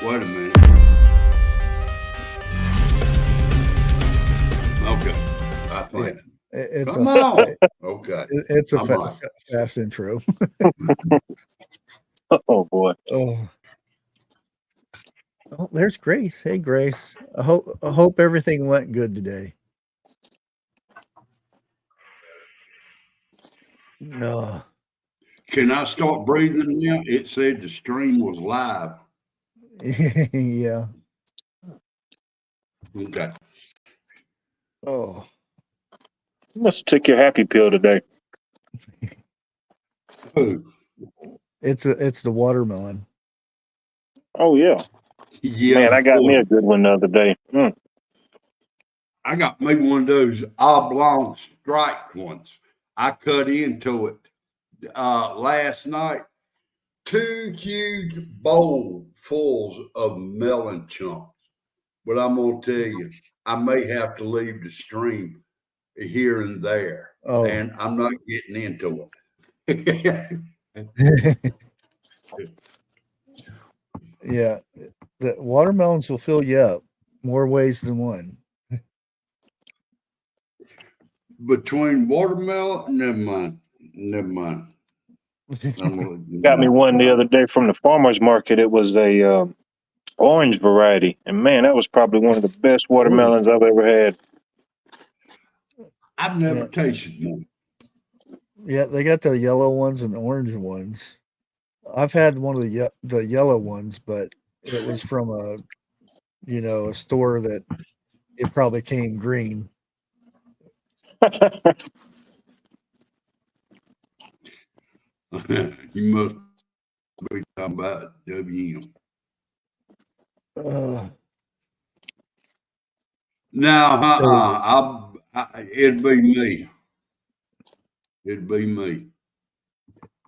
Wait a minute. Okay. I think. It's Come on. Okay. It's a right. fast intro. Oh boy. Oh, there's Grace. Hey, Grace. I hope everything went good today. No. Can I start breathing now? It said the stream was live. Yeah. Okay. Oh. You must have took your happy pill today. Who? It's the watermelon. Oh yeah. Yeah. Man, I got me a good one the other day. I got me one of those oblong striped ones. I cut into it last night. 2 huge bowlfuls of melon chunks. But I'm gonna tell you, I may have to leave the stream here and there. Oh. And I'm not getting into it. Yeah. The watermelons will fill you up more ways than one. Between watermelon, never mind. Got me one the other day from the farmer's market. It was a orange variety, and man, that was probably one of the best watermelons I've ever had. I've never tasted one. Yeah, they got the yellow ones and orange ones. I've had one of the yellow ones, but it was from a store that it probably came green. You must be talking about WM. No, it'd be me. It'd be me.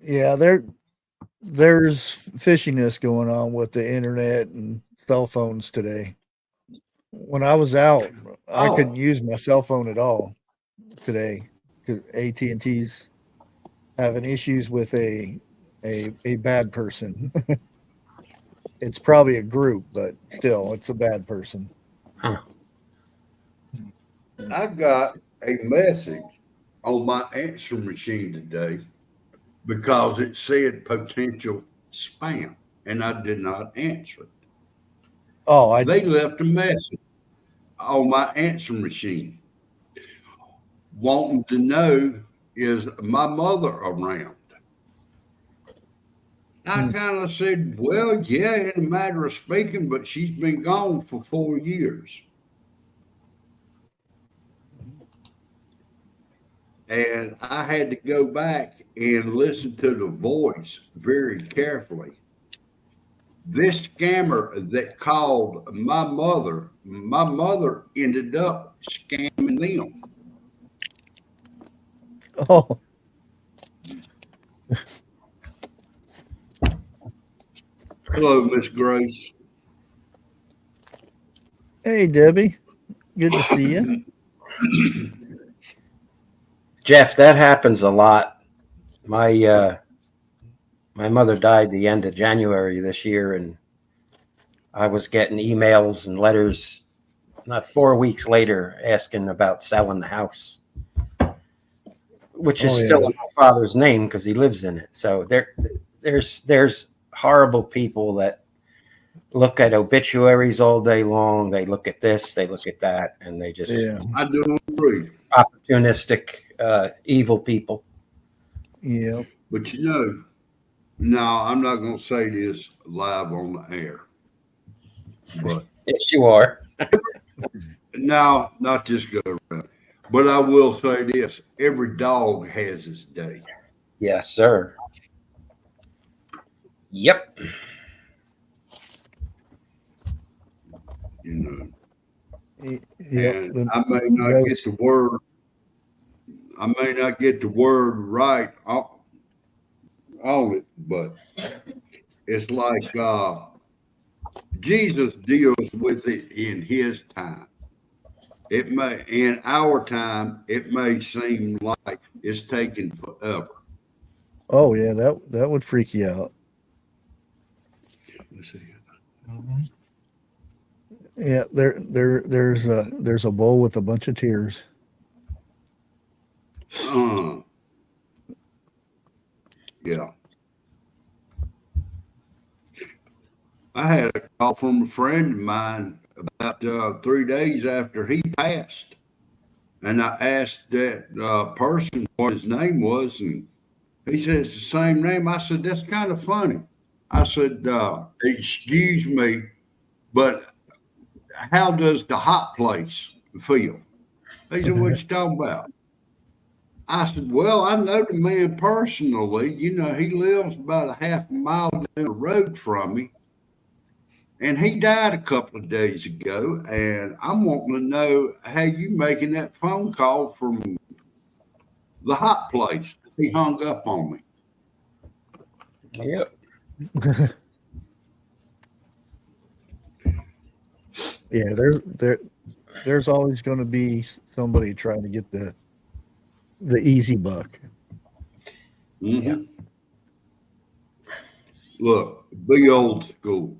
Yeah, there's fishiness going on with the internet and cell phones today. When I was out, I couldn't use my cell phone at all today because AT&T's having issues with a bad person. It's probably a group, but still, it's a bad person. Huh. I got a message on my answer machine today because it said potential spam, and I did not answer it. Oh, They left a message on my answer machine wanting to know, is my mother around? I kind of said, well, yeah, in a matter of speaking, but she's been gone for 4 years. And I had to go back and listen to the voice very carefully. This scammer that called my mother ended up scamming them. Oh. Hello, Miss Grace. Hey, Debbie. Good to see you. Jeff, that happens a lot. My mother died the end of January this year, and I was getting emails and letters not 4 weeks later asking about selling the house, which is still in my father's name because he lives in it. So there's horrible people that look at obituaries all day long. They look at this, they look at that, and they just I do agree. Opportunistic, evil people. Yeah. But no, I'm not going to say this live on the air. But yes, you are. No, not this go around. But I will say this: every dog has its day. Yes, sir. Yep. And Yep. I may not get the word. I may not get the word right on it, but it's like Jesus deals with it in his time. It may, in our time, it may seem like it's taking forever. Oh yeah, that would freak you out. Let's see. Mhm. Yeah, there's a bowl with a bunch of tears. Yeah. I had a call from a friend of mine about 3 days after he passed. And I asked that person what his name was, and he said it's the same name. I said, that's kind of funny. I said, excuse me, but how does the hot place feel? He said, what you talking about? I said, well, I know the man personally. You know, he lives about a half a mile down the road from me. And he died a couple of days ago. And I'm wanting to know how you making that phone call from the hot place. He hung up on me. Yep. Yeah, there's always going to be somebody trying to get the easy buck. Mm-hmm. Yeah. Look, be old school.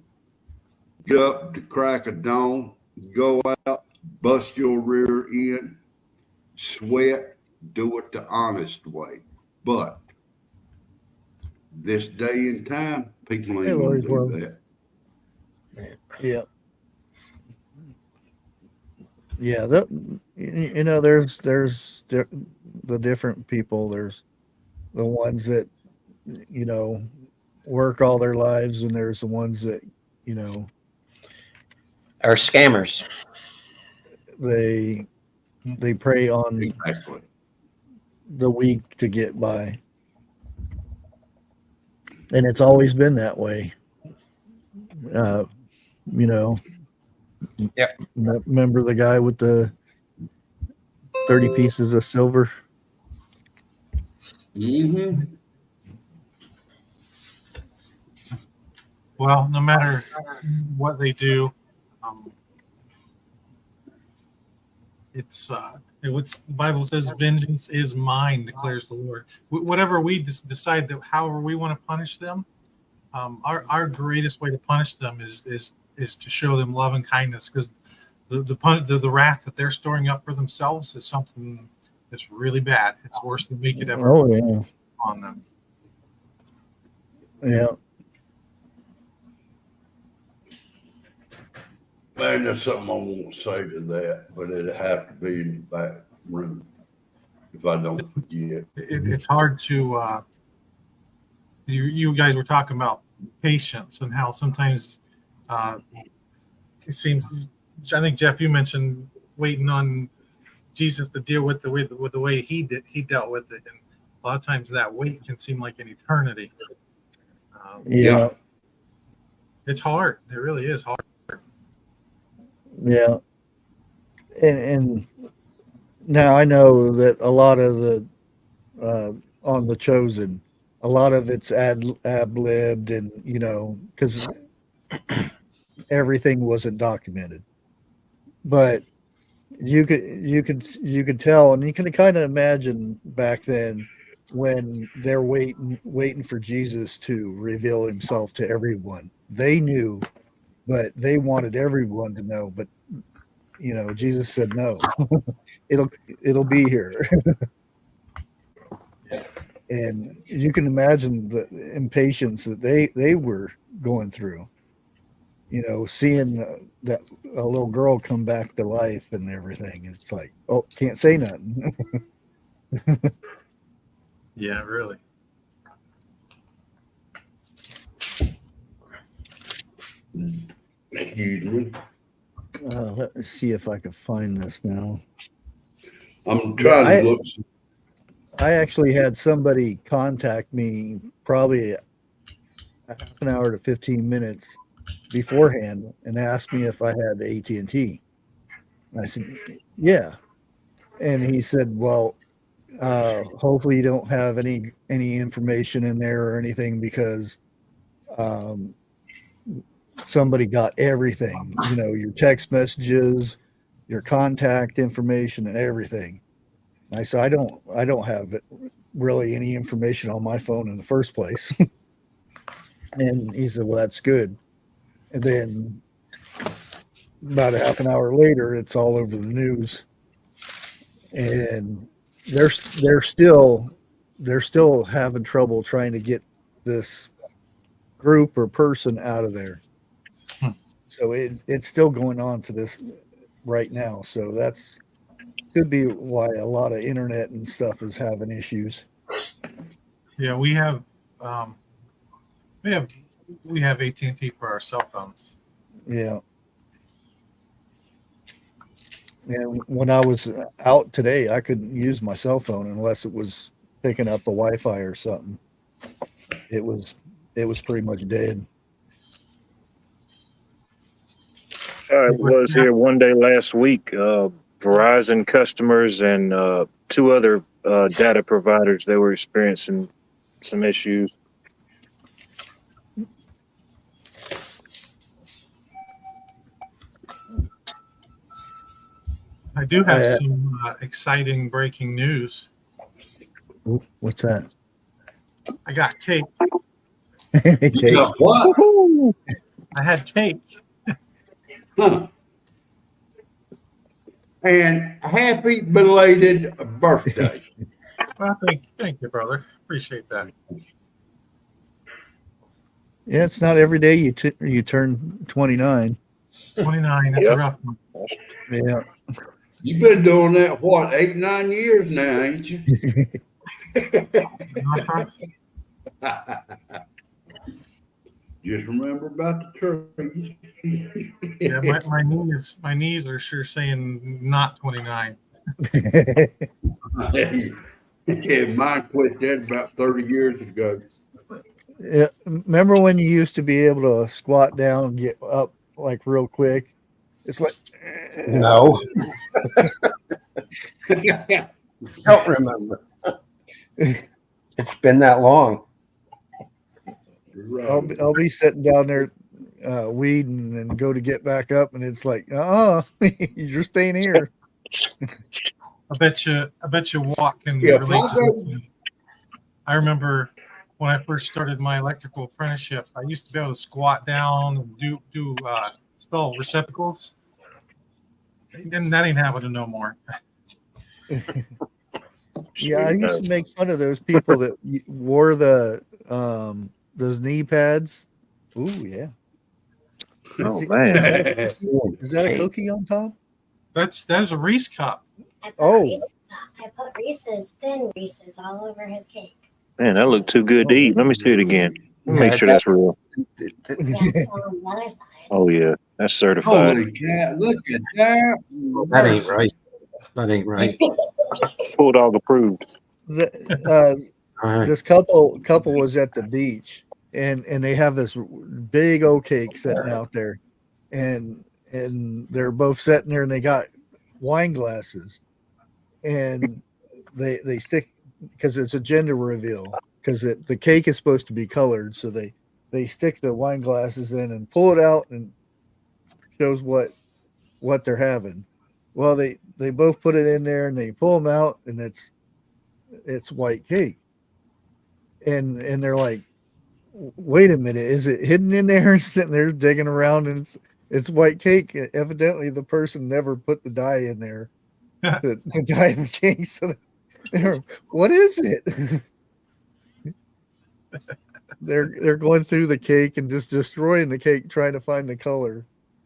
Get up the crack of dawn, go out, bust your rear end, sweat, do it the honest way. But this day and time, people Hey, ain't gonna Lori's do World. that. Yeah. Yeah, you know, there's the different people. There's the ones that, you know, work all their lives, and there's the ones that, you know, Are scammers. they prey on Exactly. the weak to get by, and it's always been that way. You know. Yep. Remember the guy with the 30 pieces of silver? Mm-hmm. Well, no matter what they do, um, it's the Bible says, "Vengeance is mine," declares the Lord. Whatever we decide that, however we want to punish them, our greatest way to punish them is to show them love and kindness, because the wrath that they're storing up for themselves is something that's really bad. It's worse than we could ever Oh yeah, on them. yeah. Man, there's something I won't say to that, but it'd have to be in the back room if I don't forget. It's hard to. You guys were talking about patience and how sometimes it seems. I think Jeff, you mentioned waiting on Jesus to deal with the way he dealt with it, and a lot of times that wait can seem like an eternity. Yeah. It's hard. It really is hard. Yeah. And now I know that a lot of the on the Chosen, a lot of it's ad-libbed, and you know, because everything wasn't documented, but you could tell, and you can kind of imagine back then when they're waiting for Jesus to reveal himself to everyone. They knew, but they wanted everyone to know. But you know, Jesus said no. it'll be here. And you can imagine the impatience that they were going through. You know, seeing that a little girl come back to life and everything. And it's like, oh, can't say nothing. Yeah, really. Excuse me. Let me see if I can find this now. I'm trying to look. I actually had somebody contact me probably a half an hour to 15 minutes beforehand and asked me if I had AT&T. I said, yeah. And he said, well, hopefully you don't have any information in there or anything, because somebody got everything, you know, your text messages, your contact information, and everything. And I said, I don't have really any information on my phone in the first place. And he said, well, that's good. And then about a half an hour later, it's all over the news. And they're still having trouble trying to get this group or person out of there. So it's still going on to this right now. So that's could be why a lot of internet and stuff is having issues. Yeah, we have AT&T for our cell phones. Yeah. And when I was out today, I couldn't use my cell phone unless it was picking up the Wi-Fi or something. It was pretty much dead. I was here one day last week. Verizon customers and two other data providers, they were experiencing some issues. I do have some exciting breaking news. Ooh, what's that? I got cake. Cake. You got what? Woohoo! I had cake. Huh. And happy belated birthday. Well, thank you, brother. Appreciate that. Yeah, it's not every day you turn 29. 29. That's a rough one. Yeah. You've been doing that, what, 8-9 years now, ain't you? Uh-huh. Just remember about the trees. Yeah, my knees are sure saying not 29. Yeah, mine quit that about 30 years ago. Yeah. Remember when you used to be able to squat down and get up like real quick? It's like No, don't remember. It's been that long. I'll be sitting down there weeding and go to get back up, and it's like, you're staying here. I bet you walk can Yeah, relate to this. I remember when I first started my electrical apprenticeship, I used to be able to squat down and do stall receptacles. And that ain't happening no more. Yeah, I used to make fun of those people that wore the those knee pads. Ooh, yeah. Oh, Is man. that a cookie on top? That is a Reese cup. I Oh. put Reese's, thin Reese's all over his cake. Man, that looked too good to eat. Let me see it again. Let me make sure that's real. Yeah, on the other side. Oh, yeah. That's certified. Holy cat, look at that. That ain't right. That ain't right. Bulldog approved. All right. This couple was at the beach, and they have this big old cake sitting out there, and they're both sitting there, and they got wine glasses, and they stick, because it's a gender reveal, because the cake is supposed to be colored, so they stick the wine glasses in and pull it out and shows what they're having. Well, they both put it in there and they pull them out, and it's white cake, and they're like, wait a minute, is it hidden in there? Sitting there digging around, and it's white cake. Evidently the person never put the dye in there to dye the cake. So what is it? They're going through the cake and just destroying the cake, trying to find the color.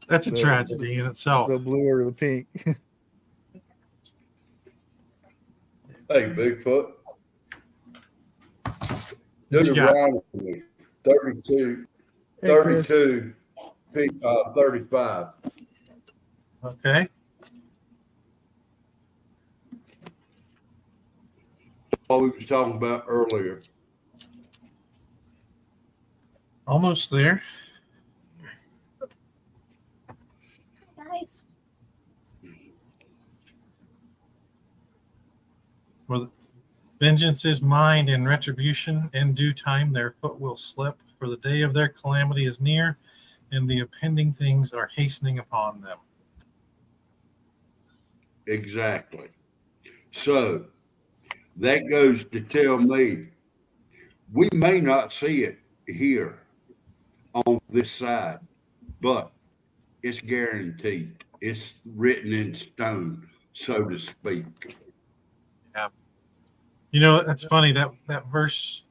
That's a tragedy in itself. The blue or the pink. Hey, Bigfoot. Do What you the got? round with me. 32, Hey, Chris. 32, 35. Okay. What we was talking about earlier. Almost there. Guys, For vengeance is mine, and retribution in due time their foot will slip, for the day of their calamity is near, and the impending things are hastening upon them. Exactly. So that goes to tell me we may not see it here on this side, but it's guaranteed. It's written in stone, so to speak. You know, that's funny that verse,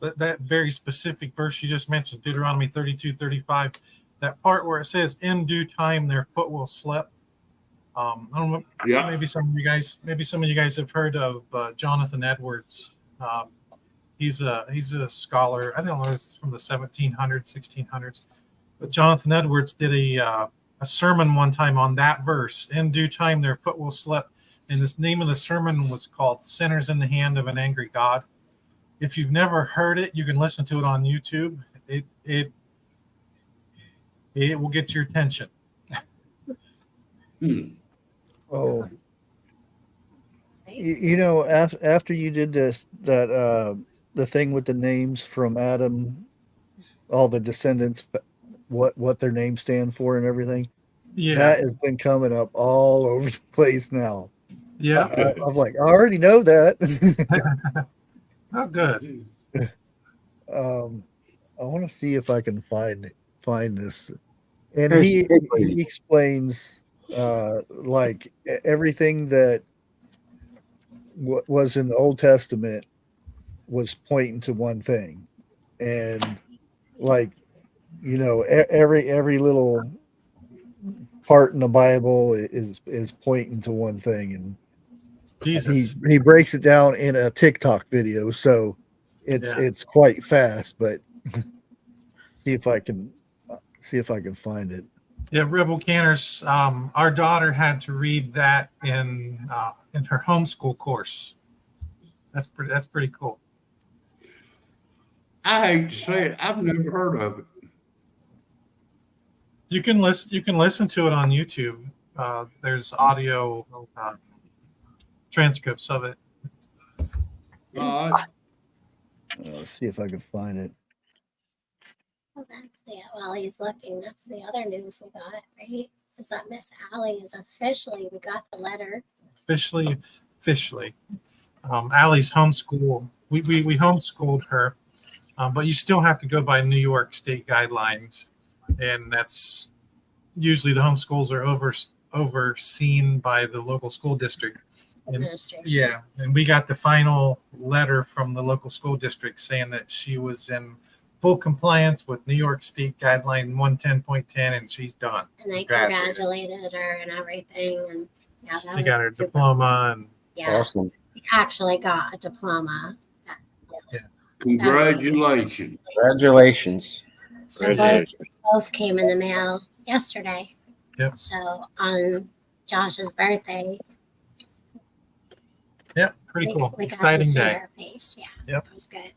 that very specific verse you just mentioned, Deuteronomy 32:35, that part where it says, "In due time their foot will slip." I don't know. Yeah. Maybe some of you guys have heard of Jonathan Edwards. He's a scholar. I don't know, it's from the 1700s, 1600s. But Jonathan Edwards did a sermon one time on that verse. In due time, their foot will slip. And this name of the sermon was called "Sinners in the Hand of an Angry God." If you've never heard it, you can listen to it on YouTube. It will get your attention. Oh, you know, after you did the thing with the names from Adam, all the descendants, what their names stand for and everything, Yeah. that has been coming up all over the place now. Yeah. I'm like, I already know that. Oh, good. I want to see if I can find this, and There's he Bigly. explains like everything that was in the Old Testament was pointing to one thing, and like, you know, every little part in the Bible is pointing to one thing, and Jesus. he breaks it down in a TikTok video, so it's quite fast, but see if I can find it. Yeah, Rebel Canners. Our daughter had to read that in her homeschool course. That's pretty cool. I hate to say it, I've never heard of it. You can listen to it on YouTube. There's audio transcripts of it. Let's see if I can find it. Well, while he's looking, that's the other news we got, right? Is that Miss Allie is officially, we got the letter. Officially. Allie's homeschool. We homeschooled her, but you still have to go by New York State guidelines, and that's usually the homeschools are overseen by the local school district. Administration. And we got the final letter from the local school district saying that she was in full compliance with New York State guideline 110.10, and she's done. And they congratulated her and everything, and she got her diploma, and Awesome. She actually got a diploma. Congratulations. Congratulations. So both came in the mail yesterday. Yep. So on Josh's birthday. Yep, pretty cool. We got Exciting to see day. her face. Yeah. Yep. It was good.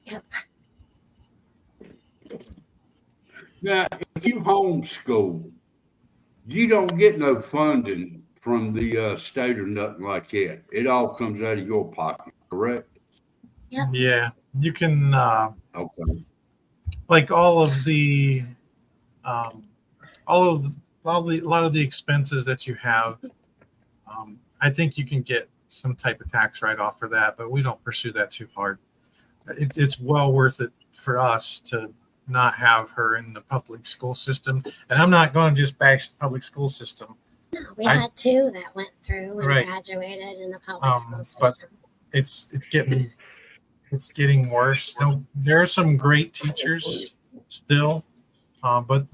Yep. Now, if you homeschool, you don't get no funding from the state or nothing like that. It all comes out of your pocket, correct? Yep. Yeah, you can Okay. like a lot of the expenses that you have. I think you can get some type of tax write-off for that, but we don't pursue that too hard. It's well worth it for us to not have her in the public school system. And I'm not going to just bash the public school system. No, we had two that went through and Right. graduated in the public school system. But it's getting worse. No, there are some great teachers still, but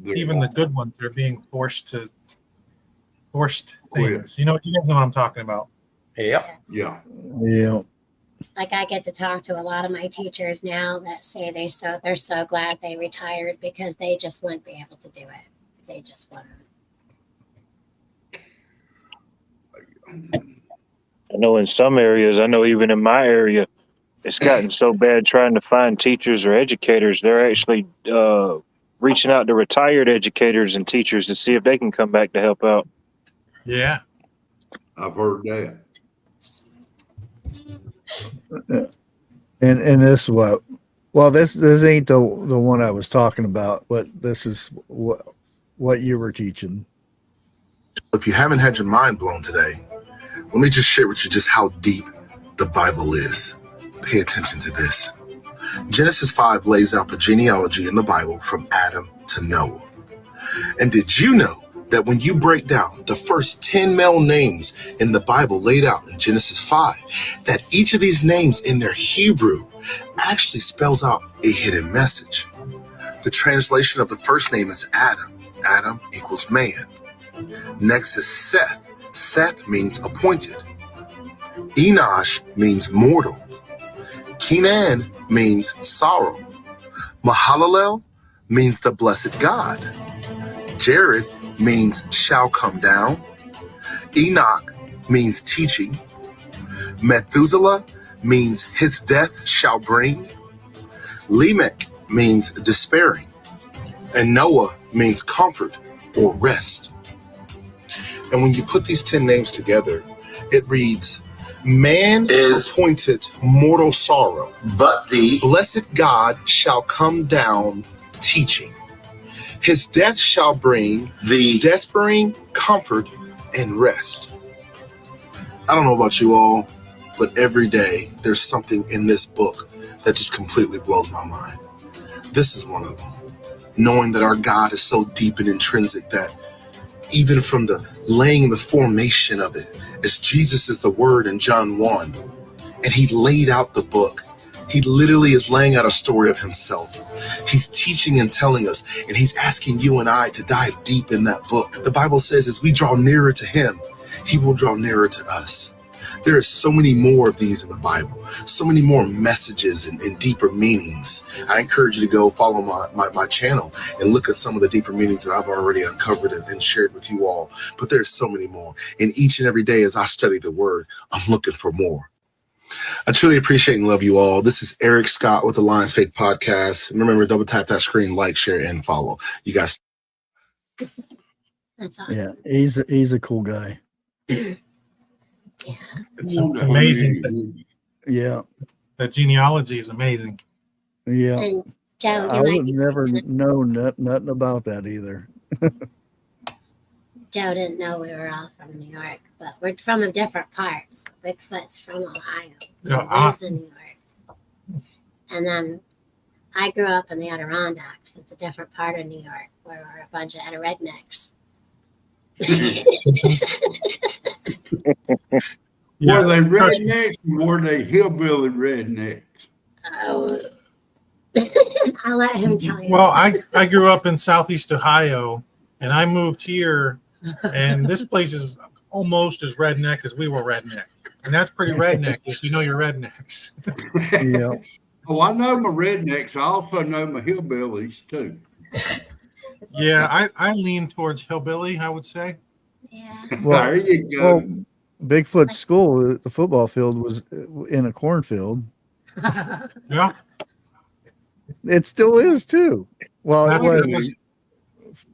even the good ones are being forced things. You guys know what I'm talking about. Yep. Yeah. Yeah. Like I get to talk to a lot of my teachers now that say they're so glad they retired because they just wouldn't be able to do it. They just wouldn't. I know in some areas, I know even in my area, it's gotten so bad trying to find teachers or educators. They're actually reaching out to retired educators and teachers to see if they can come back to help out. Yeah. I've heard that. And this this ain't the one I was talking about, but this is what you were teaching. If you haven't had your mind blown today, let me just share with you just how deep the Bible is. Pay attention to this. Genesis 5 lays out the genealogy in the Bible from Adam to Noah. And did you know that when you break down the first 10 male names in the Bible laid out in Genesis 5, that each of these names in their Hebrew actually spells out a hidden message? The translation of the first name is Adam. Adam equals man. Next is Seth. Seth means appointed. Enosh means mortal. Kenan means sorrow. Mahalalel means the blessed God. Jared means shall come down. Enoch means teaching. Methuselah means his death shall bring. Lamech means despairing. And Noah means comfort or rest. And when you put these 10 names together, it reads, man is appointed mortal sorrow, but the blessed God shall come down teaching. His death shall bring the despairing comfort and rest. I don't know about you all, but every day there's something in this book that just completely blows my mind. This is one of them. Knowing that our God is so deep and intrinsic that even from the laying the formation of it, as Jesus is the word in John 1, and he laid out the book. He literally is laying out a story of himself. He's teaching and telling us, and he's asking you and I to dive deep in that book. The Bible says as we draw nearer to him, he will draw nearer to us. There are so many more of these in the Bible, so many more messages and deeper meanings. I encourage you to go follow my channel and look at some of the deeper meanings that I've already uncovered and shared with you all. But there's so many more. And each and every day as I study the word, I'm looking for more. I truly appreciate and love you all. This is Eric Scott with the Lions Faith Podcast. Remember, double tap that screen, like, share, and follow. You guys. That's awesome. Yeah, he's a cool guy. Yeah. It's amazing. Yeah, That genealogy is amazing. yeah. And Joe, I you might would be never thinking- know nothing about that either. Joe didn't know we were all from New York, but we're from a different parts. Bigfoot's from Ohio. He lives in New York. And then I grew up in the Adirondacks. It's a different part of New York where we're a bunch of rednecks. Were they rednecks or were they hillbilly rednecks? Oh, I'll let him tell you. Well, I grew up in Southeast Ohio, and I moved here, and this place is almost as redneck as we were redneck. And that's pretty redneck if you know your rednecks. Yeah. Oh, I know my rednecks. I also know my hillbillies too. Yeah, I lean towards hillbilly, I would say. Yeah. Well, There you go. well, Bigfoot's school, the football field was in a cornfield. Yeah. It still is too. Well, it That was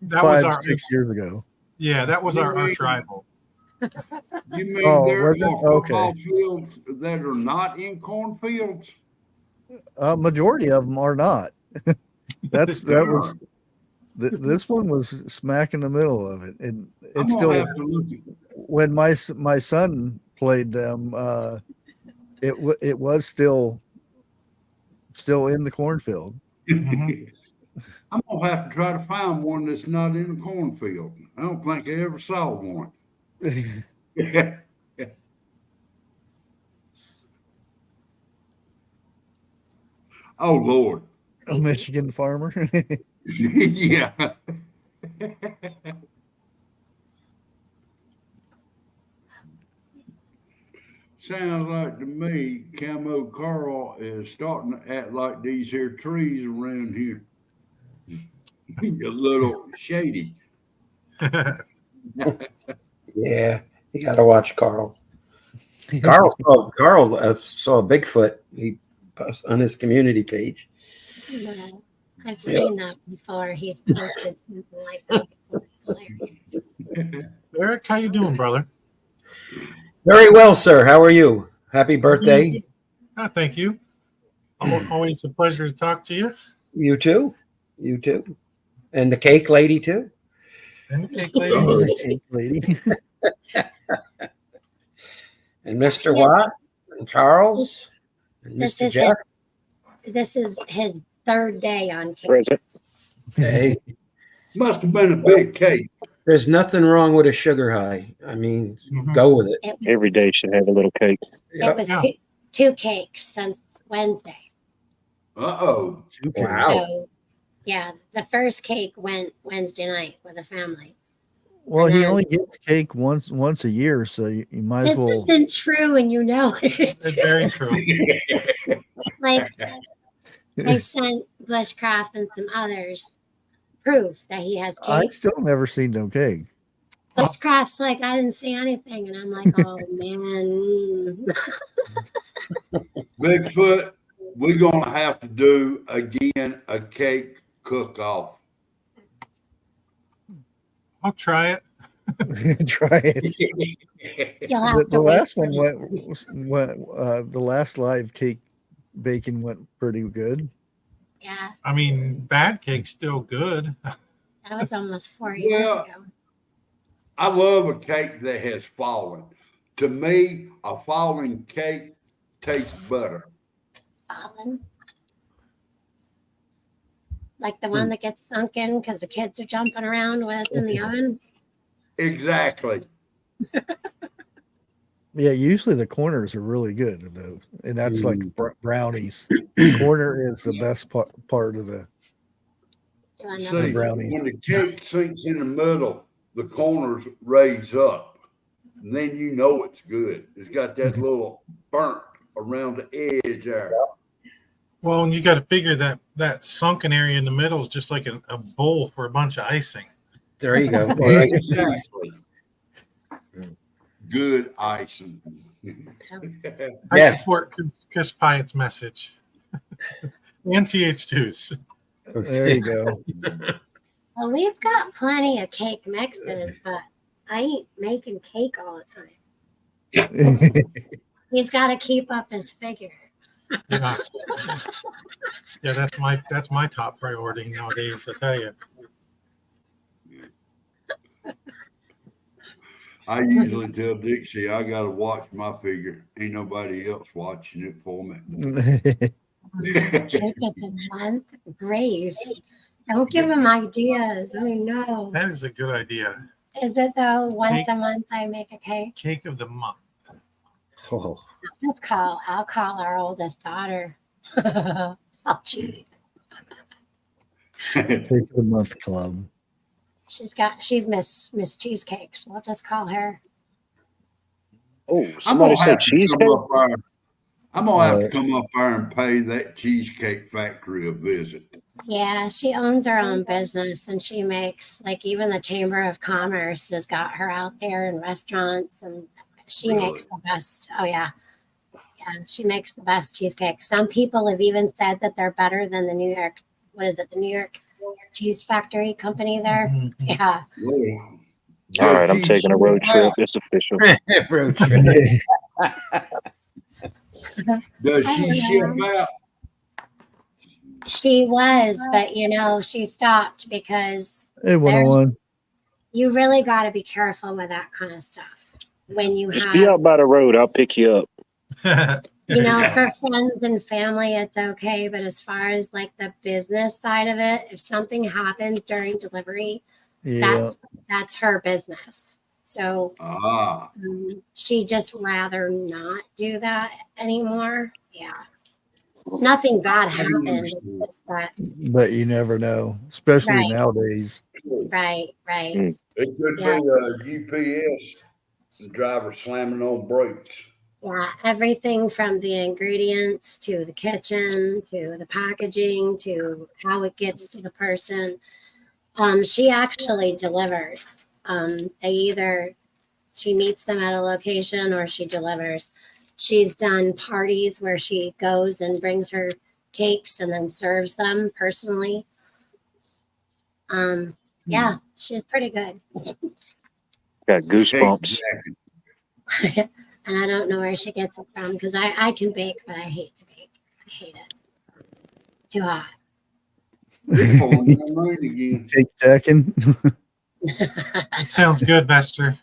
that was 5-6 years ago. Yeah, that was our tribal. You mean Oh, there are was it? football Okay. fields that are not in cornfields? Majority of them are not. This one was smack in the middle of it, and I'm it's gonna still have to look at it. when my son played them. It was still in the cornfield. Mhm. I'm gonna have to try to find one that's not in a cornfield. I don't think I ever saw one. Oh Lord. A Michigan farmer. Yeah. Sounds like to me, Camo Carl is starting to act like these here trees around here. A little shady. Yeah, you got to watch Carl. Carl saw Bigfoot. He posted on his community page. Yeah. I've seen that before. He's posted something like that before. It's hilarious. Eric, how you doing, brother? Very well, sir. How are you? Happy birthday. Thank you. Always a pleasure to talk to you. You too. You too. And the cake lady too. And the cake lady. The cake lady. And Mr. Watt and Charles and This Mr. is Jeff. this is his third day on cake. Present. Hey, Must have been a big cake. there's nothing wrong with a sugar high. I mean, Mhm. go with it. It was, Every day should have a little cake. it was Yeah. two cakes since Wednesday. Uh-oh. Wow. So, yeah, the first cake went Wednesday night with a family. Well, And he then- only gets cake once a year, so you might as This well. isn't true, and you know it. It's very true. Like, I sent Bushcraft and some others proof that he has I cake. still never seen no cake. Bushcraft's like, I didn't see anything, and I'm like, oh man. Bigfoot, we're gonna have to do again a cake cook-off. I'll try it. Try it. You'll have The to wait last for one me. the last live cake baking went pretty good. Yeah, I mean, bad cake's still good. that was almost 4 years Well, ago. I love a cake that has fallen. To me, a falling cake tastes better. Fallen. Like the one that gets sunk in because the kids are jumping around with in the oven. Exactly. Yeah, usually the corners are really good though, and that's like brownies. Corner is the best part of the. Do I know See, what- brownies. when the cake sinks in the middle, the corners raise up. And then you know it's good. It's got that little burnt around the edge there. Well, and you got to figure that sunken area in the middle is just like a bowl for a bunch of icing. There you go. Exactly. Good icing. I Yeah. support Chris Pyatt's message. And TH2's. There you go. Well, we've got plenty of cake mixes, but I ain't making cake all the time. He's got to keep up his figure. Yeah. Yeah, that's my top priority nowadays, I tell you. I usually tell Dixie I gotta watch my figure. Ain't nobody else watching it for me. Cake of the month, Grace. Don't give him ideas. Oh no. That is a good idea. Is it though? Once Cake. a month I make a cake. Cake of the month. Oh, I'll call our oldest daughter. I'll cheat. Cake of the month club. She's Miss Cheesecake, so we'll just call her. Oh, I'm somebody gonna said have to cheesecake. come up there. I'm gonna have to come up there and pay that cheesecake factory a visit. Yeah, she owns her own business and she makes, like, even the Chamber of Commerce has got her out there in restaurants, and she Really? makes the best. Oh yeah. Yeah, she makes the best cheesecake. Some people have even said that they're better than the New York Cheese Factory company there. Mhm. Yeah. Well, All right, I'm does taking a she road ship trip. out? It's official. road trip. Does she ship out? She was, but she stopped because Hey, 101. you really got to be careful with that kind of stuff. When you Just be have, out by the road. I'll pick you up. for friends and family, it's okay. But as far as like the business side of it, if something happens during delivery, Yeah. that's her business. So Ah, she just rather not do that anymore. Yeah. Nothing bad happened. It's just that, But you never know, especially Right. nowadays. right. Mm. it could Yeah. be a UPS driver slamming on brakes. Yeah, everything from the ingredients to the kitchen to the packaging to how it gets to the person. She actually delivers. She meets them at a location or she delivers. She's done parties where she goes and brings her cakes and then serves them personally. Yeah, she's pretty good. Got goosebumps. Cake And I don't know where she gets it from because I can bake, but I hate to bake. I hate it. Too hot. It's pulling my mind again. Cake jacking. That sounds good, Vester.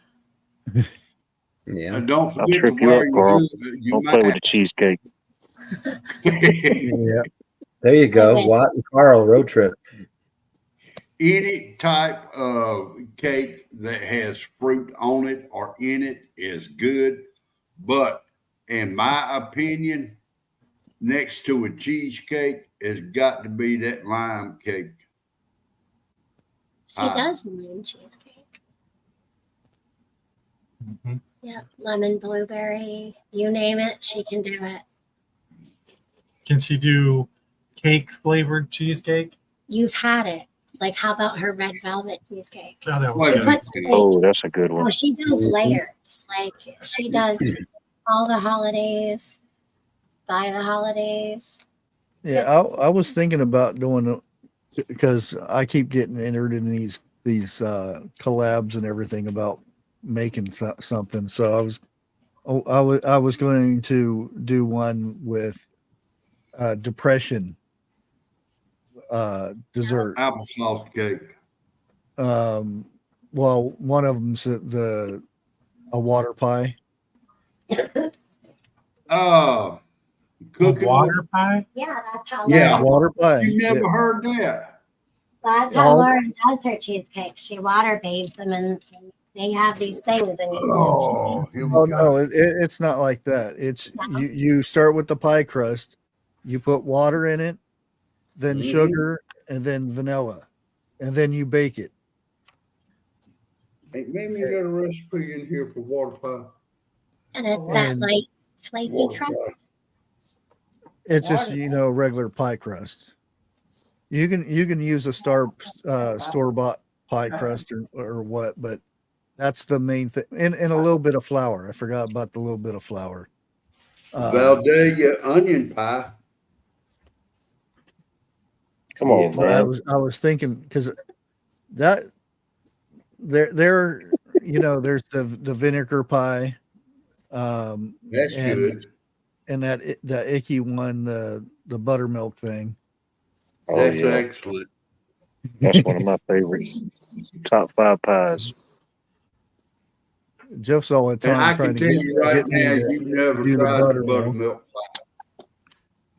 Yeah. And don't I'll forget to trip you wear up, Carl. your Don't play with the cheesecake. Yeah. There you go. Okay. Watt and Carl road trip. Any type of cake that has fruit on it or in it is good. But in my opinion, next to a cheesecake has got to be that lime cake. She does lime cheesecake. Mhm. Yeah, lemon, blueberry, you name it, she can do it. Can she do cake flavored cheesecake? You've had it. Like, how about her red velvet cheesecake? Oh, that was Wait a good. minute. Puts like, Oh, that's a good oh, one. she does layers. Like, she does all the holidays, by the holidays. Yeah, I was thinking about doing it because I keep getting entered in these collabs and everything about making something. So I was going to do one with depression dessert. Applesauce cake. Well, one of them's a water pie. Cooking Water pie? Yeah, that's how Yeah. Lauren, Water pie. You never Yeah. heard that? that's how Oh. Lauren does her cheesecake. She water bathes them and they have these things and you Oh, here we Oh go. no, it's not like that. It's you start with the pie crust, you put water in it, then Mhm. sugar, and then vanilla, and then you bake it. Hey, maybe you got a recipe in here for water pie. and it's that And- like flaky Water crust. pie. It's just regular pie crust. You can use a store bought pie crust or what, but that's the main thing. And a little bit of flour. I forgot about the little bit of flour. Valdea onion pie. Come on, Yeah, man. I was thinking because that there there's the vinegar pie, That's and good. and that icky one, the buttermilk thing. Oh, That's yeah. excellent. That's one of my favorites. Top 5 pies. Jeff's all the And time I trying can to tell you right get me now, to you've never do the tried the buttermilk. buttermilk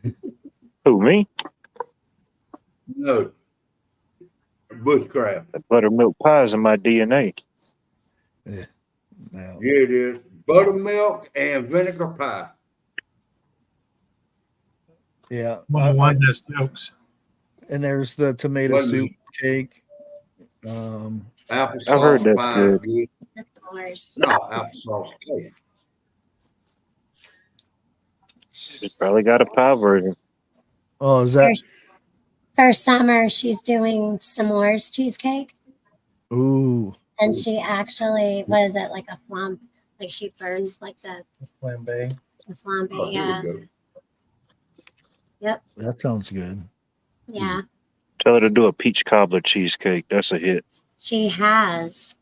pie. Who, me? No. Bushcraft. The buttermilk pies in my DNA. No. Yeah, it is. Buttermilk and vinegar pie. Yeah, One has jokes. and there's the tomato Wait a soup minute. cake. Applesauce I've heard that's pie good. is good. That's ours. No, applesauce cake. She's probably got a pie version. Oh, is that? For summer, she's doing s'mores cheesecake. Ooh, And she actually, what is it, like a flambe? Like she burns like the Flambe. flambe. Oh, here Yeah. we go. that sounds good. Yeah. Tell her to do a peach cobbler cheesecake. That's a hit. She has.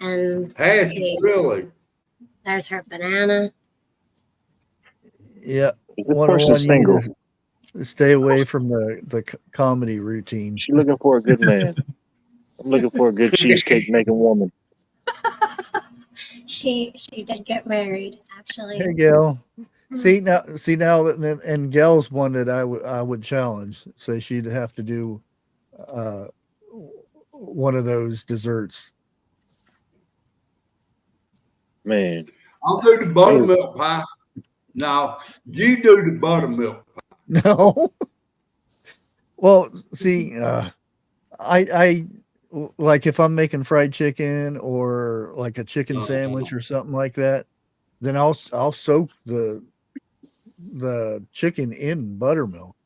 And Has she really? there's her banana. Yeah, This 101, person's you need single. to stay away from the comedy routine. She's looking for a good man. I'm looking for a good cheesecake making woman. She did get married, actually. Hey, Gail. See now, and Gail's one that I would challenge. Say she'd have to do one of those desserts. Man, I'll do the buttermilk pie. No, you do the buttermilk pie. No. Well, see, I like if I'm making fried chicken or like a chicken sandwich or something like that, then I'll soak the chicken in buttermilk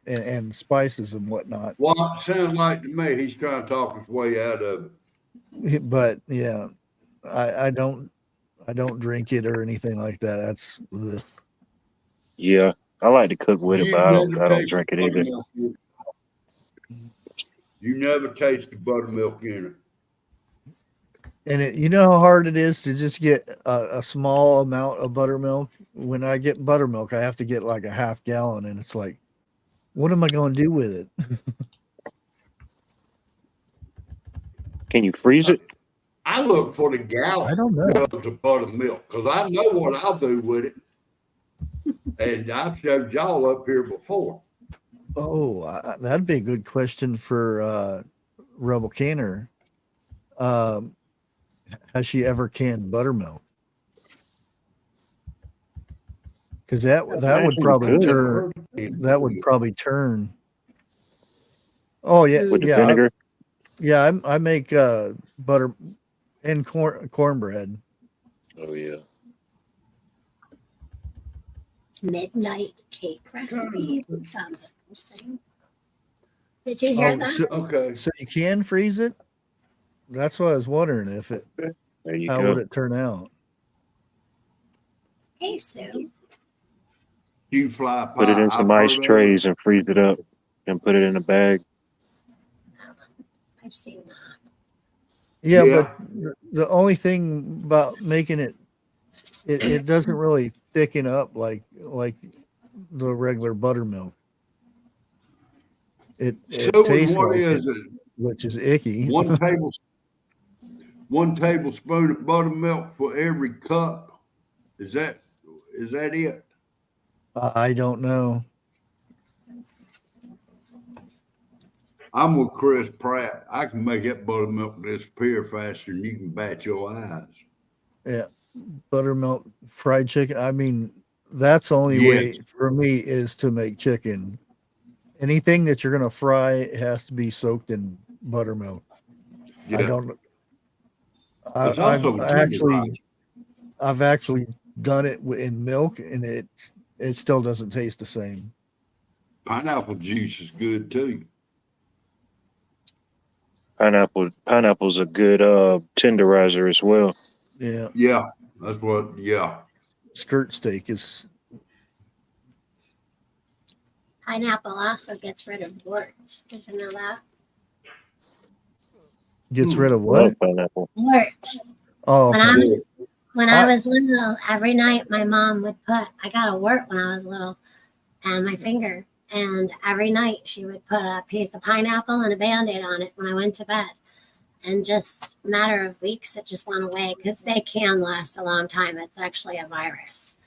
and spices and whatnot. Well, it sounds like to me he's trying to talk his way out of it. But yeah, I don't drink it or anything like that. That's ugh. yeah. I like to cook with it, You but I don't never drink it taste either. buttermilk in it. You never tasted buttermilk in it. And you know how hard it is to just get a small amount of buttermilk. When I get buttermilk, I have to get like a half gallon, and it's like, what am I going to do with it? Can you freeze it? I look for the gallon I don't know. of the buttermilk because I know what I'll do with it. And I've showed y'all up here before. Oh, that'd be a good question for Rebel Canner. Um, has she ever canned buttermilk? Because that would probably good. turn. That would probably turn. Oh yeah, With the yeah, vinegar. yeah. I make butter and cornbread. Oh yeah. Midnight cake recipe. Sounds interesting. Did you hear Oh, that? Okay. so you can freeze it? That's what I was wondering. If it, There you how go. would it turn out? Hey, Sue. You fly pie. Put it in some I've ice heard of trays and freeze it up, and put it in a bag. I've seen that. Yeah, Yeah. but the only thing about making it doesn't really thicken up like the regular buttermilk. It So tastes what like is it, it? which is icky. One tablespoon of buttermilk for every cup. Is that it? I don't know. I'm with Chris Pratt. I can make that buttermilk disappear faster than you can bat your eyes. Yeah, buttermilk fried chicken. I mean, that's the only Yes. way for me is to make chicken. Anything that you're gonna fry has to be soaked in buttermilk. I Yeah. don't. It's also I've actually done it in milk, and it still doesn't taste the same. pineapple juice is good too. Pineapple's a good tenderizer as well. Yeah, Yeah. That's what. Yeah. skirt steak is. Pineapple also gets rid of warts. Did you know that? Gets Ooh, rid of Love what? pineapple. Warts. Oh, When okay. I was little, every night my mom would put. I got a wart when I was little, and my finger. And every night she would put a piece of pineapple and a Band-Aid on it when I went to bed. And just a matter of weeks, it just went away because they can last a long time. It's actually a virus.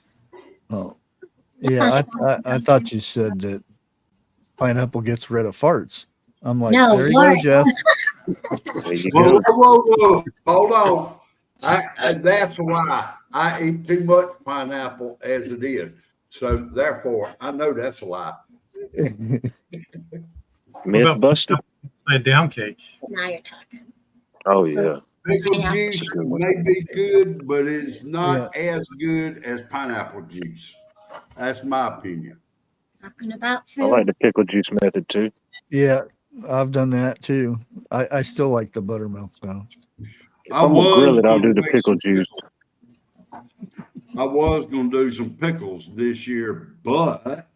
Oh, yeah. I thought you said that pineapple gets rid of farts. I'm like, No, there you go, wart. Jeff. There you Whoa, go. whoa. Hold on. That's why I eat too much pineapple as it is. So therefore, I know that's a lie. Myth about busted. upside down cake? Now you're talking. Oh yeah. Pickle Pineapple. juice That's a good one. may be good, but it's not as good as pineapple juice. That's my opinion. Talking about I like food. the pickle juice method too. Yeah, I've done that too. I still like the buttermilk though. If I'm gonna grill it, I'll do the pickle juice. I was gonna do some pickles this year, but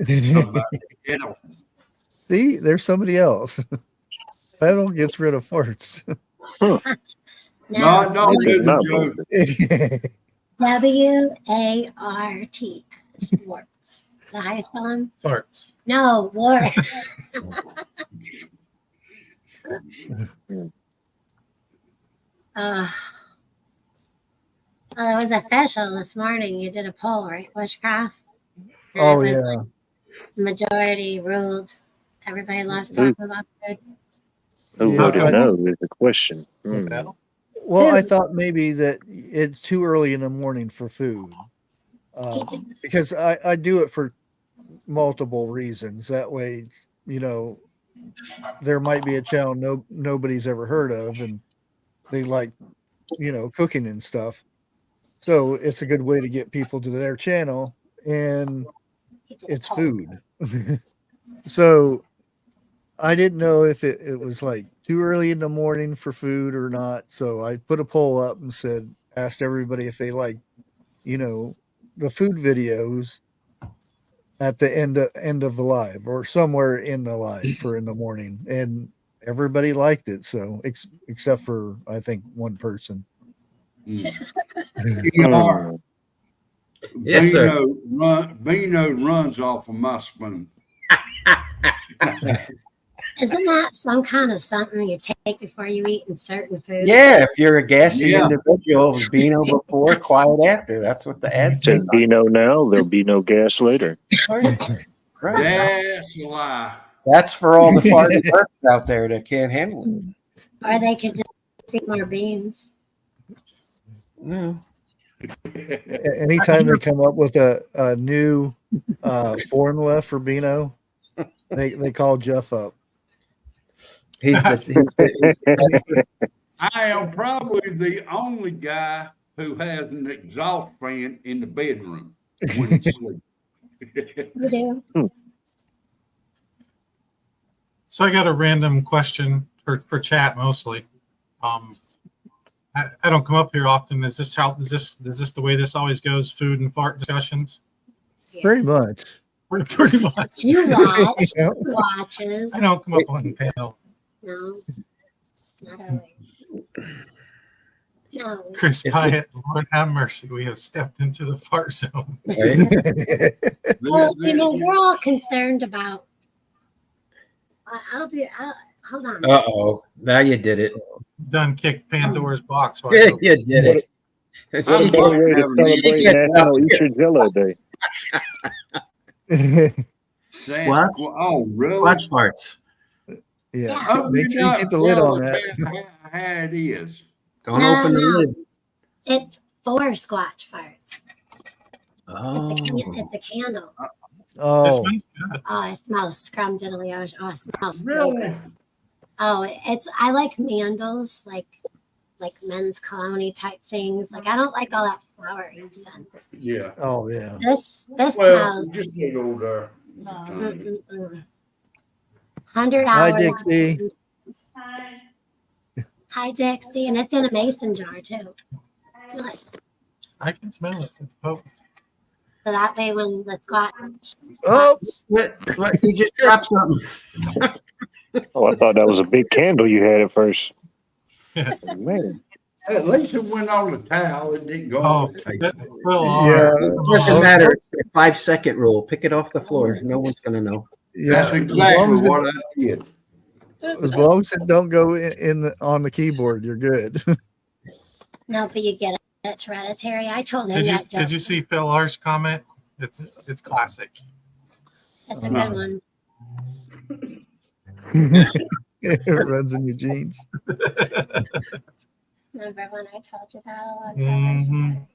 somebody, See, there's somebody else. That gets rid of farts. no, Now, Myth is not Joe. busted. W-A-R-T. It's warts. Is that how you spell them? Farts. No, wart. It was official this morning. You did a poll, right, Bushcraft? And Oh it was yeah. majority ruled. Everybody loves talking about food. Who Yeah, voted I- no is the question. Well, I thought maybe that it's too early in the morning for food, because I do it for multiple reasons. That way, there might be a channel nobody's ever heard of, and they like, cooking and stuff. So it's a good way to get people to their channel, and He did a it's poll. food. So I didn't know if it was like too early in the morning for food or not. So I put a poll up and asked everybody if they like, the food videos at the end of the live or somewhere in the live for in the morning. And everybody liked it. So except for, I think, one person. ER. Yes, sir. Bino runs off of my spoon. Isn't that some kind of something you take before you eat in certain foods? Yeah, if you're a gassy Yeah. individual, Beano before, quiet after. That's what the ad says. Take Beano now, there'll be no gas later. Right. That's a lie. That's for all the farting birds out there that can't handle it. Or they could just eat more beans. No. Anytime they come up with a new formula for Beano, they call Jeff up. He's the I am probably the only guy who has an exhaust fan in the bedroom when he sleeps. You do? So I got a random question for chat mostly. I don't come up here often. Is this the way this always goes? Food and fart discussions? Yeah. Pretty much. Pretty much. You watch. Yeah. Watches. I don't come up on the panel. No. Not always. No. Chris Pyatt, Lord have mercy, we have stepped into the fart zone. Well, you're all concerned about. Hold on. Uh-oh. Now you did it. Done kicked Pandora's box. Yeah, you did it. I'm What a not way to having celebrate Get out National Eat Your Jello Day. Squatch? Oh, really? Watch parts. Yeah. Oh, Make you sure you keep the lid on that. How it is. Don't No, open the no. lid. It's 4 Squatch farts. Oh. It's a candle. This Oh, one's good. Oh, it smells scrumdiddly. Oh, it smells so Really? good. Oh, I like mandals, like men's cologne type things. Like I don't like all that flowery scents. Yeah. oh yeah. This Well, smells just a little there. 100 Hi, hours. Dixie. Hi, Dixie, and it's in a mason jar too. Look, I can smell it. It's potent. so that way when the squat. Oh, What? You just dropped something. Oh, I thought that was a big candle you had at first. Man, At least it went on the towel. It didn't go Oh, on the that, table. Phil Yeah. R. Doesn't matter. It's the 5-second rule. Pick it off the floor. No one's gonna know. yeah. That's exactly what I did. As long as it don't go on the keyboard, you're good. No, but you get it. It's hereditary. I told him Did that. you see Phil R's comment? It's classic. That's a good one. It runs in your jeans. Remember when I told you that? Mhm.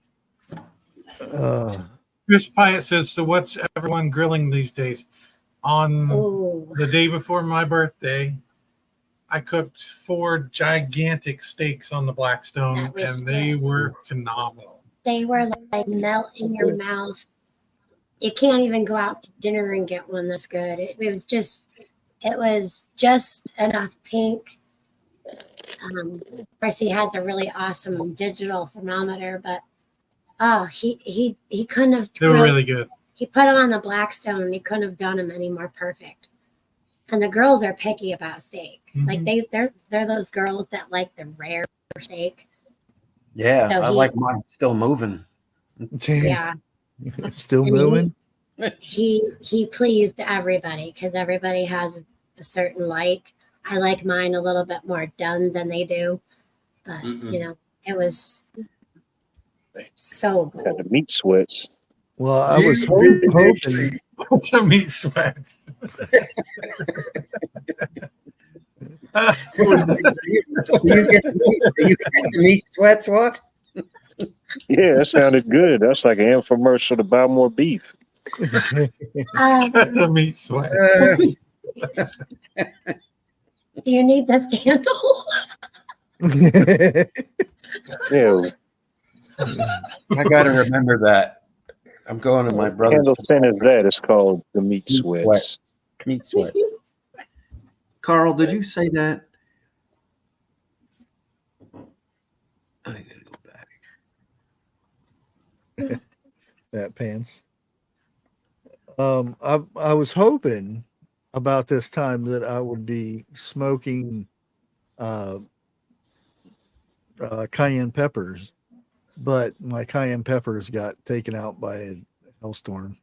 Chris Pyatt says, so what's everyone grilling these days? On Ooh. the day before my birthday, I cooked 4 gigantic steaks on the Blackstone, That was and they good. were phenomenal. They were like melt in your mouth. You can't even go out to dinner and get one this good. It was just enough pink. Of course, he has a really awesome digital thermometer, but he couldn't have. They were really good. He put them on the Blackstone. He couldn't have done them any more perfect. And the girls are picky about steak. Mhm. Like they're those girls that like the rare steak. Yeah, So I like mine still moving. Yeah. Still And moving. He pleased everybody because everybody has a certain like. I like mine a little bit more done than they do, but it was so got good. the meat sweats. Well, I was hoping. To meat sweats. Do you get the meat sweats? What? Yeah, that sounded good. That's like an infomercial to buy more beef. The meat sweat. Do you need this candle? Yeah, I got to remember that. I'm going to my brother's. candle scent is that. It's called the meat Meat sweats. Meat sweats. Carl, did you say that? I gotta go back. That pants. I was hoping about this time that I would be smoking cayenne peppers, but my cayenne peppers got taken out by a hailstorm.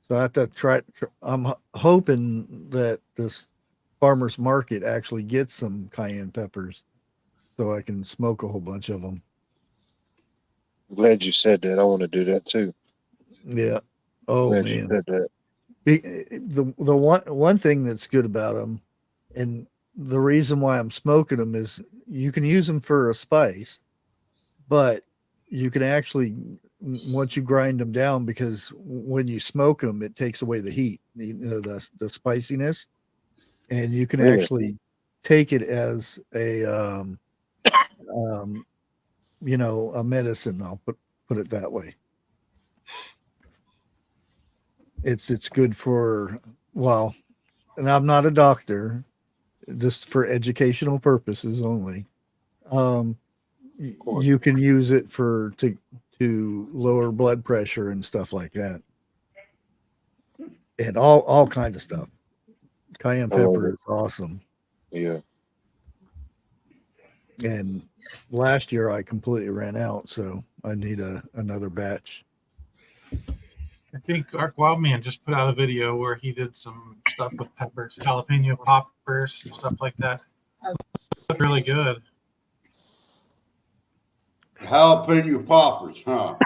So I have to try. I'm hoping that this farmer's market actually get some cayenne peppers so I can smoke a whole bunch of them. I'm glad you said that. I want to do that too. Yeah. Oh Glad you man. said that. The one thing that's good about them, and the reason why I'm smoking them, is you can use them for a spice, but you can actually, once you grind them down, because when you smoke them, it takes away the heat, the spiciness, and you can Really? actually take it as a a medicine. I'll put it that way. It's good for, well, and I'm not a doctor, just for educational purposes only. You can use it to lower blood pressure and stuff like that, and all kinds of stuff. Cayenne pepper is awesome. Yeah. And last year I completely ran out, so I need another batch. I think Ark Wildman just put out a video where he did some stuff with peppers, jalapeno poppers, and stuff like that. Looked really good. Jalapeno poppers, huh?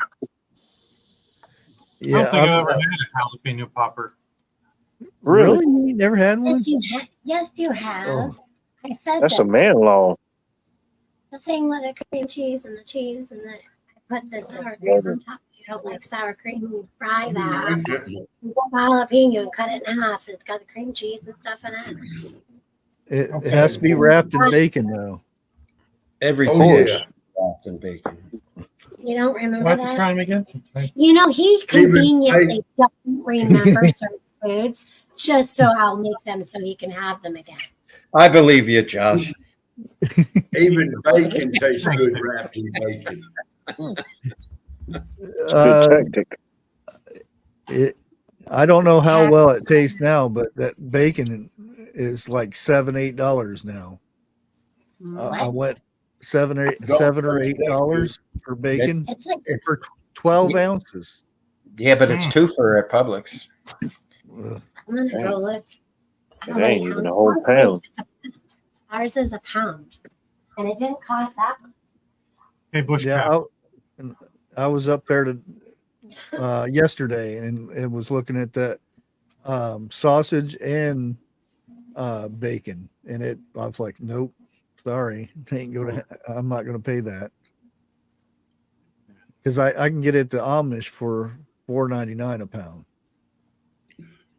Yeah, I don't think I've ever had a jalapeno popper. Really? You never had one? Yes, you have. Oh. I fed That's a them. man law. The thing with the cream cheese and the cheese, and I put the sour cream on top. You don't like sour cream, you fry that. You put jalapeno and cut it in half. It's got the cream cheese and stuff in it. It has to be wrapped in bacon, though. Every Oh, food yeah. is wrapped in bacon. You don't remember I'll have to that? try them again sometime. You know, he conveniently doesn't remember Mm-hmm. certain foods just so I'll make them so he can have them again. I believe you, Josh. Even bacon tastes good wrapped in bacon. It's a good tactic. I don't know how well it tastes now, but that bacon is like $7-8 now. I went $7 or $8 for bacon It's like for 12 ounces. Yeah, but it's two for at Publix. Ugh. I'm gonna go look. It ain't even a whole pound. Ours is a pound, and it didn't cost that much. Hey, Bushcraft. Yeah, I was up there yesterday and was looking at that sausage and bacon, and I was like, nope, sorry, I'm not gonna pay that, because I can get it to Amish for $4.99 a pound.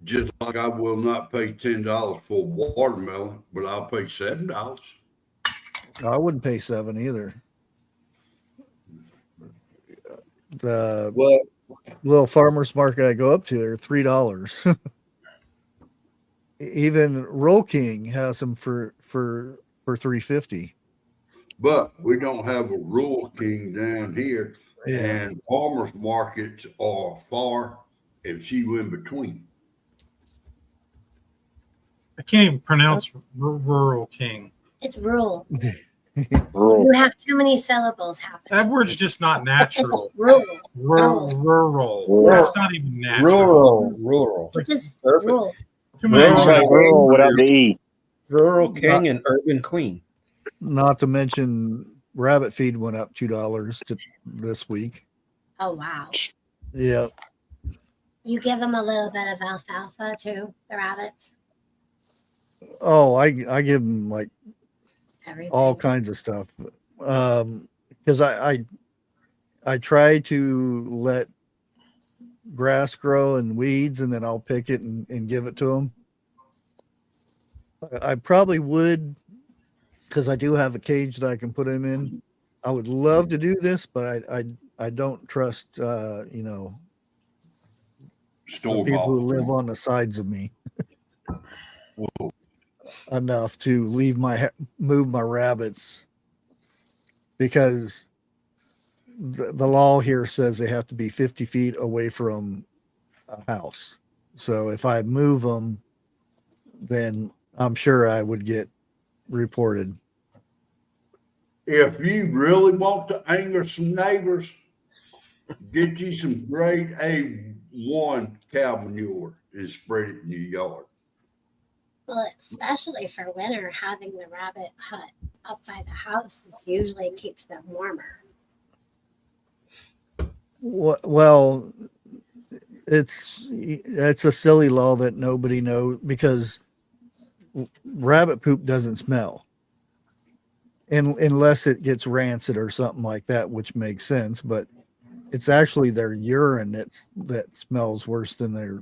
Just like I will not pay $10 for watermelon, but I'll pay $7. I wouldn't pay $7 either. The Well, little farmers market I go up to, they're $3. Even Roll King has them for $3.50. but we don't have a rural king down here, Yeah. and farmers markets are far and few in between. I can't even pronounce rural king. It's rural. Rural. You have too many syllables happening. That word's just not natural. It's rural. Rural. That's not even natural. Rural. Just Perfect. rural. Too many It's like rural without the E. Rural king and urban queen. Not to mention rabbit feed went up $2 this week. Oh wow. Yeah. You give them a little bit of alfalfa too, the rabbits. Oh, I give them like Everything. all kinds of stuff. Because I try to let grass grow and weeds, and then I'll pick it and give it to them. I probably would, because I do have a cage that I can put them in. I would love to do this, but I don't trust the people who live on the sides of me enough to move my rabbits, because the law here says they have to be 50 feet away from a house. So if I move them, then I'm sure I would get reported. If you really want to anger some neighbors, get you some grade A1 cow manure and spread it in your yard. Well, especially for winter, having the rabbit hut up by the house usually keeps them warmer. Well, it's a silly law that nobody knows, because rabbit poop doesn't smell, unless it gets rancid or something like that, which makes sense. But it's actually their urine that smells worse than their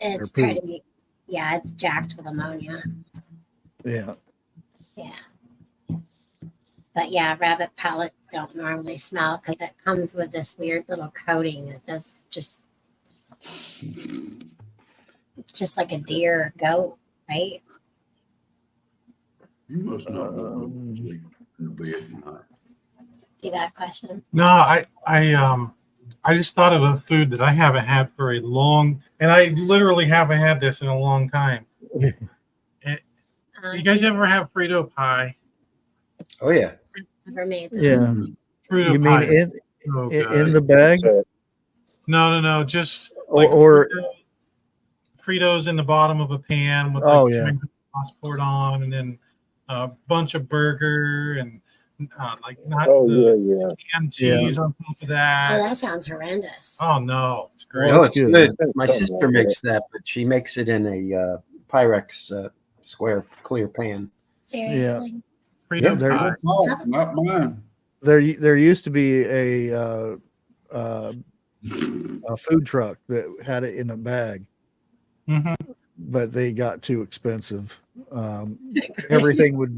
It's poop. pretty, yeah, it's jacked with ammonia. Yeah. Yeah. But yeah, rabbit pellet don't normally smell because it comes with this weird little coating. It does just like a deer or goat, right? You must not want to sleep in the bed at night. You got a question? No, I just thought of a food that I haven't had for a long, and I literally haven't had this in a long time. You guys ever have Frito pie? Oh yeah. Never made that. Yeah. Frito You pie. mean Oh, in the bag? No, just like or Fritos in the bottom of a pan with tomato sauce poured on, and then a bunch of burger and canned cheese on top of that. Oh, that sounds horrendous. Oh no, it's great. Oh, Oh, it's good. My sister makes that, but she makes it in a Pyrex square clear pan. Seriously? Frito Yeah, pie. Oh, not mine. There used to be a food truck that had it in a bag, but they got too expensive. Everything would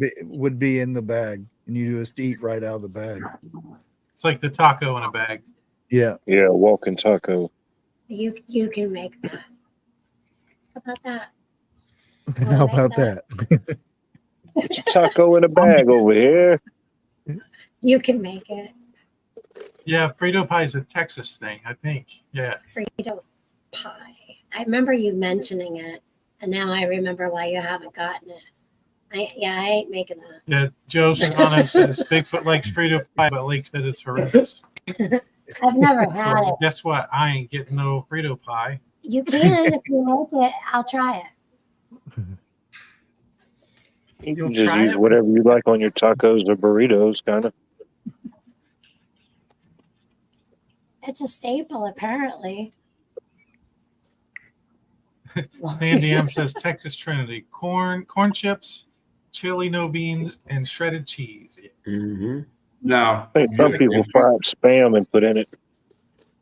be in the bag, and you just eat right out of the bag. It's like the taco in a bag. Yeah. Yeah, walking taco. You can make that. How about that? How about that? Taco in a bag over here. You can make it. Yeah, Frito pie is a Texas thing, I think. Yeah. Frito pie. I remember you mentioning it, and now I remember why you haven't gotten it. I ain't making that. Yeah, Joe Serrano says Bigfoot likes Frito pie, but Lake says it's horrendous. I've never had it. Guess what? I ain't getting no Frito pie. You can if you make it. I'll try it. You You'll can just try use it? whatever you like on your tacos or burritos, kind of. It's a staple, apparently. Sandy M says Texas Trinity: corn chips, chili, no beans, and shredded cheese. Mm-hmm. Now, I think some people fry up spam and put in it.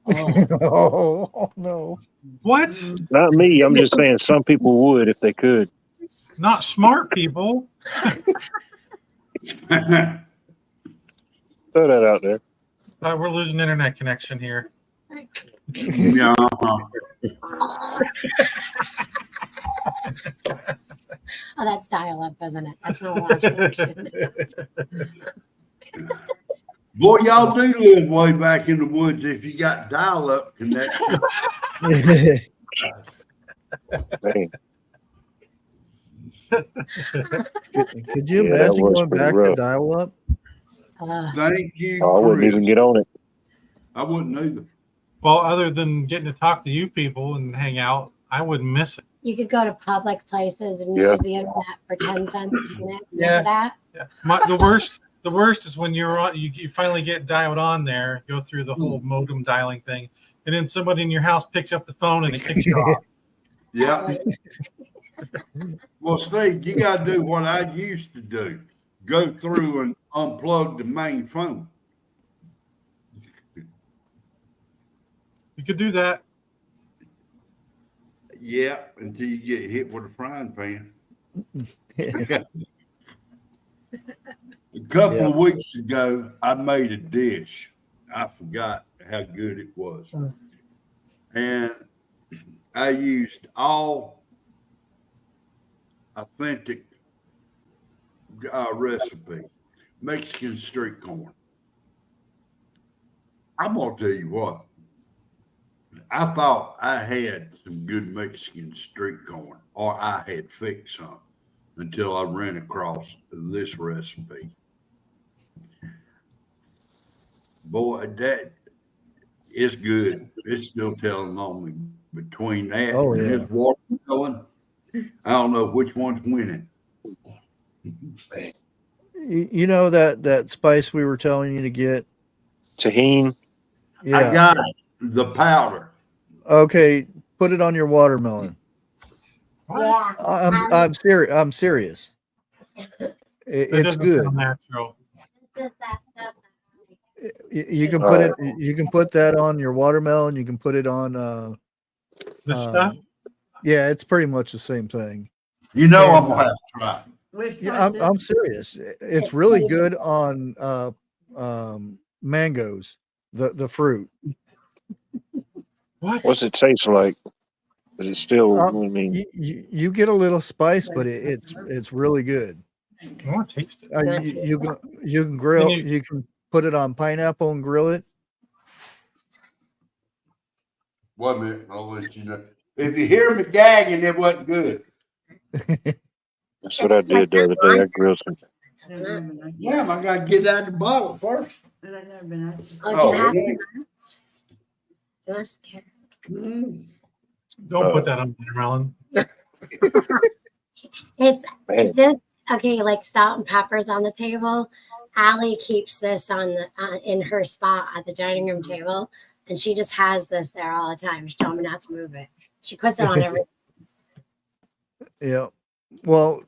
Oh no. What? Not me. I'm just saying some people would if they could. Not smart people. Throw that out there. We're losing internet connection here. yeah. Oh, that's dial-up, isn't it? That's not last version. Boy, y'all do live way back in the woods if you got dial-up connection. Man. Could you Yeah, that imagine was going pretty back to rough. dial-up? Thank you, Oh, I wouldn't Chris. even get on it. I wouldn't either. Well, other than getting to talk to you people and hang out, I wouldn't miss it. You could go to public places and Yeah. use the internet for 10 cents a minute. Yeah. Remember that? Yeah. The worst is when you're on. You finally get dialed on there, go through the whole modem dialing thing, and then somebody in your house picks up the phone and it kicks you off. Yeah. Well, Steve, you got to do what I used to do. Go through and unplug the main phone. You could do that. Yeah, until you get hit with a frying pan. A couple of weeks ago, I made a dish. I forgot how good it was. And I used all authentic recipe, Mexican street corn. I'm going to tell you what. I thought I had some good Mexican street corn, or I had fixed some until I ran across this recipe. Boy, that is good. It's still telling on me between that and this watermelon. I don't know which one's winning. You know that spice we were telling you to get? Tahini. I Yeah. got the powder. Okay, put it on your watermelon. Yeah. I'm serious. I'm serious. That It's doesn't good. sound natural. You can put it. You can put that on your watermelon. You can put it on. The stuff. Yeah, it's pretty much the same thing. You know And, I'm gonna have to try. Yeah, I'm serious. It's really good on mangoes, the fruit. What? What's it taste like? Is it still? I mean, You get a little spice, but it's really good. I want to taste it. You can grill. Can you- You can put it on pineapple and grill it. Wait a minute, I'll let you know. If you hear me gagging, it wasn't good. that's what I did the other day. I grilled some. Yeah, I gotta get out of the bottle first. Oh, do you Oh, have yeah. to? You're scared. Don't put that on watermelon. Man. This okay, like salt and peppers on the table. Allie keeps this on the in her spot at the dining room table, and she just has this there all the time. She told me not to move it. She puts it on every. Yeah. Well,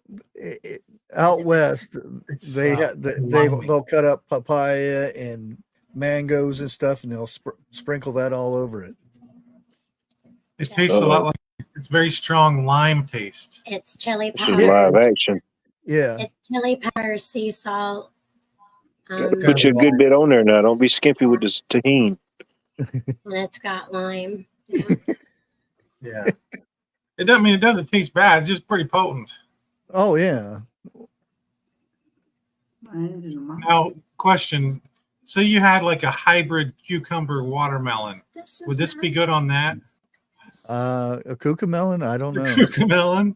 out west, It's, they'll cut up papaya and mangoes and stuff, and they'll sprinkle that all over it. It tastes a lot like it's very strong lime taste. It's chili This is peppers. live action. Yeah. It's chili peppers, sea salt. Put you a good bit on there now. Don't be skimpy with this tahini. And it's got lime. Yeah. Yeah. It doesn't mean it doesn't taste bad. It's just pretty potent. Oh yeah. Now, question. So you had like a hybrid cucumber watermelon. Would this be good on that? A cucamelon? I don't know. Cucamelon?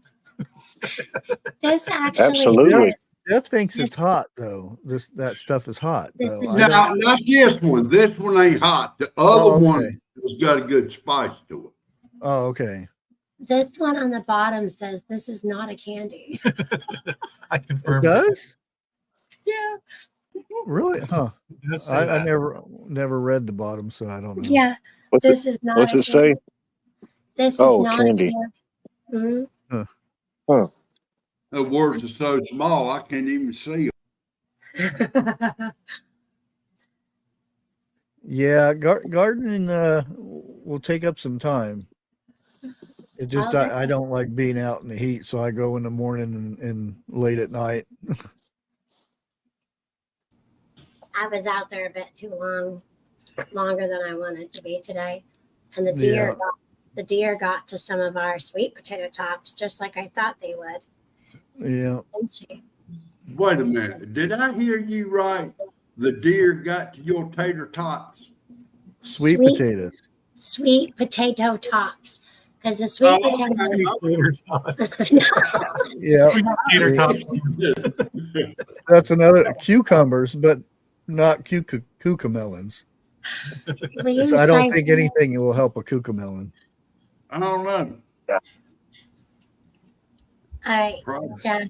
This actually. Absolutely. Jeff thinks it's hot though. That stuff is hot. This Though. is Now, not this one. This one ain't hot. The other okay. one has got a good spice to it. Oh, okay. This one on the bottom says this is not a candy. I It confirm. does? Yeah. Really? Huh. It does say I that. never read the bottom, so I don't know. Yeah. What's This it? is not. What's a it say? candy. This is Oh, not candy. a candy. Mhm. Huh. The words are so small, I can't even see them. Yeah, gardening will take up some time. It just I don't like being out in the heat, so I go in the morning and late at night. I was out there a bit too longer than I wanted to be today, and the deer got to some of our sweet potato tops just like I thought they would. Yeah. Didn't she? Wait a minute. Did I hear you right? The deer got to your tater tots. Sweet potatoes. Sweet potato tops. Because the sweet potatoes. Yeah. Tater tots. That's another cucumbers, but not cucamelons. So I don't think anything will help a cucamelon. I don't know. All right, Jeff.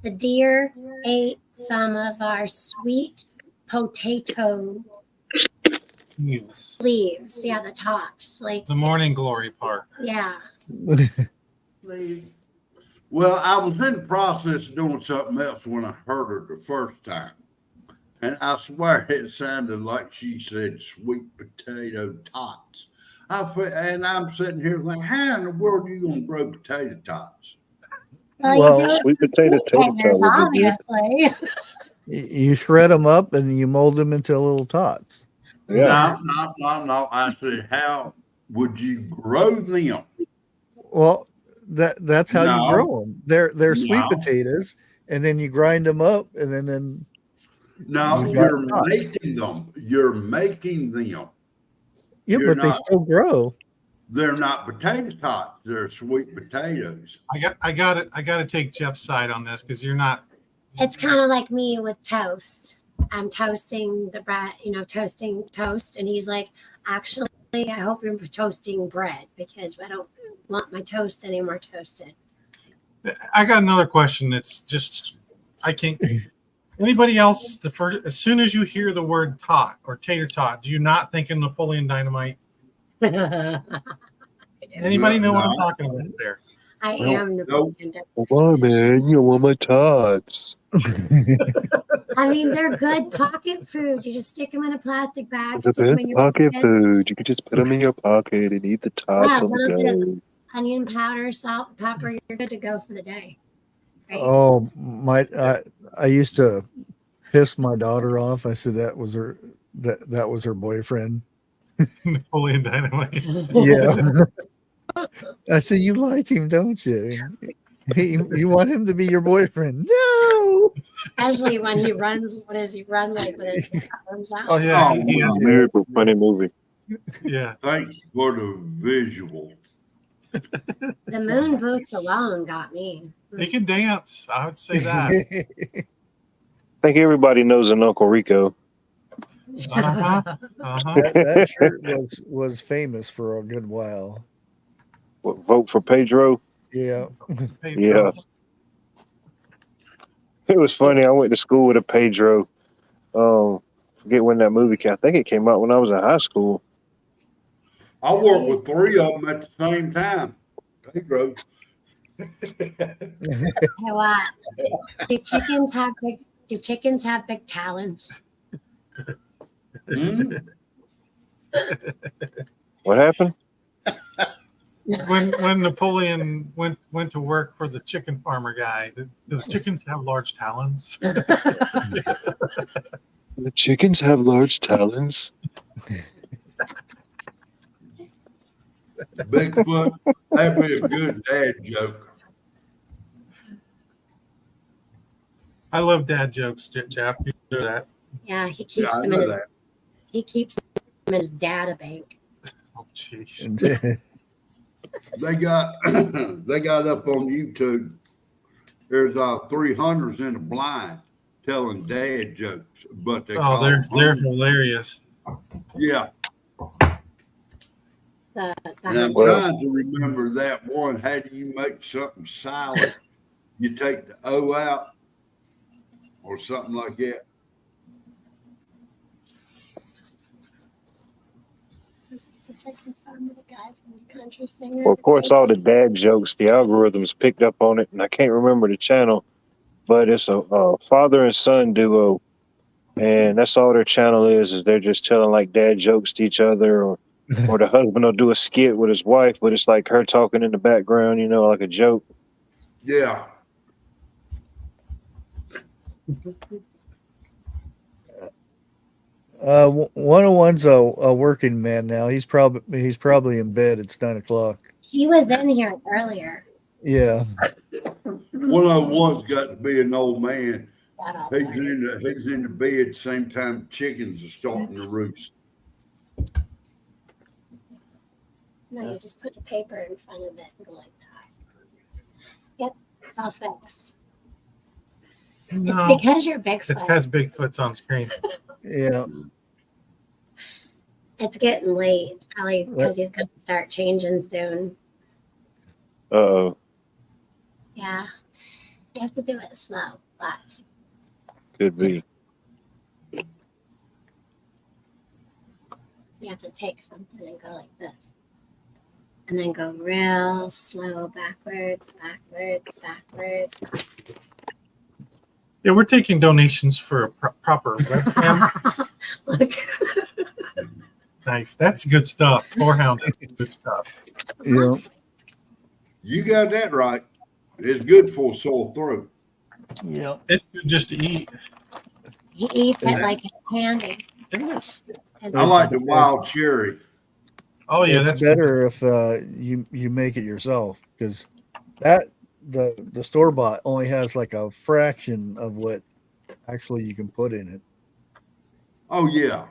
The deer ate some of our sweet potato leaves. Yeah, the tops. Like the morning glory part. Yeah. Well, I was in the process of doing something else when I heard her the first time. And I swear it sounded like she said sweet potato tots. And I'm sitting here thinking, how in the world are you going to grow potato tots? Well, sweet potato obviously. You shred them up and you mold them into little tots. Yeah. No. I said, how would you grow them? Well, that's how you grow them. They're sweet potatoes, and then you grind them up, and then no, you're making them. You're making them. Yeah, but they still grow. They're not potato tots. They're sweet potatoes. I got to take Jeff's side on this because you're not. It's kind of like me with toast. I'm toasting the bread, toasting toast, and he's like, actually, I hope you're toasting bread because I don't want my toast any more toasted. I got another question. It's just I can't. Anybody else? As soon as you hear the word tot or tater tot, do you not think of Napoleon Dynamite? Anybody know what I'm talking about there? I am Nope. Napoleon. Come on, man. You want my tots. I mean, they're good pocket food. You just stick them in a plastic bag. The Stick them best in your pocket pocket. food. You can just put them in your pocket and eat the tots Yeah, a on the little bit of go. onion powder, salt, pepper. You're good to go for the day. Right? Oh, I used to piss my daughter off. I said that was her boyfriend. Napoleon Dynamite. Yeah. I said, you like him, don't you? You want him to be your boyfriend? No. Especially when he runs. What does he run like with his arms out? Oh yeah, Oh, he has. Very funny movie. Yeah. Thanks for the visual. The moon boots alone got me. He can dance. I would say that. I think everybody knows an Uncle Rico. Uh-huh. Uh-huh. that shirt was famous for a good while. Vote for Pedro. Yeah. Yeah. It was funny. I went to school with a Pedro. Forget when that movie came. I think it came out when I was in high school. I worked with 3 of them at the same time. Pedro. Hey, what? Do chickens have big talons? Mm. What happened? When Napoleon went to work for the chicken farmer guy, does chickens have large talons? The chickens have large talons. Bigfoot, that'd be a good dad joke. I love dad jokes, Jeff. You know that. Yeah, he Yeah, keeps I them know in his that. he keeps them in his data bank. Oh, jeez. They got up on YouTube. There's 3 hunters in a blind telling dad jokes, but they Oh, call they're them hilarious. yeah. The And I'm Well- trying to remember that one. How do you make something silent? You take the O out or something like that. the chicken farmer, the guy from the country singer. Well, of course, all the dad jokes, the algorithms picked up on it, and I can't remember the channel, but it's a father and son duo, and that's all their channel is they're just telling like dad jokes to each other, or the husband will do a skit with his wife, but it's like her talking in the background, like a joke. Yeah. One of one's a working man now. He's probably in bed. It's 9:00. He was in here earlier. Yeah. 101's got to be an old man. Got all He's right. in the bed same time chickens are starting to roost. No, you just put the paper in front of it and go like that. Yep, it's all fixed. No, It's because you're it's Bigfoot. because Bigfoot's on screen. Yeah. It's getting late. It's probably because he's going to start changing soon. Uh-oh. Yeah. You have to do it slow. Watch. Could be. You have to take something and go like this. And then go real slow backwards, backwards, backwards. Yeah, we're taking donations for a proper webcam. Look. Nice. That's good stuff. Whorehound is good stuff. Yeah. You got that right. It's good for a sore throat. Yeah. It's good just to eat. He eats it Yeah. like it's candy. It is. It's I like the wild cherry. Oh yeah, It's that's better if you make it yourself, because the store bought only has like a fraction of what actually you can put in it. Oh yeah.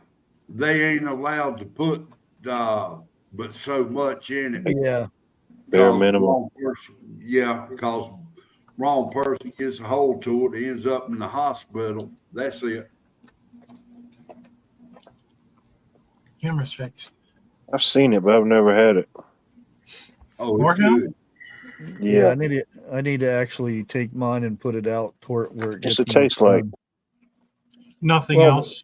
They ain't allowed to put but so much in it. Yeah. Bare Cause minimum. wrong person, yeah, because wrong person gets a hold to it, ends up in the hospital. That's it. camera's fixed. I've seen it, but I've never had it. Oh, it's Whorehound? good. Yeah, I need to actually take mine and put it out toward where it What's gets it more taste like? sun. Nothing Well, else.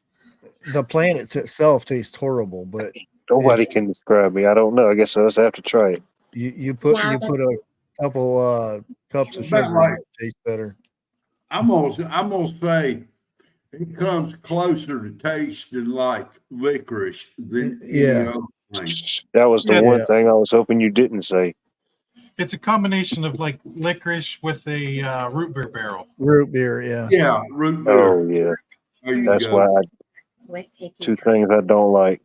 the plant itself tastes horrible, but Nobody if can describe me. I don't know. I guess I'll just have to try it. you put Now a couple cups of About sugar in like, it, it tastes better. I'm gonna say it comes closer to tasting like licorice than any Yeah. other thing. That was the Yeah. one Yeah. thing I was hoping you didn't say. It's a combination of like licorice with a root beer barrel. Root beer, yeah. Yeah, root beer. Oh yeah, There you that's go. why. Two things I don't like.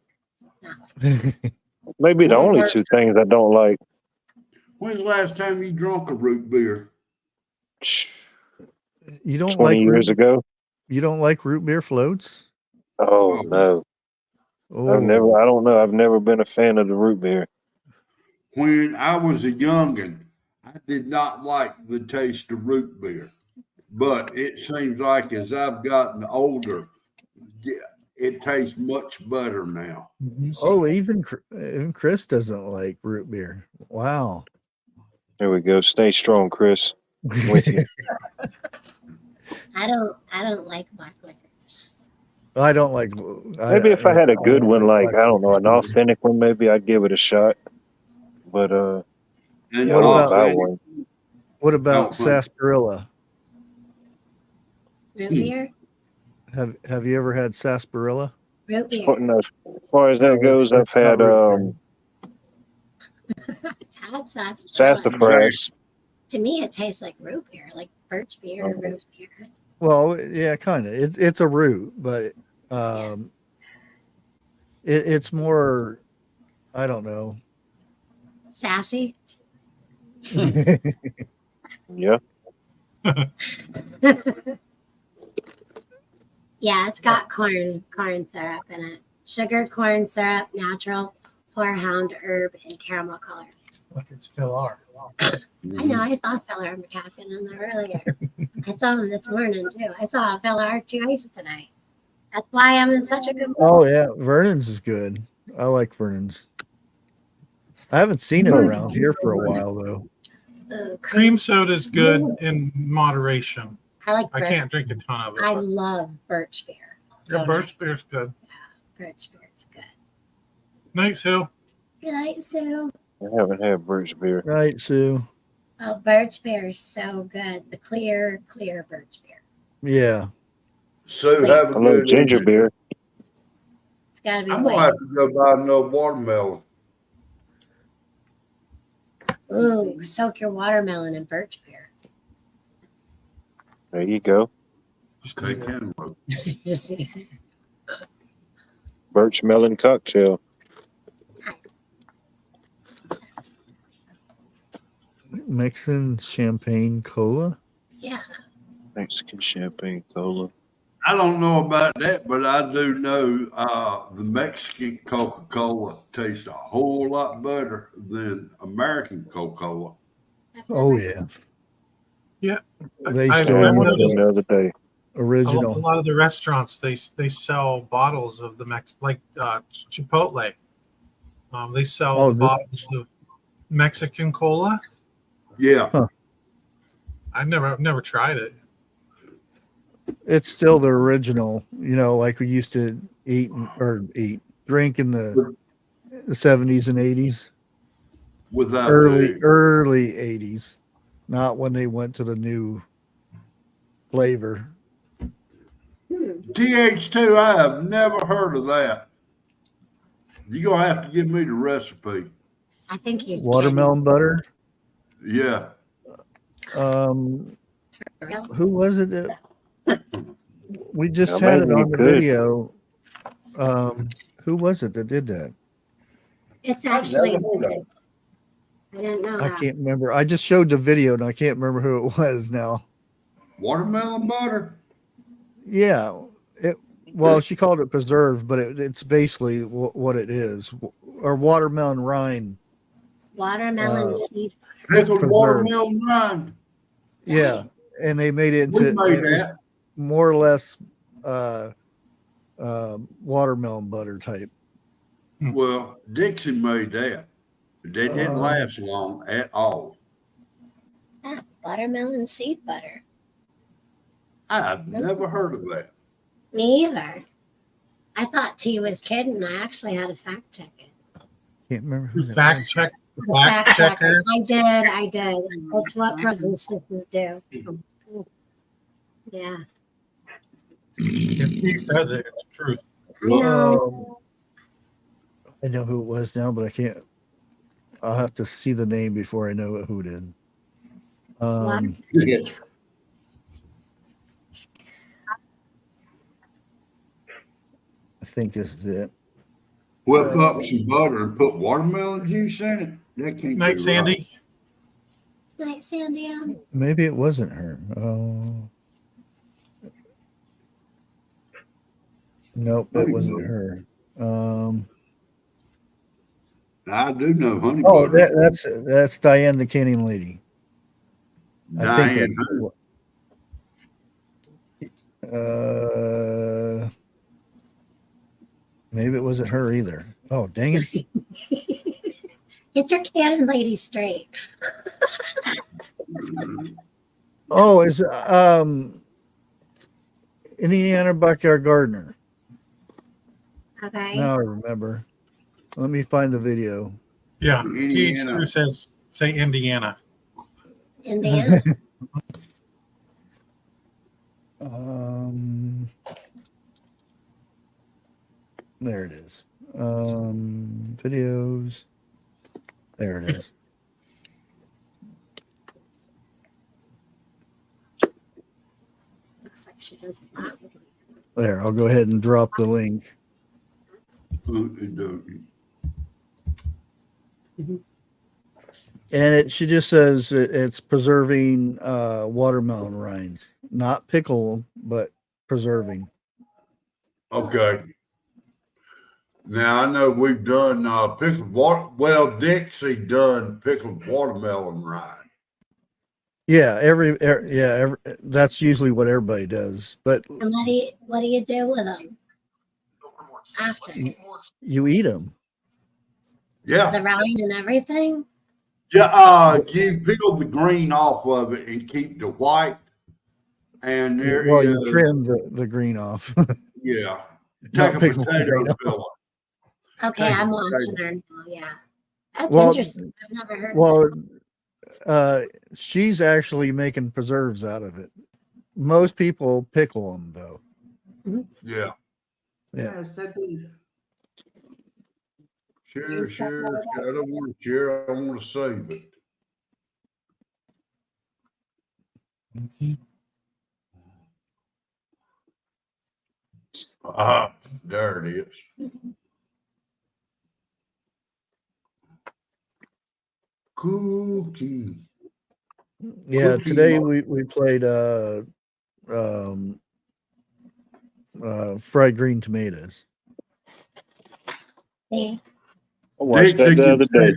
Maybe the Well, only that's- two things I don't like. When's the last time you drunk a root beer? You don't 20 like years root, ago. you don't like root beer floats? Oh Oh. no, Oh, I don't know. I've never been a fan of the root beer. When I was a youngin', I did not like the taste of root beer. But it seems like as I've gotten older, it tastes much better now. Oh, even Chris doesn't like root beer. Wow. There we go. Stay strong, Chris. With you. I don't like black licorice. I don't like. Maybe if I had a good one, like I don't know, an licorice either. authentic one, maybe I'd give it a shot. But And What I won't about- buy authentic- one. What about Oh, sarsaparilla? Root beer? Have you ever had sarsaparilla? Root beer. No, as far as No, that goes, it's I've not had root Had sarsaparilla. sassafras. To me, it tastes like root beer, like birch beer, Oh. root beer. Well, yeah, kind of. It's a root, but it's more. I don't know. Sassy. Yeah. Yeah, it's got corn syrup in it. Sugar, corn syrup, natural, horehound herb, and caramel color. Like it's Phil R. I know, I saw Phil R. McCaffin in there earlier. I saw him this morning too. I saw Phil R. twice tonight. That's why I'm in such a good mood. Oh yeah, Vernon's is good. I like Vernon's. I haven't seen it around here for a while though. Ooh, Cream soda is good in moderation. I like I birch. can't drink a ton of it. I but love birch beer. yeah, birch beer's good. Birch beer is good. Night, Sue. Good night, Sue. I haven't had birch beer. Right, Sue? Oh, birch beer is so good. The clear birch beer. Yeah. So have a I love good ginger evening. beer. It's got to be I'm gonna white. have to go buy another watermelon. Ooh, soak your watermelon in birch beer. There you go. Take him. Just see. Birch melon cocktail. Mixing champagne cola. Yeah. Mexican champagne cola. I don't know about that, but I do know the Mexican Coca-Cola tastes a whole lot better than American Coca-Cola. Oh yeah. Yeah. They I- still I had I've use one noticed- the other day. A original. lot of the restaurants they sell bottles of the Chipotle. They sell Oh, this- bottles of Mexican cola. Yeah. I've never tried it. It's still the original. You know, like we used to drink in the 70s and 80s, Without early the- 80s, not when they went to the new flavor. TH2, I have never heard of that. You're gonna have to give me the recipe. I think he's Watermelon butter. Yeah. kidding. Who was it that we just Now, had it maybe on you the could. video? Who was it that did that? It's actually. Never heard of it. I didn't know. I that. can't remember. I just showed the video and I can't remember who it was now. Watermelon butter. Yeah. Well, she called it preserved, but it's basically what it is, or watermelon rind. Watermelon seed. Pickled Preserved. watermelon rind. Yeah, and they made it We into made it was that. more or less watermelon butter type. Well, Dixon made that. They didn't last long at all. Ah, buttermelon seed butter. I've never heard of that. Me either. I thought T was kidding. I actually had to fact check it. Can't remember who that Fact was. check. Fact Fact check checker. it. I did. That's what brothers and sisters do. Yeah. If T says it, it's truth. I know. I know who it was now, but I can't. I'll have to see the name before I know who it is. Yes. I think this is it. Whip up some butter and put watermelon juice in it. That can't Night, be Sandy. Night, Sandy. Maybe it wasn't her. Oh. Nope, that wasn't her. I do know honey Oh, butter. that's Diane, the canning lady. I think Diane. that. Maybe it wasn't her either. Oh, dang it! Get your cannon lady straight. Oh, it's Indiana Backyard Gardener. Okay. Now I remember. Let me find the video. Yeah. Indiana. TH2 says, say Indiana. Indiana. There it is. Videos. There it is. Looks like she does. There, I'll go ahead and drop the link. And she just says it's preserving watermelon rinds, not pickle, but preserving. Okay. Now I know we've done pickled water. Well, Dixie done pickled watermelon rind. Yeah, that's usually what everybody does. But And what do you do with them after you eat them. Yeah. the rind and everything? Yeah. You peel the green off of it and keep the white. And there Well, is, you trim the green off. yeah. Not Take a pick the potato green off. peeler. Okay, Take a I'm watching potato. her now. Yeah, that's Well, interesting. I've never heard. Well, of that. she's actually making preserves out of it. Most people pickle them, though. Yeah. Yeah. Share. I don't want to share. I want to save it. There it is. Cookie. Yeah. Cookie Today Monster. we played fried green tomatoes. Yeah. I watched that the other day.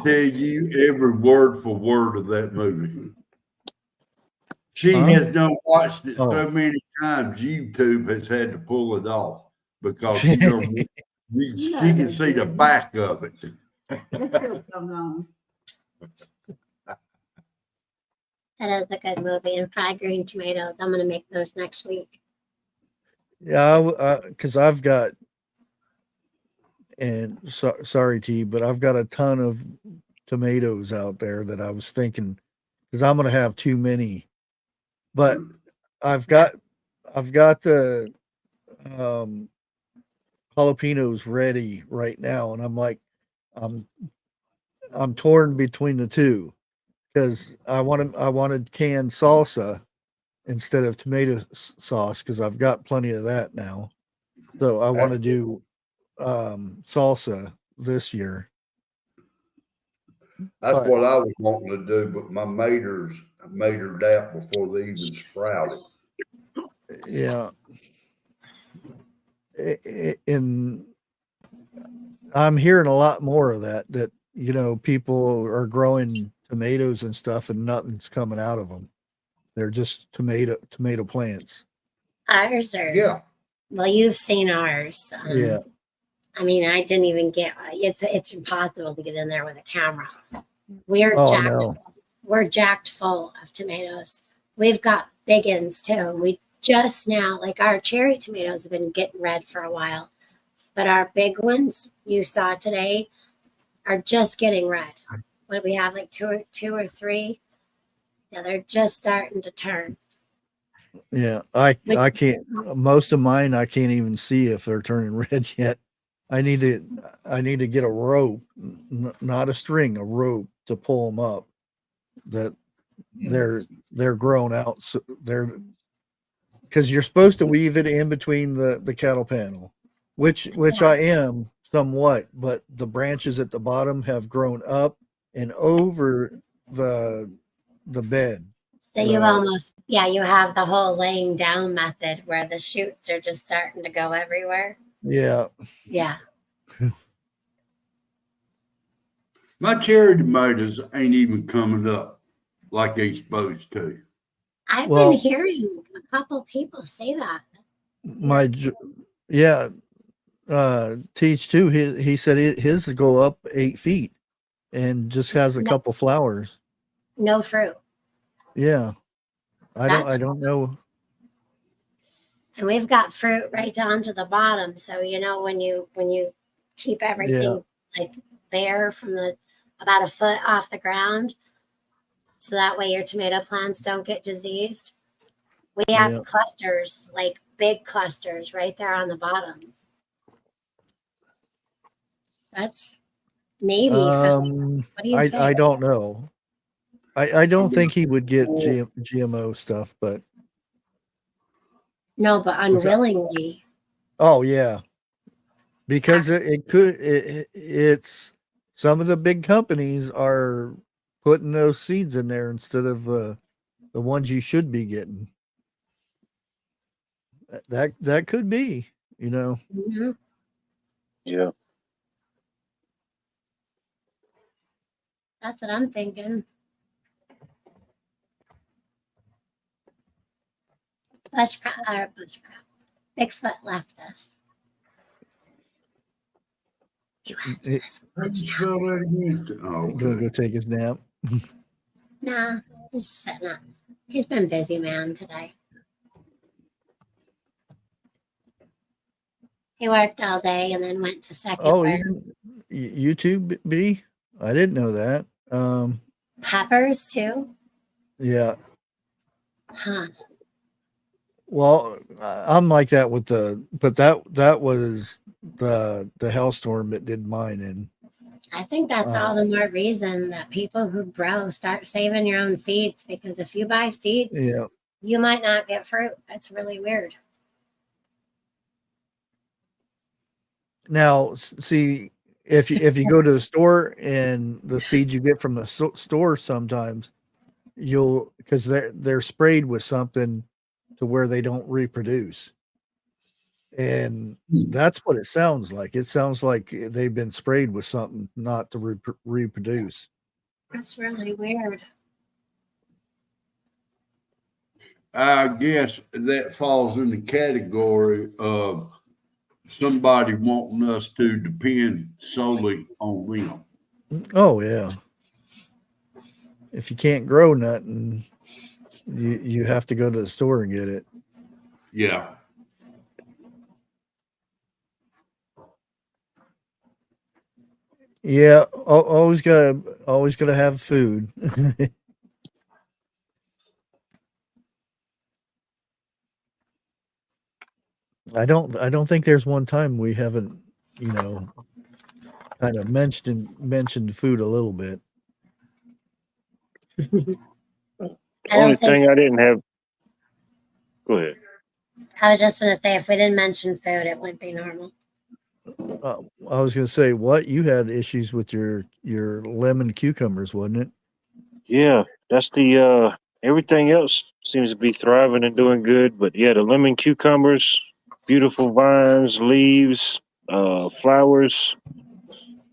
Tell you every word for word of that movie. She Huh? has done watched it Oh. so many times. YouTube has had to pull it off because you know you can see the back of it. That is a good movie. And fried green tomatoes. I'm gonna make those next week. Yeah, because I've got, and sorry T, but I've got a ton of tomatoes out there that I was thinking, because I'm gonna have too many. But I've got the jalapenos ready right now, and I'm like, I'm torn between the two, because I wanted canned salsa instead of tomato sauce, because I've got plenty of that now. So I want to do salsa this year. That's what I was wanting to do, but my maters made out before they even sprouted. Yeah. And I'm hearing a lot more of that, people are growing tomatoes and stuff and nothing's coming out of them. They're just tomato plants. Ours are. Yeah. Well, you've seen ours. Yeah. I mean, I didn't even get. It's impossible to get in there with a camera. We're Oh, jacked. no. we're jacked full of tomatoes. We've got big ones too. We just now, like our cherry tomatoes have been getting red for a while, but our big ones you saw today are just getting red. What we have, like two or three? Yeah, they're just starting to turn. Yeah, I can't. Most of mine I can't even see if they're turning red yet. I need to get a rope, not a string, a rope to pull them up. That they're grown out. So they're because you're supposed to weave it in between the cattle panel, which I am somewhat, but the branches at the bottom have grown up and over the bed. So you almost, you have the whole laying down method where the shoots are just starting to go everywhere. Yeah. Yeah. My cherry tomatoes ain't even coming up like they supposed to. I've been hearing a couple people say that. Teach too. He said his go up 8 feet and just has a couple flowers. No fruit. Yeah. I don't know. And we've got fruit right down to the bottom. So when you keep everything like bare from about a foot off the ground, so that way your tomato plants don't get diseased. We have clusters, like big clusters right there on the bottom. That's maybe what do you think? I don't know. I don't think he would get GMO stuff, but no, but unwillingly. Oh yeah, because it's some of the big companies are putting those seeds in there instead of the ones you should be getting. That could be, Mm-hmm. Yeah. That's what I'm thinking. Bushcraft. Bigfoot left us. He went to this Gonna go take his nap. Nah, he's sitting up. He's been busy, man, today. He worked all day and then went to second work. YouTube B? I didn't know that. Peppers too? Yeah. Huh. Well, I'm like that with but that was the hailstorm that did mine in. I think that's all the more reason that people who grow start saving your own seeds, because if you buy seeds, you might not get fruit. That's really weird. Now, see, if you go to the store and the seeds you get from the store, sometimes because they're sprayed with something to where they don't reproduce. And that's what it sounds like. It sounds like they've been sprayed with something not to reproduce. That's really weird. I guess that falls in the category of somebody wanting us to depend solely on them. Oh yeah. If you can't grow nothing, you have to go to the store and get it. Yeah. Yeah, always gotta have food. I don't think there's one time we haven't, kind of mentioned food a little bit. Only thing I didn't have. Go ahead. I was just gonna say, if we didn't mention food, it wouldn't be normal. I was gonna say, what you had issues with your lemon cucumbers, wasn't it? Yeah, that's the everything else seems to be thriving and doing good, but yeah, the lemon cucumbers, beautiful vines, leaves, flowers.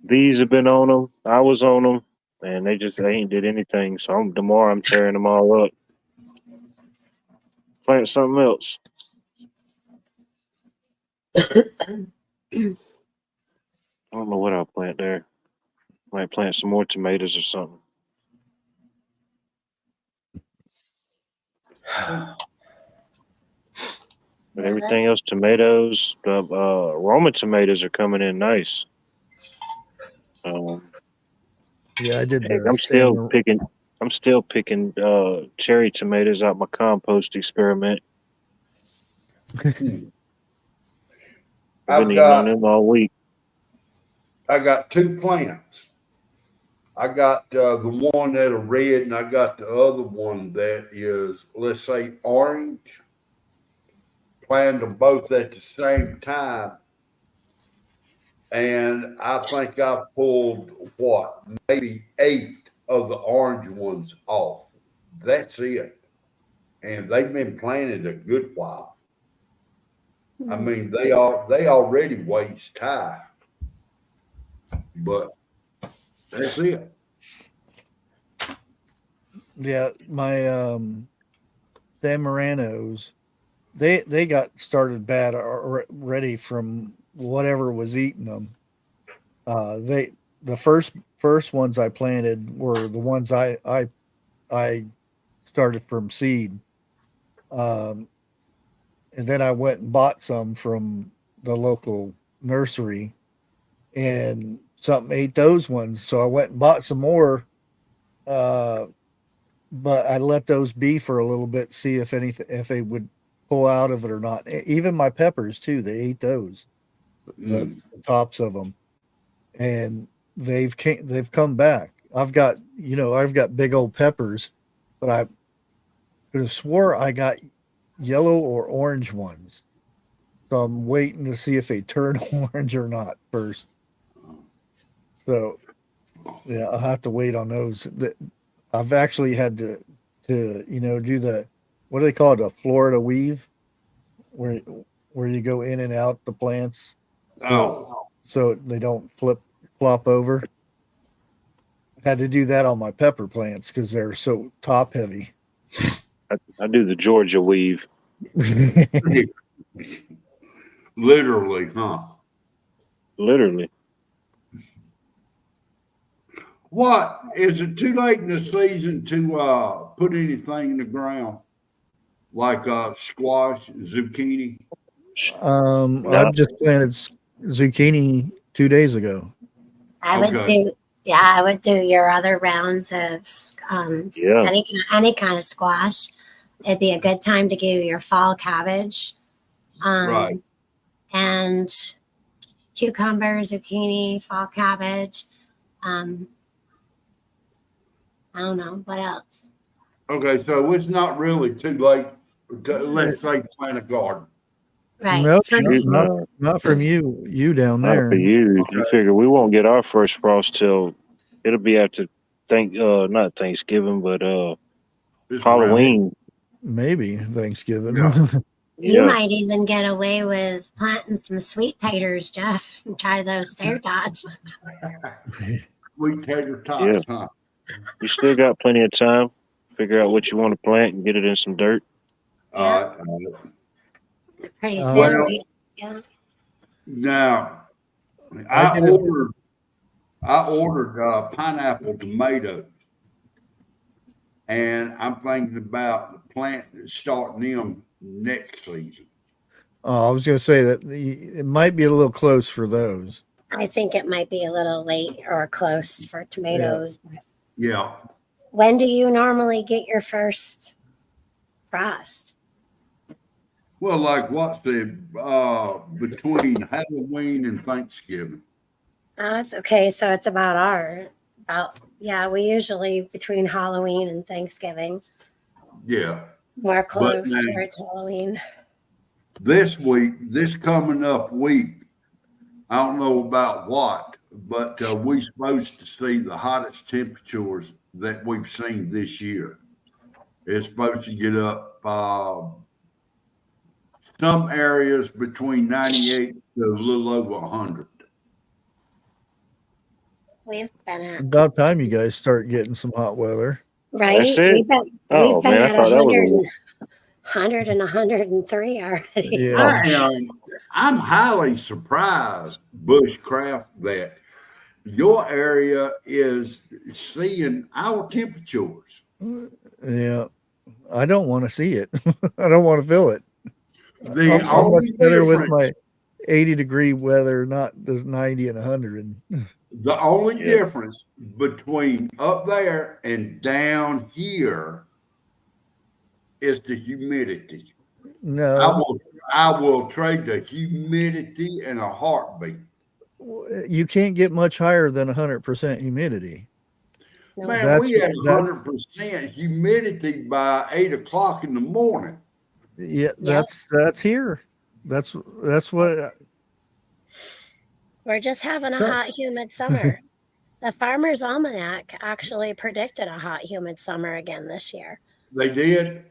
Bees have been on them. I was on them, and they ain't did anything. So tomorrow I'm tearing them all up. Plant something else. I don't know what I'll plant there. Might plant some more tomatoes or something. But everything else, tomatoes, Roma tomatoes are coming in nice. Yeah, I did Heck, the I'm still picking cherry tomatoes out my compost experiment. I've been eating on them all week. I got 2 plants. I got the one that are red, and I got the other one that is, let's say, orange. Planted them both at the same time, and I think I pulled maybe 8 of the orange ones off. That's it, and they've been planted a good while. I mean, they already waist high, but that's it. Yeah, my San Maranos, they got started bad already from whatever was eating them. The first ones I planted were the ones I started from seed, and then I went and bought some from the local nursery, and something ate those ones, so I went and bought some more. But I let those be for a little bit, see if they would pull out of it or not. Even my peppers too, they ate those, the tops of them, and they've come back. I've got big old peppers, but I could have swore I got yellow or orange ones. So I'm waiting to see if they turn orange or not first. So yeah, I'll have to wait on those. I've actually had to do the, what do they call it, a Florida weave, where you go in and out the plants, so they don't flop over. Had to do that on my pepper plants because they're so top heavy. I do the Georgia weave. Literally, huh? Literally. What, is it too late in the season to put anything in the ground like squash, zucchini? I've just planted zucchini 2 days ago. I would do your other rounds of any kind of squash. It'd be a good time to do your fall cabbage, Right. and cucumber, zucchini, fall cabbage. I don't know what else. Okay, so it's not really too late to, let's say, plant a garden. Right. Nope, For me. not from you down Not there. for you. Okay. You figure we won't get our first frost till it'll be after not Thanksgiving, but It's Halloween. Maybe Thanksgiving. Yeah. You Yeah. might even get away with planting some sweet taters, Jeff, and try those tater tots. Sweet tater tots, huh? You still got plenty of time. Figure out what you want to plant and get it in some dirt. Pretty Uh, soon. Well, Yeah. now, I I did it. ordered pineapple tomatoes, and I'm thinking about starting them next season. I was going to say that it might be a little close for those. I think it might be a little late or close for tomatoes. Yeah. When do you normally get your first frost? Well, like what's between Halloween and Thanksgiving? Oh, it's okay. So it's we usually between Halloween and Thanksgiving. Yeah. More close now- towards Halloween. This coming up week, I don't know about what, but we're supposed to see the hottest temperatures that we've seen this year. It's supposed to get up some areas between 98 to a little over 100. We've been at About time you guys start getting some hot weather. right. That's it? We've been Oh, man, I at thought that 100, was 100 and 103 already. Yeah. I'm highly surprised, Bushcraft, that your area is seeing our temperatures. Yeah. I don't want to see it. I don't want to feel it. The I'm so much only better with difference, my 80-degree weather, not this 90 and 100. the only Yeah. difference between up there and down here is the humidity. No, I will trade the humidity in a heartbeat. you can't get much higher than 100% humidity. No. Man, That's we had that. 100% humidity by 8 o'clock in the morning. Yeah, Yep. that's here. That's what. We're just having a So- hot, humid summer. The Farmer's Almanac actually predicted a hot, humid summer again this year. They did.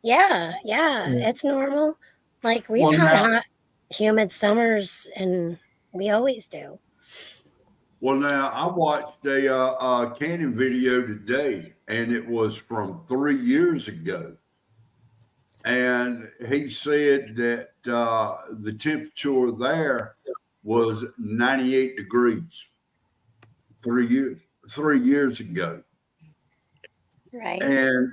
Yeah, Yeah. it's normal. Like we've Well, had now- hot, humid summers, and we always do. Well, now I watched a canning video today, and it was from 3 years ago. And he said that the temperature there was 98 degrees 3 years ago. Right. And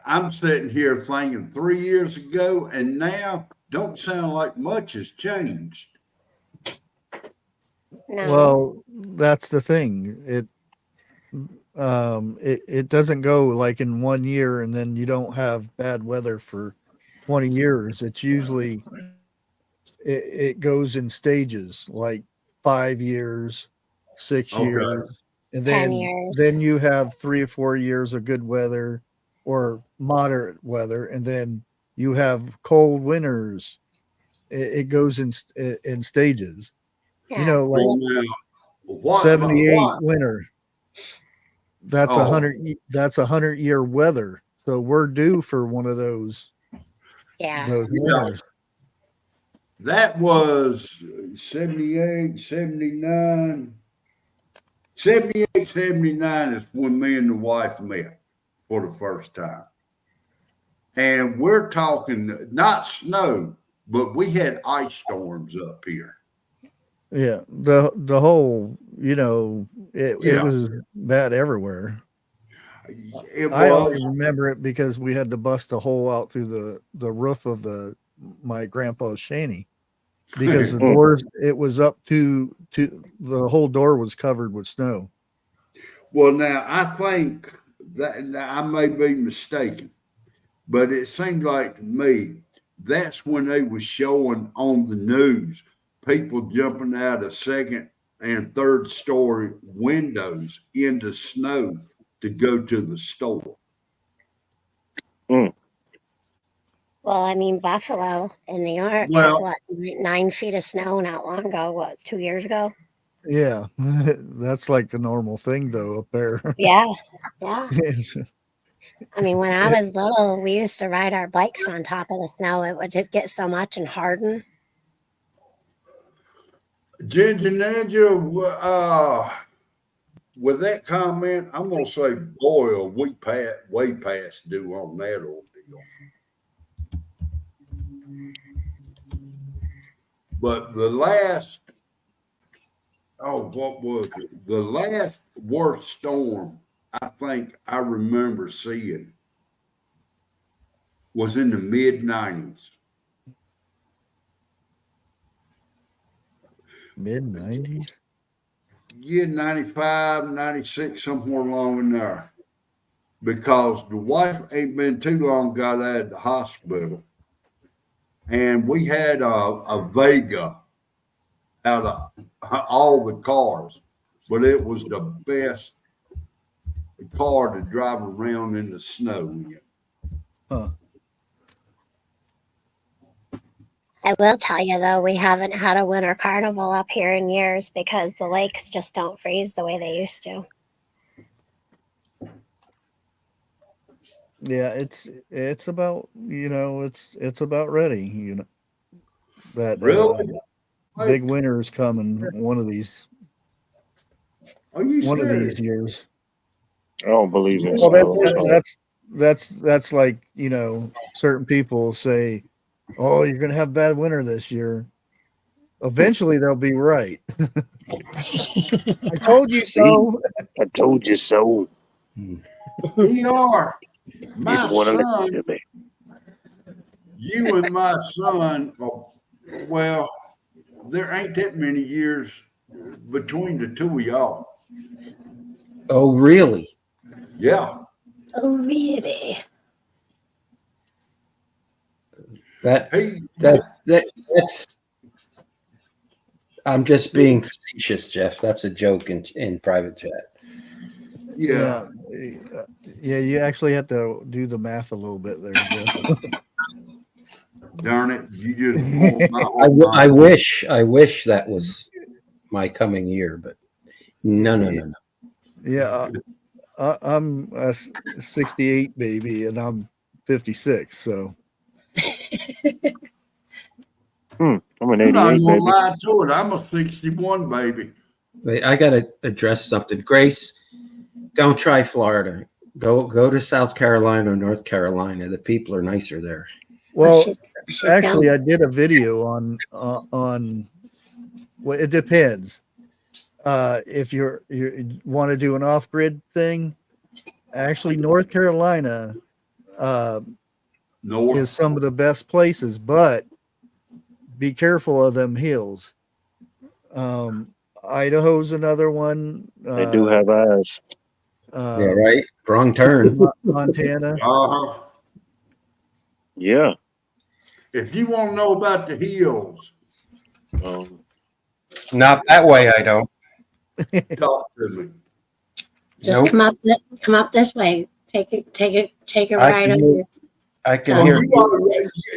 I'm sitting here thinking 3 years ago and now don't sound like much has changed. No. Well, that's the thing. It doesn't go like in 1 year and then you don't have bad weather for 20 years. It's usually it goes in stages, like 5 years, 6 Okay. years, and 10 then years. then you have 3 or 4 years of good weather or moderate weather, and then you have cold winters. It goes in stages. Yeah. You know, like Well, now, what 78 winter. That's Oh. 100-year weather. So we're due for one of those Yeah. winters. That was 78, 79. 78, 79 is when me and the wife met for the first time. And we're talking not snow, but we had ice storms up here. Yeah, the whole, it Yeah. was bad everywhere. It I was. only remember it because we had to bust a hole out through the roof of my grandpa's shanty because the doors, it was up to the whole door was covered with snow. Well, now I think that I may be mistaken, but it seemed like to me that's when they was showing on the news people jumping out of second and third story windows into snow to go to the store. Well, I mean, Buffalo in New York Well- had 9 feet of snow not long ago, 2 years ago? Yeah, that's like the normal thing though up there. Yeah. Yeah. It's- I mean, when I was little, we used to ride our bikes on top of the snow. It would get so much and harden. Ginger Ninja, with that comment, I'm gonna say, boy, are we way past due on that ordeal. But the last, what was it? The last worst storm I think I remember seeing was in the mid-90s. Mid-90s. Yeah, 95, 96, somewhere along in there. Because the wife ain't been too long got out of the hospital. And we had a Vega out of all the cars, but it was the best car to drive around in the snow in. Huh. I will tell you, though, we haven't had a winter carnival up here in years because the lakes just don't freeze the way they used to. Yeah, it's about, it's about ready, that Really? big winter is coming one of these Are you serious? years. I don't believe in Well, that's like, certain people say, oh, you're gonna have bad winter this year. Eventually they'll be right. I told you so. I told you so. We are. My want to son, listen to me. you and my son, well, there ain't that many years between the two of y'all. Oh, really? Yeah. Oh, really? That's. I'm just being facetious, Jeff. That's a joke in private chat. Yeah. Yeah, you actually have to do the math a little bit there, Jeff. Darn it. You just pulled my I wish that was my coming year, but no. Yeah, I'm a 68 baby and I'm 56, so I'm an I'm not 88 gonna baby. lie to it. I'm a 61 baby. Wait, I gotta address something. Grace, don't try Florida. Go to South Carolina or North Carolina. The people are nicer there. well, She's actually going. I did a video on well, it depends. If you want to do an off-grid thing, actually North Carolina North. is some of the best places, but be careful of them hills. Idaho's another one. They do have eyes. Yeah, right. Wrong turn. Montana. Yeah. If you want to know about the hills, Not that way. I don't. talk to me. Just Nope. come up this way. Take it I right can over. I can Oh, hear.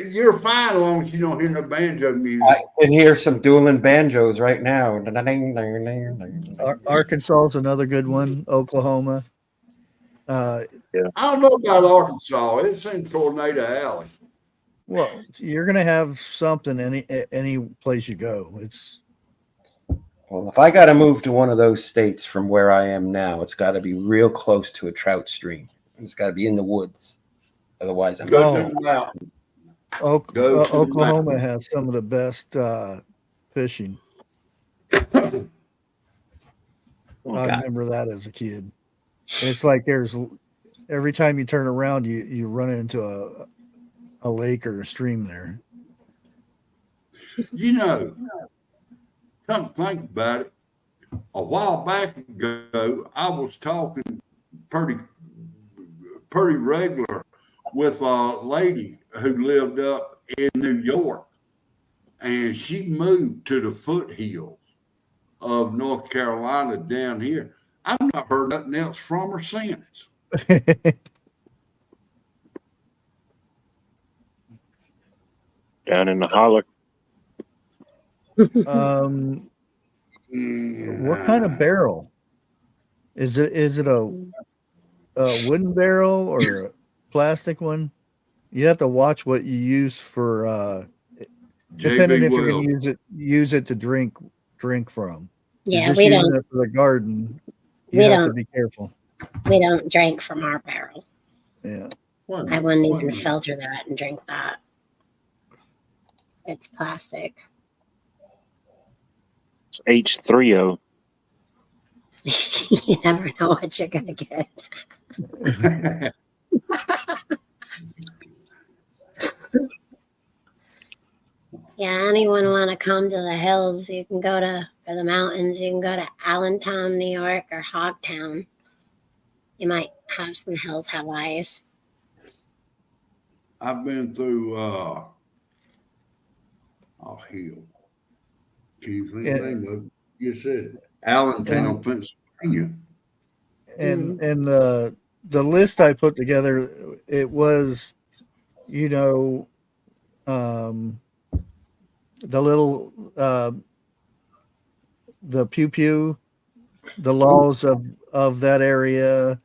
you're fine as long as you don't hear no banjo music. I can hear some dueling banjos right now. Arkansas is another good one. Oklahoma. I don't know about Arkansas. It's in Tornado Alley. Well, you're gonna have something any place you go. It's Well, if I got to move to one of those states from where I am now, it's got to be real close to a trout stream. It's got to be in the woods. Otherwise, I'm Go not. to the mountain. Go to the Oklahoma mountain. has some of the best fishing. I remember that as a kid. It's like there's every time you turn around, you run into a lake or a stream there. You know, come think about it. A while back ago, I was talking pretty regular with a lady who lived up in New York, and she moved to the foothills of North Carolina down here. I've not heard nothing else from her since. Down in the holler. What kind of barrel? Is it a wooden barrel or a plastic one? You have to watch what you use for depending if you're going to use it to drink from. Yeah, we don't. It for the garden. You have to be careful. We don't drink from our barrel. Yeah. I wouldn't even filter that and drink that. It's plastic. It's H3O. You never know what you're gonna get. Yeah, anyone want to come to the hills, you can go to, or the mountains, you can go to Allentown, New York, or Hogtown. You might have some hills have ice. I've been through a hill. Can you think of the name of it? You said it. Allentown, Pennsylvania. And the list I put together, it was, the little the pew pew, the laws of that area,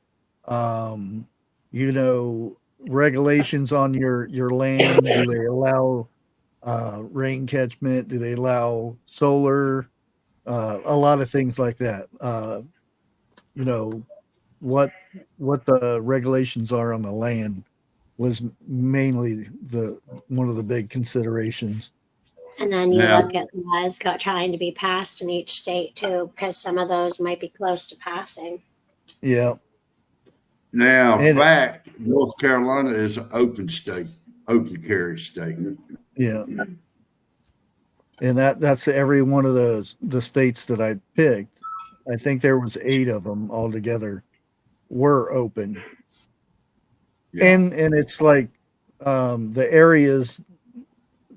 regulations on your land. Do they allow rain catchment? Do they allow solar? A lot of things like that. What the regulations are on the land was mainly one of the big considerations. And then you look at laws trying to be passed in each state too, because some of those might be close to passing. Yeah. Now, And- fact, North Carolina is an open state, open carry state. Yeah. And that's every one of the states that I picked. I think there was 8 of them altogether were open. Yeah. And it's like the areas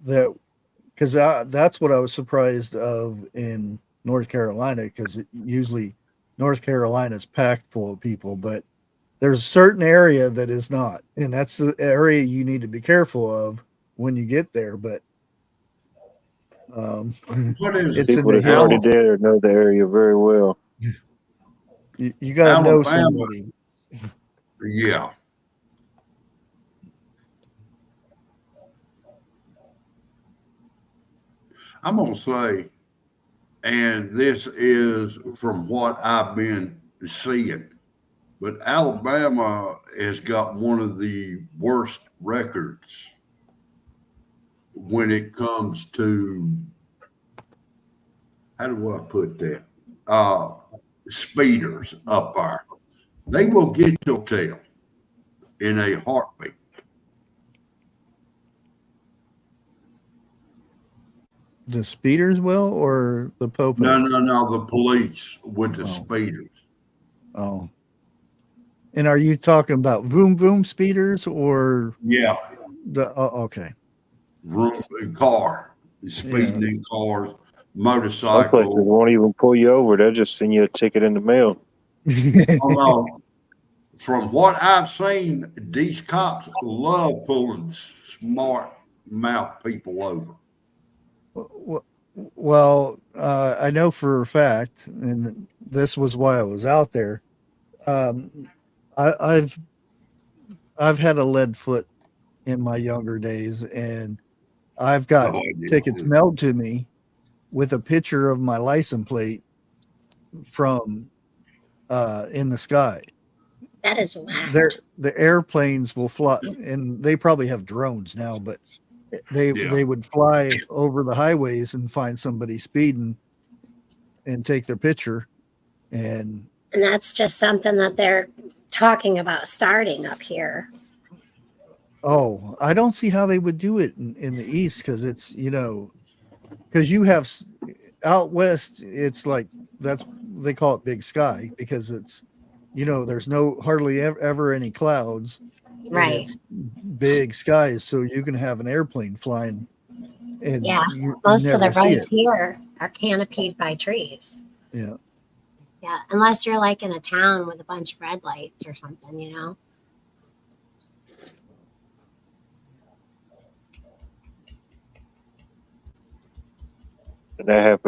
that, because that's what I was surprised of in North Carolina, because usually North Carolina is packed full of people, but there's a certain area that is not, and that's the area you need to be careful of when you get there. But What is it's in People the that's already hills. there know the area very well. You got to know Alabama. somebody. Yeah. I'm going to say, and this is from what I've been seeing, but Alabama has got one of the worst records when it comes to, how do I put that? Speeders up there. They will get your tail in a heartbeat. The speeders will, or the popo? No, the police with the Oh. speeders. Oh. And are you talking about vroom vroom speeders or Yeah, the? Oh, okay. Car, speeding in cars, Some places motorcycle. won't even pull you over. They'll just send you a ticket in the mail. Oh, no. From what I've seen, these cops love pulling smart mouth people over. Well, I know for a fact, and this was why I was out there. I've had a lead foot in my younger days, and I've got Oh, I did tickets too. mailed to me with a picture of my license plate from in the sky. That is wild. The airplanes will fly, and they probably have drones now, but they would fly over the highways and find somebody speeding and take their picture. And that's just something that they're talking about starting up here. oh, I don't see how they would do it in the East, because it's, because you have out West, it's like, they call it big sky, because it's, there's hardly ever any clouds. Right. It's big skies, so you can have an airplane flying. And Yeah. you Most of the never see roads it. here are canopied by trees. Yeah. Yeah. Unless you're like in a town with a bunch of red lights or something, And that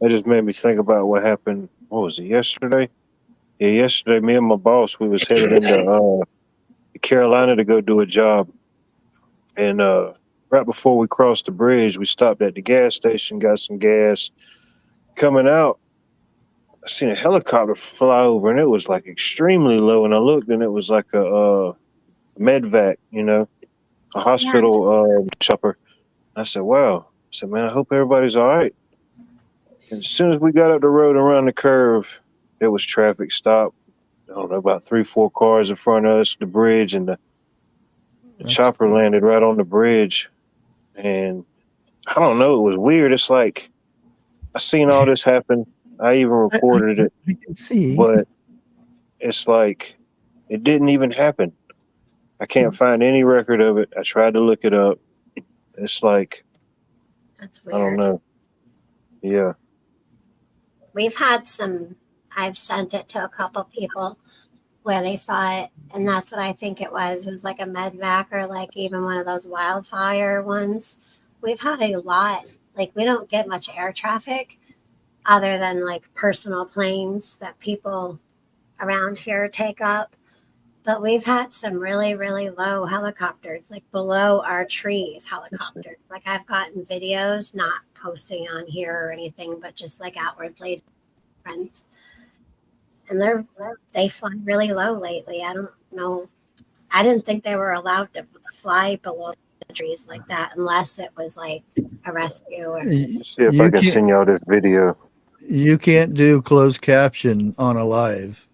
just made me think about what happened. What was it, yesterday? Yeah, yesterday, me and my boss, we was headed into Carolina to go do a job. And right before we crossed the bridge, we stopped at the gas station, got some gas. Coming out, I seen a helicopter fly over, and it was like extremely low. And I looked, and it was like a medvac, a hospital chopper. I said, wow. I said, man, I hope everybody's all right. And as soon as we got up the road around the curve, it was traffic stop. I don't know, about 3-4 cars in front of us, the bridge, and the chopper landed right on the bridge. And I don't know, it was weird. It's like, I seen all this happen. I even recorded it. You can see. But it's like, it didn't even happen. I can't find any record of it. I tried to look it up. It's like, That's weird. I don't know. Yeah. We've had I've sent it to a couple people where they saw it, and that's what I think it was. It was like a medvac, or like even one of those wildfire ones. We've had a lot. Like, we don't get much air traffic other than like personal planes that people around here take up. But we've had some really, really low helicopters, like below our trees helicopters. Like, I've gotten videos, not posting on here or anything, but just like outwardly friends. And they fly really low lately. I don't know. I didn't think they were allowed to fly below the trees like that unless it was like a rescue. Or... Let's see if I can send y'all this video. You can't do closed caption on a live.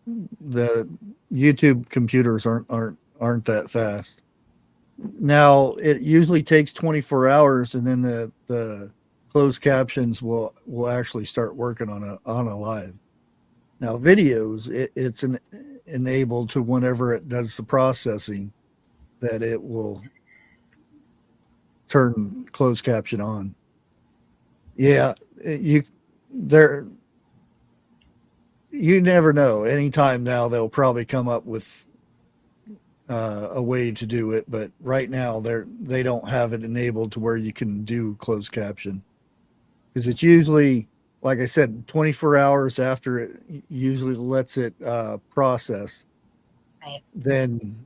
the YouTube computers aren't that fast. Now it usually takes 24 hours, and then the closed captions will actually start working on a live. Now videos, it's enabled to whenever it does the processing that it will turn closed caption on. Yeah, you never know. Anytime now they'll probably come up with a way to do it, but right now they don't have it enabled to where you can do closed caption, because it's usually, like I said, 24 hours after it usually lets it process. Right. Then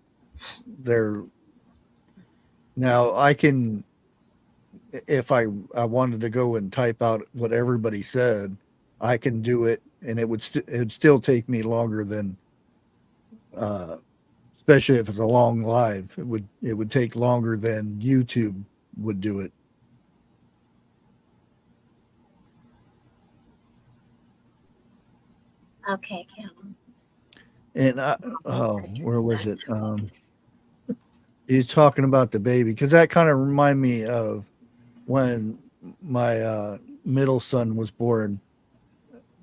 now I can, if I wanted to go and type out what everybody said, I can do it, and it would still take me longer than especially if it's a long live. It would take longer than YouTube would do it. Okay, Callum. And where was it? He's talking about the baby, because that kind of reminded me of when my middle son was born.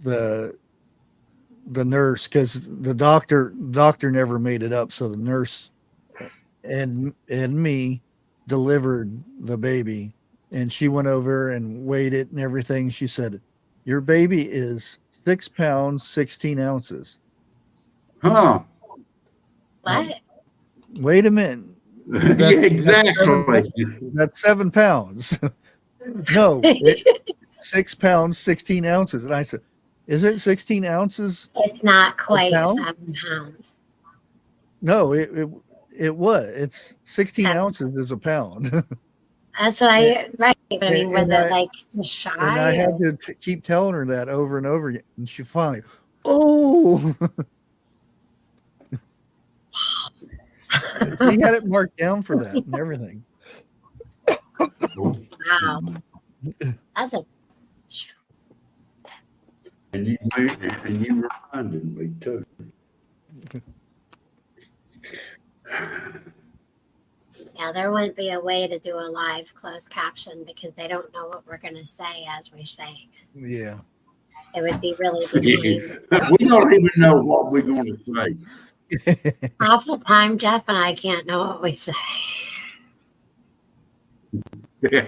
The nurse, because the doctor never made it up, so the nurse and me delivered the baby, and she went over and weighed it and everything. She said, "Your baby is 6 pounds 16 ounces." Huh? What? Wait a minute. Yeah, exactly. That's 7 pounds. No, 6 pounds 16 ounces. And I said, "Isn't 16 ounces?" It's not quite pound? 7 pounds. No, it was. It's 16 ounces is a pound. That's what right. But I mean, was And it like shy? And I had to keep telling her that over and over again. And she finally, oh. She had it marked down for that and everything. Wow. That's a. And you reminded me too. Yeah, there wouldn't be a way to do a live closed caption because they don't know what we're going to say as we say. Yeah. It would be really annoying. We don't even know what we're going to say. Half the time, Jeff and I can't know what we say. Yeah.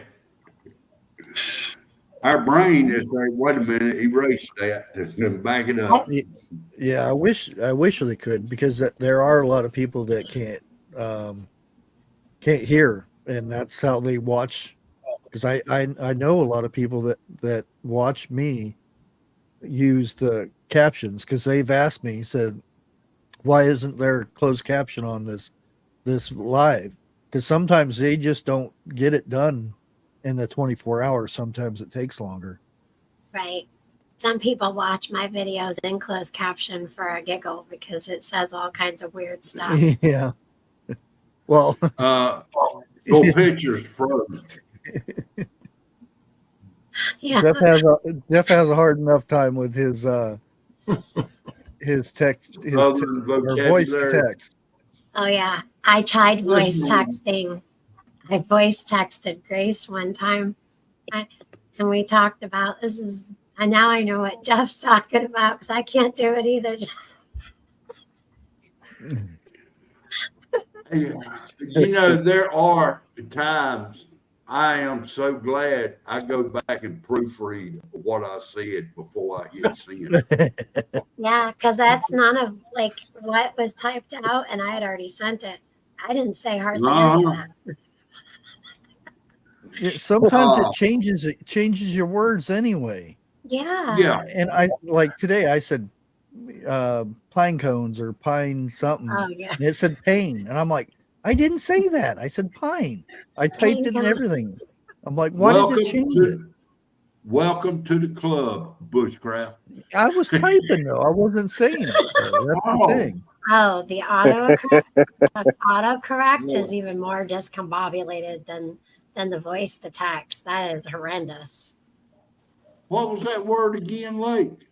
Our brain is like, wait a minute, erase that and back it up. Yeah, I wish they could, because there are a lot of people that can't hear, and that's how they watch. Because I know a lot of people that watch me use the captions, because they've asked me, said, why isn't there closed caption on this live? Because sometimes they just don't get it done in the 24 hours. Sometimes it takes longer. Right. Some people watch my videos in closed caption for a giggle because it says all kinds of weird stuff. Yeah. Well, go pictures froze. Yeah. Jeff has a hard enough time with his text, or voice to text. Oh yeah, I tried voice texting. I voice texted Grace one time, and we talked about this is. And now I know what Jeff's talking about because I can't do it either. You know, there are times I am so glad I go back and proofread what I said before I hit send. Yeah, because that's none of like what was typed out, and I had already sent it. I didn't say hardly any of that. Sometimes it changes your words anyway. Yeah. Yeah. And I, like today, I said pine cones or pine something. Oh yeah. And it said pain, and I'm like, I didn't say that. I said pine. I typed it and everything. I'm like, why did it change it? Welcome to the club, Bushcraft. I was typing though. I wasn't saying it. That's the thing. Oh, the autocorrect is even more discombobulated than the voice to text. That is horrendous. What was that word again, Lake?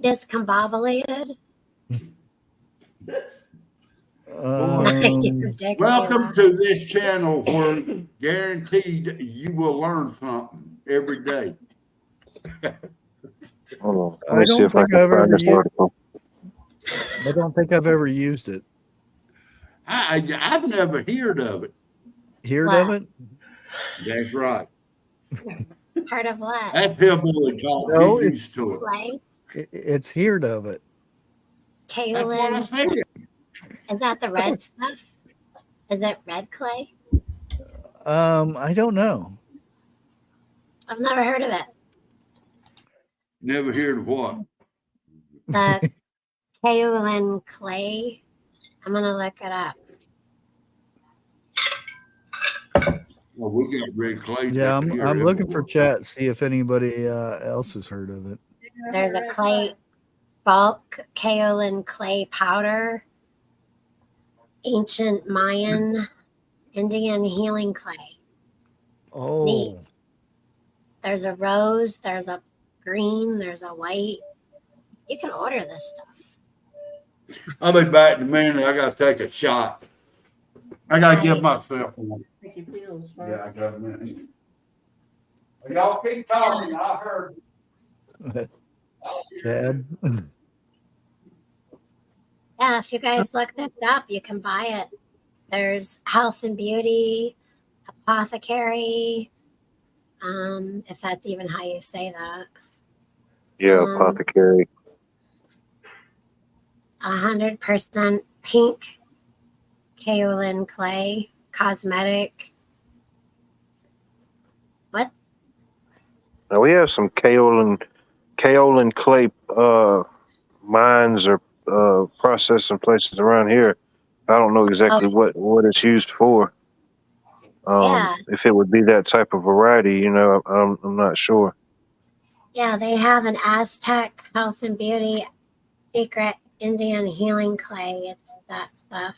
Discombobulated. Welcome to this channel where guaranteed you will learn something every day. Hold on. Let I me see don't if I think can I've find ever this used. article. I don't think I've ever used it. I've never heard of it. Heard of What? it? That's right. Heard of what? That's hillbilly talk. No, Get it's used to it. Clay? it's heard of it. That's what I Kaolin? said. Is that the red stuff? Is it red clay? I don't know. I've never heard of it. Never heard of what? The kaolin clay. I'm gonna look it up. Well, we got red clay. Yeah, down here I'm looking everywhere. for chat. See if anybody else has heard of it. There's a clay bulk kaolin clay powder, ancient Mayan, Indian healing clay. Oh, Neat. There's a rose, there's a green, there's a white. You can order this stuff. I'll be back in a minute. I gotta take a shot. I gotta give myself one. Yeah, I got a minute. Y'all keep talking. I heard. Chad. Yeah, if you guys look this up, you can buy it. There's health and beauty, apothecary, if that's even how you say that. Yeah, apothecary. 100% pink kaolin clay, cosmetic. What? Now we have some kaolin clay mines or processing places around here. I don't know exactly what it's used for. Yeah. If it would be that type of variety, you know, I'm not sure. Yeah, they have an Aztec health and beauty secret Indian healing clay. It's that stuff.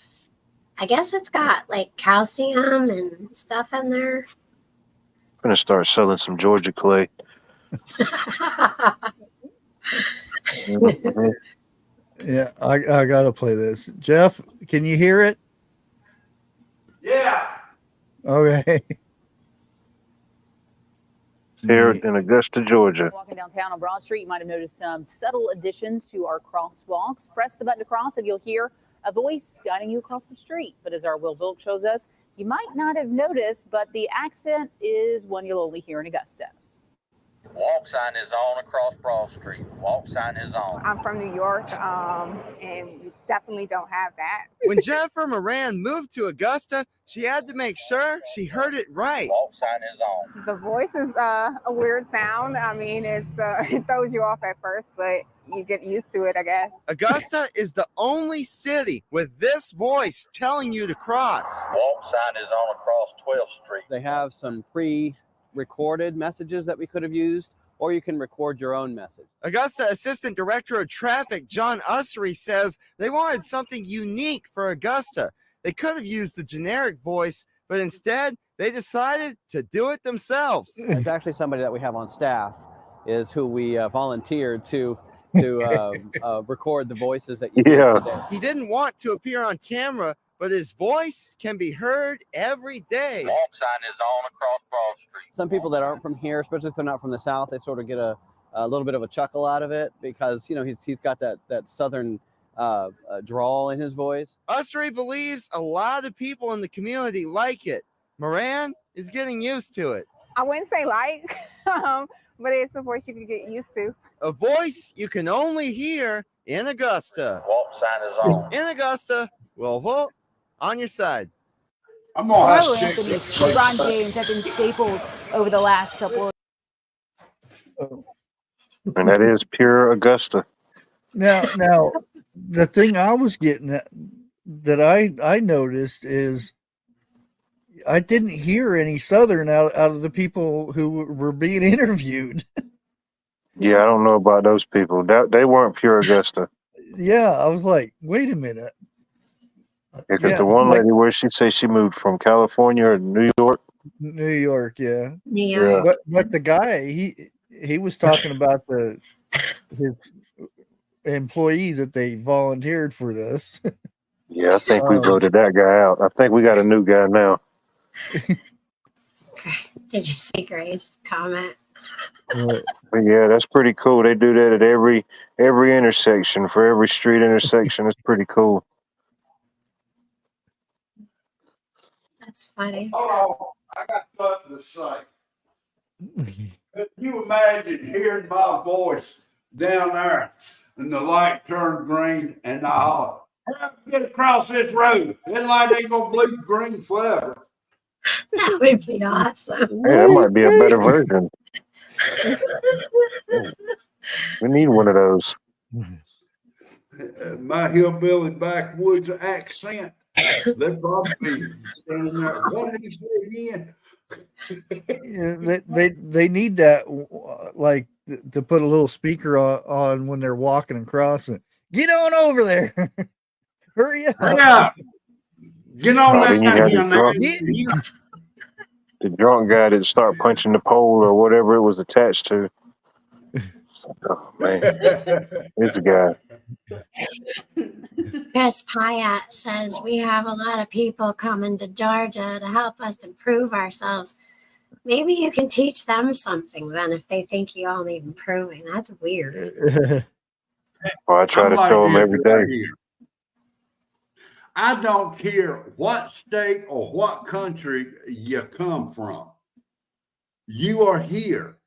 I guess it's got like calcium and stuff in there. I'm gonna start selling some Georgia clay. Mhm. Yeah, I gotta play this. Jeff, can you hear it? Yeah. Okay. Here Neat. in Augusta, Georgia. Walking downtown on Broad Street, you might have noticed some subtle additions to our crosswalks. Press the button to cross and you'll hear a voice guiding you across the street. But as our Will Vilk shows us, you might not have noticed, but the accent is one you'll only hear in Augusta. Walk sign is on across Broad Street. Walk sign is on. I'm from New York, and we definitely don't have that. When Jennifer Moran moved to Augusta, she had to make sure she heard it right. Walk sign is on. The voice is a weird sound. I mean, it's it throws you off at first, but you get used to it, I guess. Augusta is the only city with this voice telling you to cross. Walk sign is on across 12th Street. They have some pre-recorded messages that we could have used, or you can record your own message. Augusta Assistant Director of Traffic John Ussery says they wanted something unique for Augusta. They could have used the generic voice, but instead they decided to do it themselves. It's actually somebody that we have on staff is who we volunteered to record the voices that you hear today. He didn't want to appear on camera, but his voice can be heard every day. Walk sign is on across Broad Street. Some people that aren't from here, especially if they're not from the South, they sort of get a little bit of a chuckle out of it because, you know, he's got that southern drawl in his voice. Ussery believes a lot of people in the community like it. Moran is getting used to it. I wouldn't say like, but it's a voice you can get used to. A voice you can only hear in Augusta. Walk sign is on. In Augusta, Will Vote on your side. I'm gonna Hello, Anthony. LeBron James have been staples over the last couple of. And that is pure Augusta. Now, the thing I was getting at that I noticed is I didn't hear any Southern out of the people who were being interviewed. Yeah, I don't know about those people. They weren't pure Augusta. Yeah, I was like, wait a minute. Because the one lady where she says she moved from California or New York. New York, yeah. New York. But the guy he was talking about employee that they volunteered for this. Yeah, I think we voted that guy out. I think we got a new guy now. Did you see Grace's comment? But Yeah, that's pretty cool. They do that at every intersection, for every street intersection. It's pretty cool. That's funny. Hold on, I got something to say. Can you imagine hearing my voice down there and the light turned green and I holler, "Hurry up and get across this road. That light ain't gonna bleed green forever." That would be awesome. Hey, that might be a better version. We need one of those. My hillbilly backwoods accent. They're probably standing there. What did he say again? yeah, they need that, like, to put a little speaker on when they're walking across and get on over there. Hurry up. Yeah. Get on Oh, then you that got hill now. the drunk guy that start punching the pole or whatever it was attached to. Oh man, this guy. Chris Pyatt says we have a lot of people coming to Georgia to help us improve ourselves. Maybe you can teach them something then if they think you all need improving. That's weird. Well, I try to show him every day. I don't care what state or what country you come from. You are here.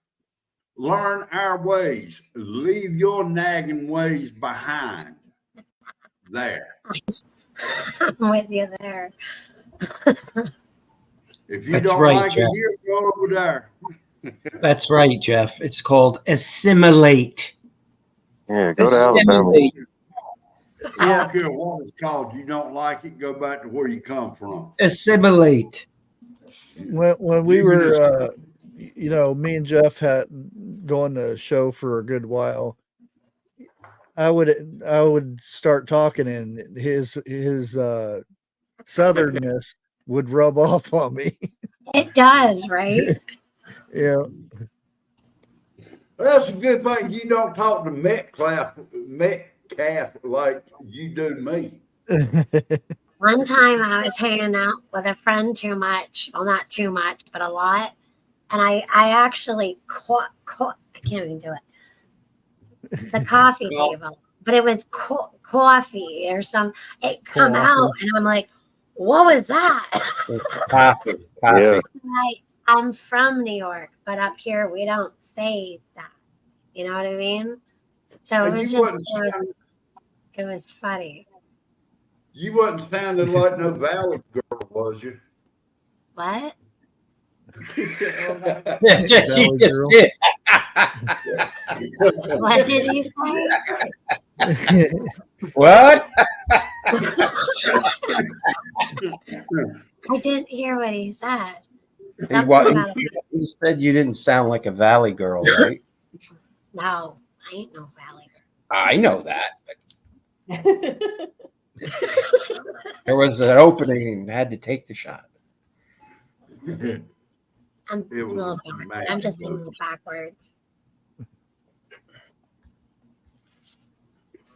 Learn our ways. Leave your nagging ways behind. There. I'm with you there. If you That's don't right, like Jeff. it here, go over there. That's right, Jeff. It's called assimilate. Yeah, go to Alabama. Assimilate. I don't care what it's called. You don't like it, go back to where you come from. Assimilate. When we were, me and Jeff had going to show for a good while. I would start talking, and his southernness would rub off on me. It does, right? Yeah. That's a good thing you don't talk to Metcalf like you do me. One time I was hanging out with a friend too much. Well, not too much, but a lot. And I actually caught I can't even do it. The coffee table, but it was coffee or some. It come out, and I'm like, "What was that?" Coffee. Yeah. I'm from New York, but up here we don't say that. You know what I mean? So it was it was funny. You wasn't sounding like no Valley girl, was you? What? Yes, she just did. What did he say? What? I didn't hear what he said. He said you didn't sound like a Valley girl, right? No, I ain't no Valley girl. I know that. There was an opening and had to take the shot. I'm a little backward. I'm just thinking backwards.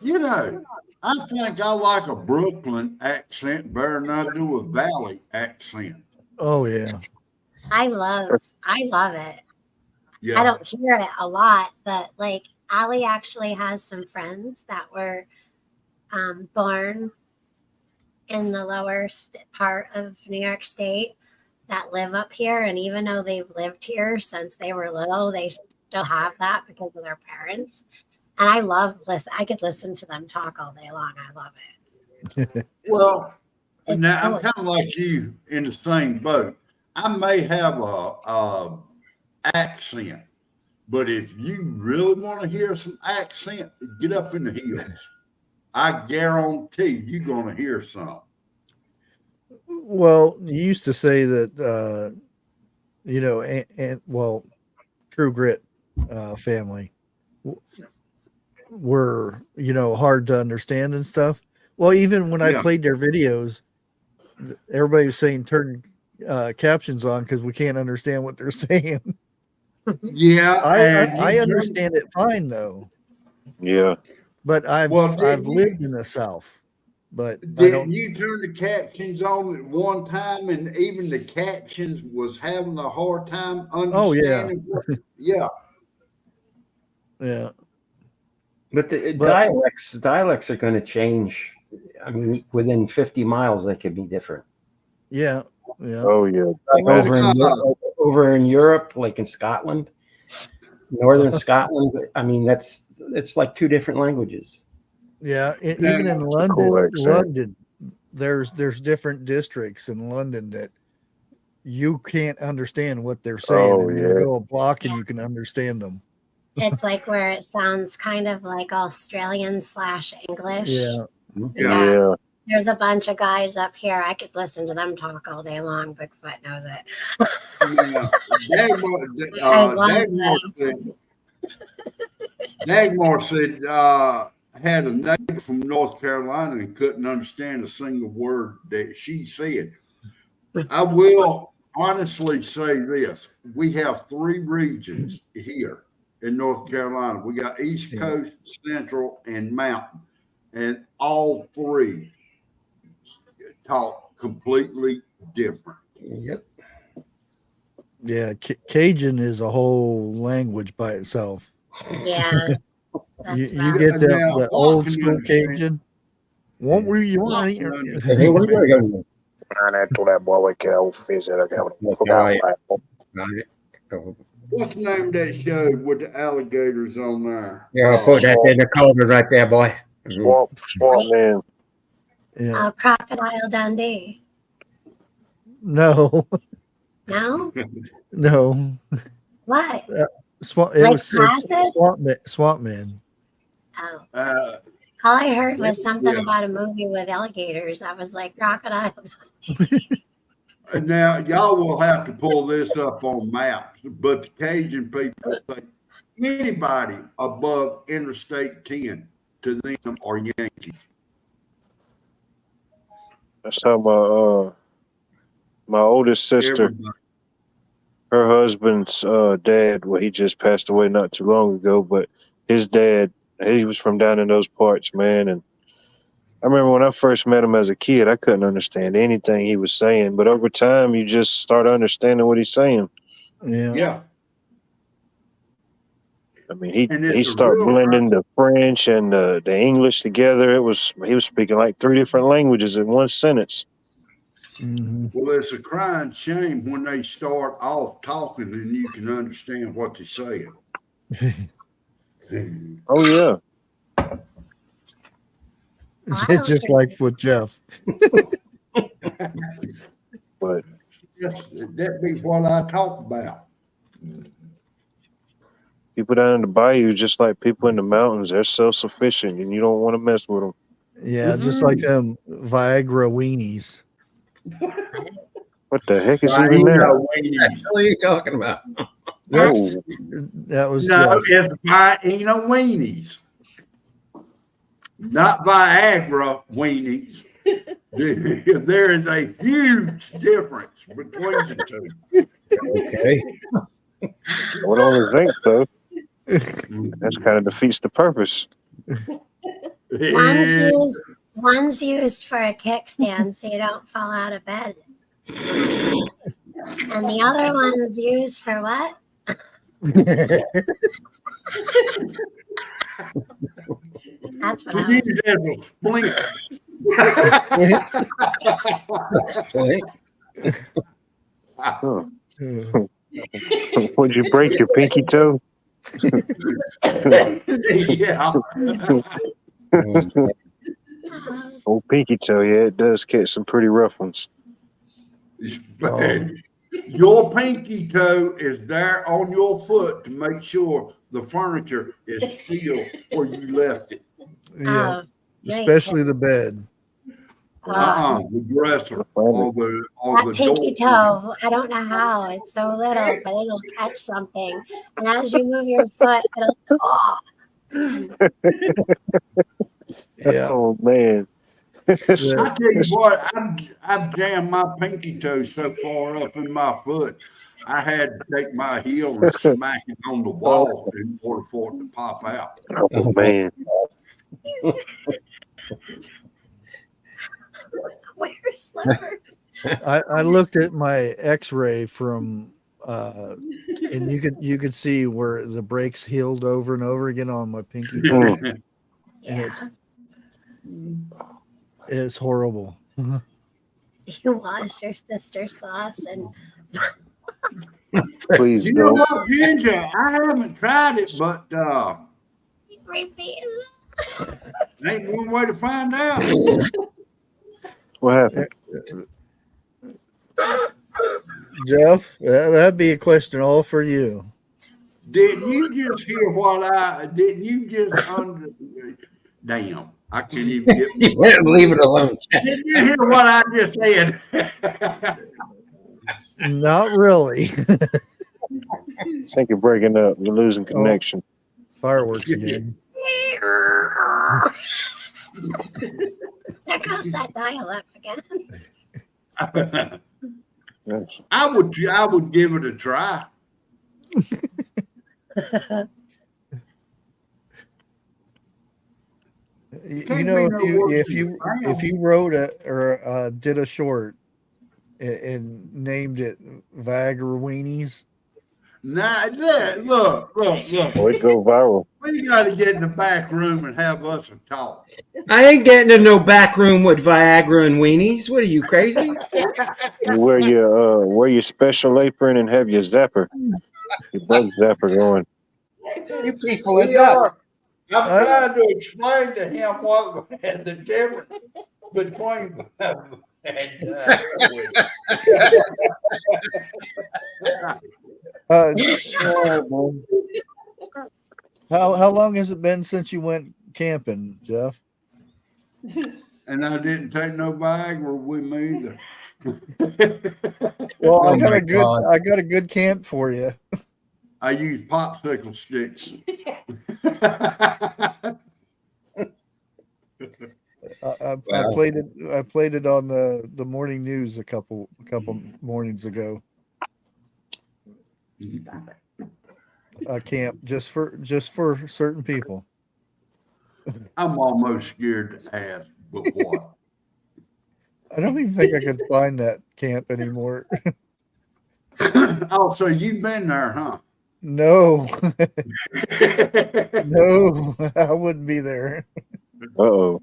You know, I think I like a Brooklyn accent better than I do a Valley accent. Oh yeah. I love it. Yeah. I don't hear it a lot, but like Allie actually has some friends that were born in the lower part of New York State that live up here. And even though they've lived here since they were little, they still have that because of their parents. And I could listen to them talk all day long. I love it. Well, It's now cool. I'm kind of like you in the same boat. I may have a accent, but if you really want to hear some accent, get up in the hills. I guarantee you're going to hear some. Well, you used to say that, True Grit family were, hard to understand and stuff. Well, even when I played their videos, everybody was saying turn captions on because we can't understand what they're saying. Yeah. I understand it fine, though. Yeah. But I've lived in the South, but I Did don't. you turn the captions on at one time, and even the captions was having a hard time Oh yeah, understanding? Yeah. yeah. But the But dialects are going to change. I mean, within 50 miles, they could be different. yeah, yeah. Oh yeah. Like over in Europe, like in Scotland, northern Scotland. I mean, it's like two different languages. Yeah, even in a cool accent. London, there's different districts in London that you can't understand what they're saying, Oh and then yeah. you go a block and you can understand them. It's like where it sounds kind of like Australian/English. Yeah, Yeah. There's a bunch of guys up here. I could listen to them talk all day long. Bigfoot knows it. Dagmar said had a neighbor from North Carolina and couldn't understand a single word that she said. I will honestly say this. We have 3 regions here in North Carolina. We got East Coast, Central, and Mountain. And all 3 talk completely different. Yep. yeah. Cajun is a whole language by itself. Yeah. You get the old school Cajun. What were you want? What's the name of that show with the alligators on there? Yeah, put that in the culvert right there, boy. Swamp man. Yeah. Crocodile Dundee. No, No? no. What? Swamp. Like It was Placid? Swamp Man. Oh. All I heard was something about a movie with alligators. I was like, Crocodile Dundee. Now, y'all will have to pull this up on maps, but the Cajun people say anybody above Interstate 10 to them are Yankees. That's how my oldest sister, Everybody. her husband's dad, well, he just passed away not too long ago, but his dad, he was from down in those parts, man. And I remember when I first met him as a kid, I couldn't understand anything he was saying, but over time, you just start understanding what he's saying. Yeah. I mean, he started blending the French and the English together. He was speaking like 3 different languages in one sentence. Mm-hmm. Well, it's a crying shame when they start off talking and you can understand what they're saying. Oh yeah. It's just like Foot Jeff. But that be what I talk about. people down in the bayou, just like people in the mountains, they're self-sufficient, and you don't want to mess with them. Yeah, just like them Viagra weenies. What the heck is even that? What are you talking about? That was no, Jeff. it's Viagra weenies, not Viagra weenies. There is a huge difference between the 2. Okay. I would only think so. That's kind of defeats the purpose. One's used for a kickstand so you don't fall out of bed. And the other one's used for what? That's what I was Would you break your pinky toe? Yeah. Old pinky toe, yeah, it does catch some pretty rough ones. Your pinky toe is there on your foot to make sure the furniture is still where you left it. Yeah, especially the bed. The dresser or the pinky door. toe. I don't know how. It's so little, but it'll catch something. And as you move your foot, it'll Yeah. Oh man. I tell you what, I've jammed my pinky toe so far up in my foot, I had to take my heel and smack it on the wall in order for it to pop out. Oh man. Wear slippers. I looked at my X-ray from, and you could see where the breaks healed over and over again on my pinky toe, and it's horrible. You wash your sister's sauce and Please You know don't. what, Ginger? I haven't tried it, but repeat. ain't one way to find out. What happened? Jeff, that'd be a question all for you. Didn't you just hear what I? Didn't you just under? Damn, I can't even get. Leave it alone. Didn't you hear what I just said? Not really. I think you're breaking up. You're losing connection. Fireworks again. There goes that dialect again. I would give it a try. You know, if you wrote or did a short and named it Viagra Weenies. Nah, look. Oh, it go viral. We got to get in the back room and have us a talk. I ain't getting in no back room with Viagra and weenies. What are you, crazy? You wear your special apron and have your zapper, your bug zapper going. You people are nuts. I'm trying to explain to him what the difference between How long has it been since you went camping, Jeff? And I didn't take no Viagra with me either. Well, I got a good camp for you. I use popsicle sticks. I played it on the morning news a couple mornings ago. A camp just for certain people. I'm almost scared to ask, but what? I don't even think I could find that camp anymore. Oh, so you've been there, huh? No. No, I wouldn't be there. Uh-oh.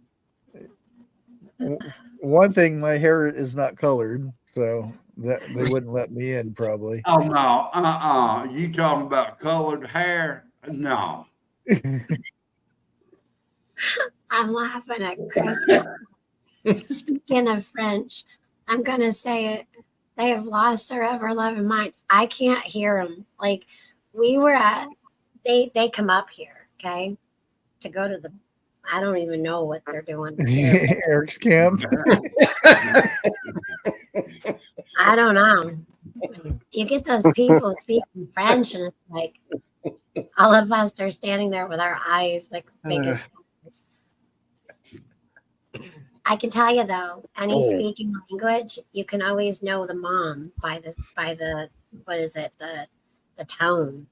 One thing, my hair is not colored, so that they wouldn't let me in probably. Oh no, you talking about colored hair? No. I'm laughing at Chris. Speaking of French, I'm gonna say it. They have lost their ever-loving minds. I can't hear them. Like we were at, they come up here, okay, to go to the. I don't even know what they're doing. Eric's camp. I don't know. You get those people speaking French, and it's like all of us are standing there with our eyes like big as. I can tell you though, any speaking language, you can always know the mom by the what is it, the tone.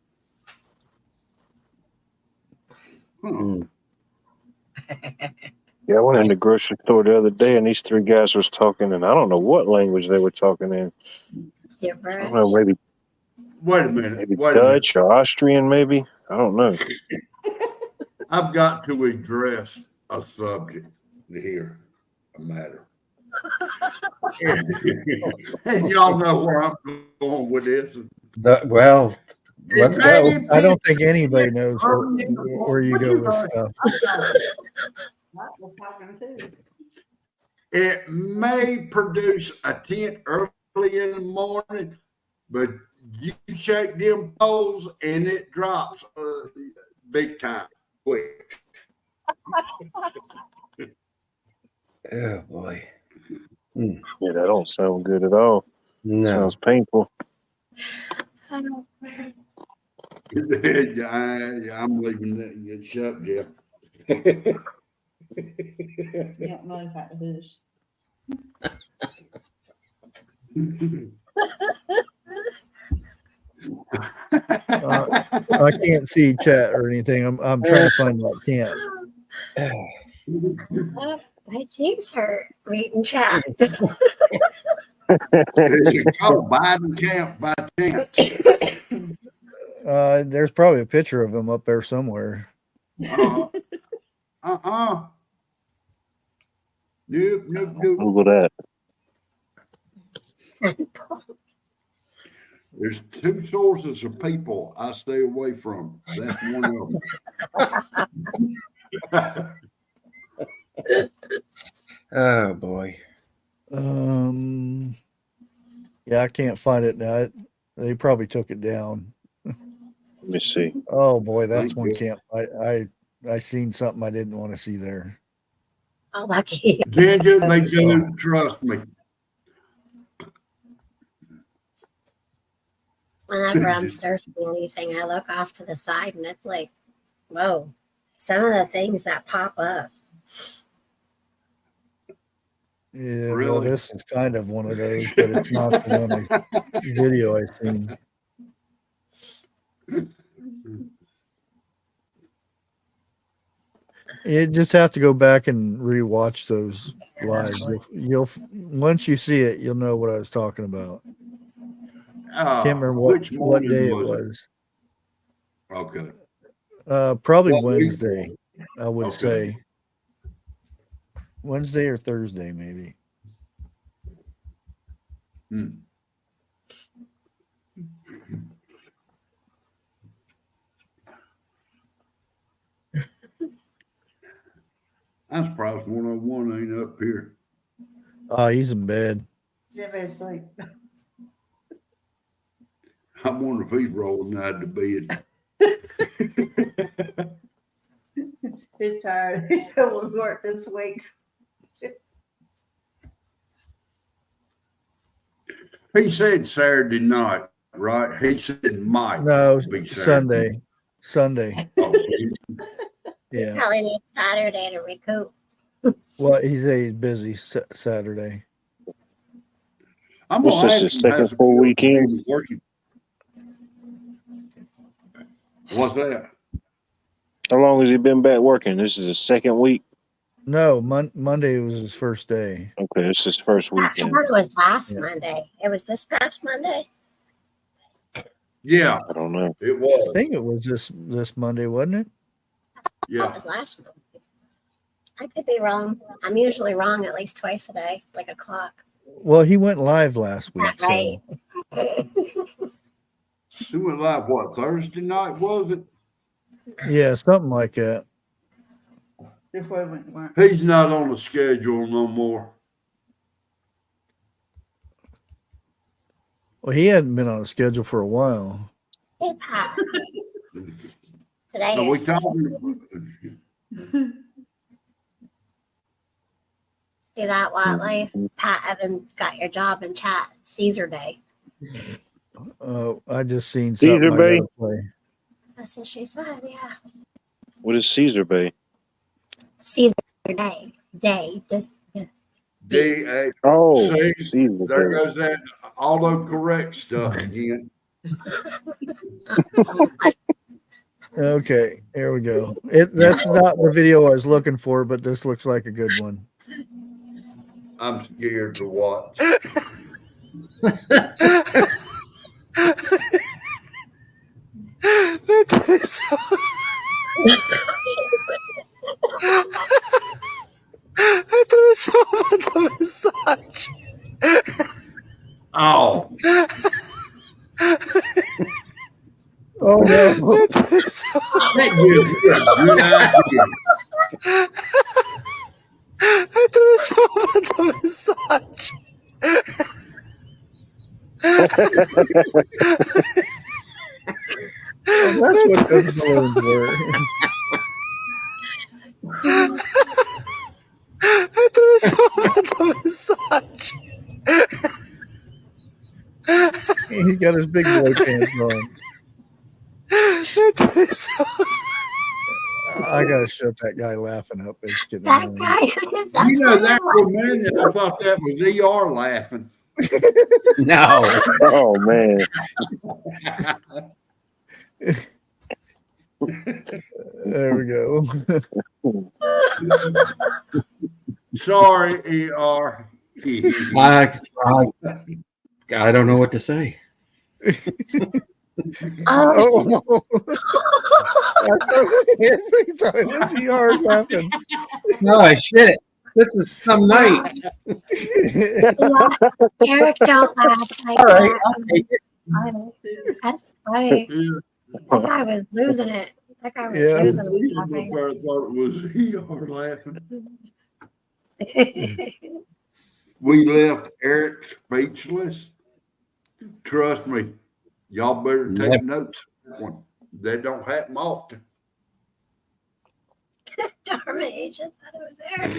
Yeah, I went in the grocery store the other day, and these three guys was talking, and I don't know what language they were talking in. It's I different. don't know, maybe Wait a minute. maybe Wait a minute. Dutch or Austrian, maybe. I don't know. I've got to address a subject here, a matter. And y'all know where I'm going with this. Well, let's go. I don't think anybody knows where you go with stuff. It may produce a tent early in the morning, but you shake them poles and it drops big time, quick. Oh boy. Yeah, that don't sound good at all. No. Sounds painful. Yeah, I'm leaving that shut, Jeff. Yeah, mine got the bush. I can't see chat or anything. I'm trying to find that camp. My cheeks hurt reading chat. Is it called Biden camp by chance? There's probably a picture of him up there somewhere. Nope, nope, nope. Google that. There's two sources of people I stay away from. That's one of them. Oh boy. Yeah, I can't find it now. They probably took it down. Let me see. Oh boy, that's Thank one you. camp. I seen something I didn't want to see there. Oh, lucky. Ginger, they do, trust me. Whenever I'm surfing anything, I look off to the side and it's like, whoa, some of the things that pop up. Yeah, well, Really? this is kind of one of those, but it's not the one video I've seen. You just have to go back and rewatch those live. You'll once you see it, you'll know what I was talking about. Can't remember what morning day it was was. Okay. Probably What week? Wednesday, I would Okay. say. Wednesday or Thursday, maybe. I'm surprised 101 ain't up here. Oh, he's in bed. Yeah, but like, I wonder if he's rolling out of bed. he's tired. He's going to work this week. He said Saturday night, right? He said might No, be Saturday. Sunday. Oh, Yeah. Probably need Saturday to recoup. Well, he's busy Saturday. I'm What's gonna this, ask his him, second how's it full feel weekend? to be working? What's that? How long has he been back working? This is his second week. No, Monday was his first day. Okay, this is his first I weekend. thought it was last Yeah. Monday. It was this past Monday. Yeah, I don't know. it I was. think it was this Monday, wasn't it? That Yeah. was last Monday. I could be wrong. I'm usually wrong at least twice a day, like a clock. Well, he went live last week. Not right. He went live, what, Thursday night, was it? Yeah, something like that. Before we went to work. He's not on the schedule no more. Well, he hadn't been on a schedule for a while. Hey, Pat. Today So we is talking. see that wildlife. Pat Evans got your job in chat. Caesar Day. I just seen Caesar something I Bay? gotta play. That's what she said. Yeah. What is Caesar Bay? Caesar Day. Day. DA. Oh, See, Caesar there Bay. goes that autocorrect stuff again. Okay, here we go. That's not the video I was looking for, but this looks like a good one. I'm scared to watch. Oh, Oh no! that gives you a good idea. That's what those balloons were. He got his big boy pants on. I gotta shut that guy laughing up. It's getting That annoying. guy. You know, that for a minute, I thought that was ER laughing. No. Oh man. There we go. Sorry, ER. I don't know what to say. Oh, Oh, I thought it was ER laughing. No, shit. This is some night. Eric, don't laugh like All right, that. I'll take it. That's funny. That guy was losing it. That guy was Yeah. losing it. laughing. I thought it was ER laughing. We left Eric speechless. Trust me, y'all better take Yep. notes. They don't happen often. Darn it, I just thought it was Eric.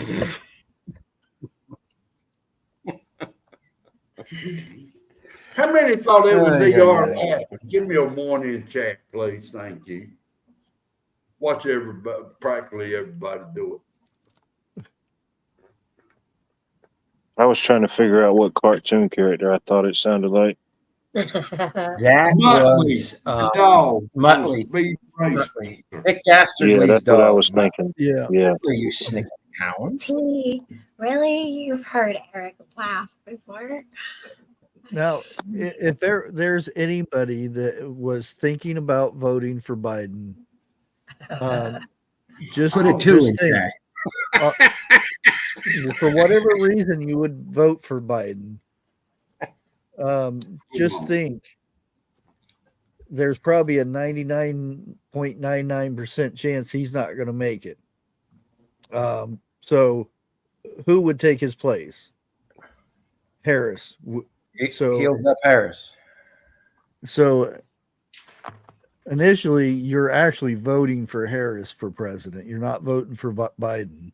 How many thought it was Oh, yeah, ER yeah. laughing? Give me a one in chat, please. Thank you. Watch everybody, practically everybody do I was trying to figure out what cartoon character I thought it sounded like. That it. was Dog. Muttley. Speed race. Dick Yeah, Dastardly's that's what I dog. was thinking. Yeah. Yeah. Muttley, you sneaky hound. T, really? You've heard Eric laugh before? Now, if there's anybody that was thinking about voting for Biden, just Put a two just in think, chat. for whatever reason you would vote for Biden, just think there's probably a 99.99% chance he's not going to make it. So who would take his place? Harris. So Heels up Harris. So initially, you're actually voting for Harris for president. You're not voting for Biden.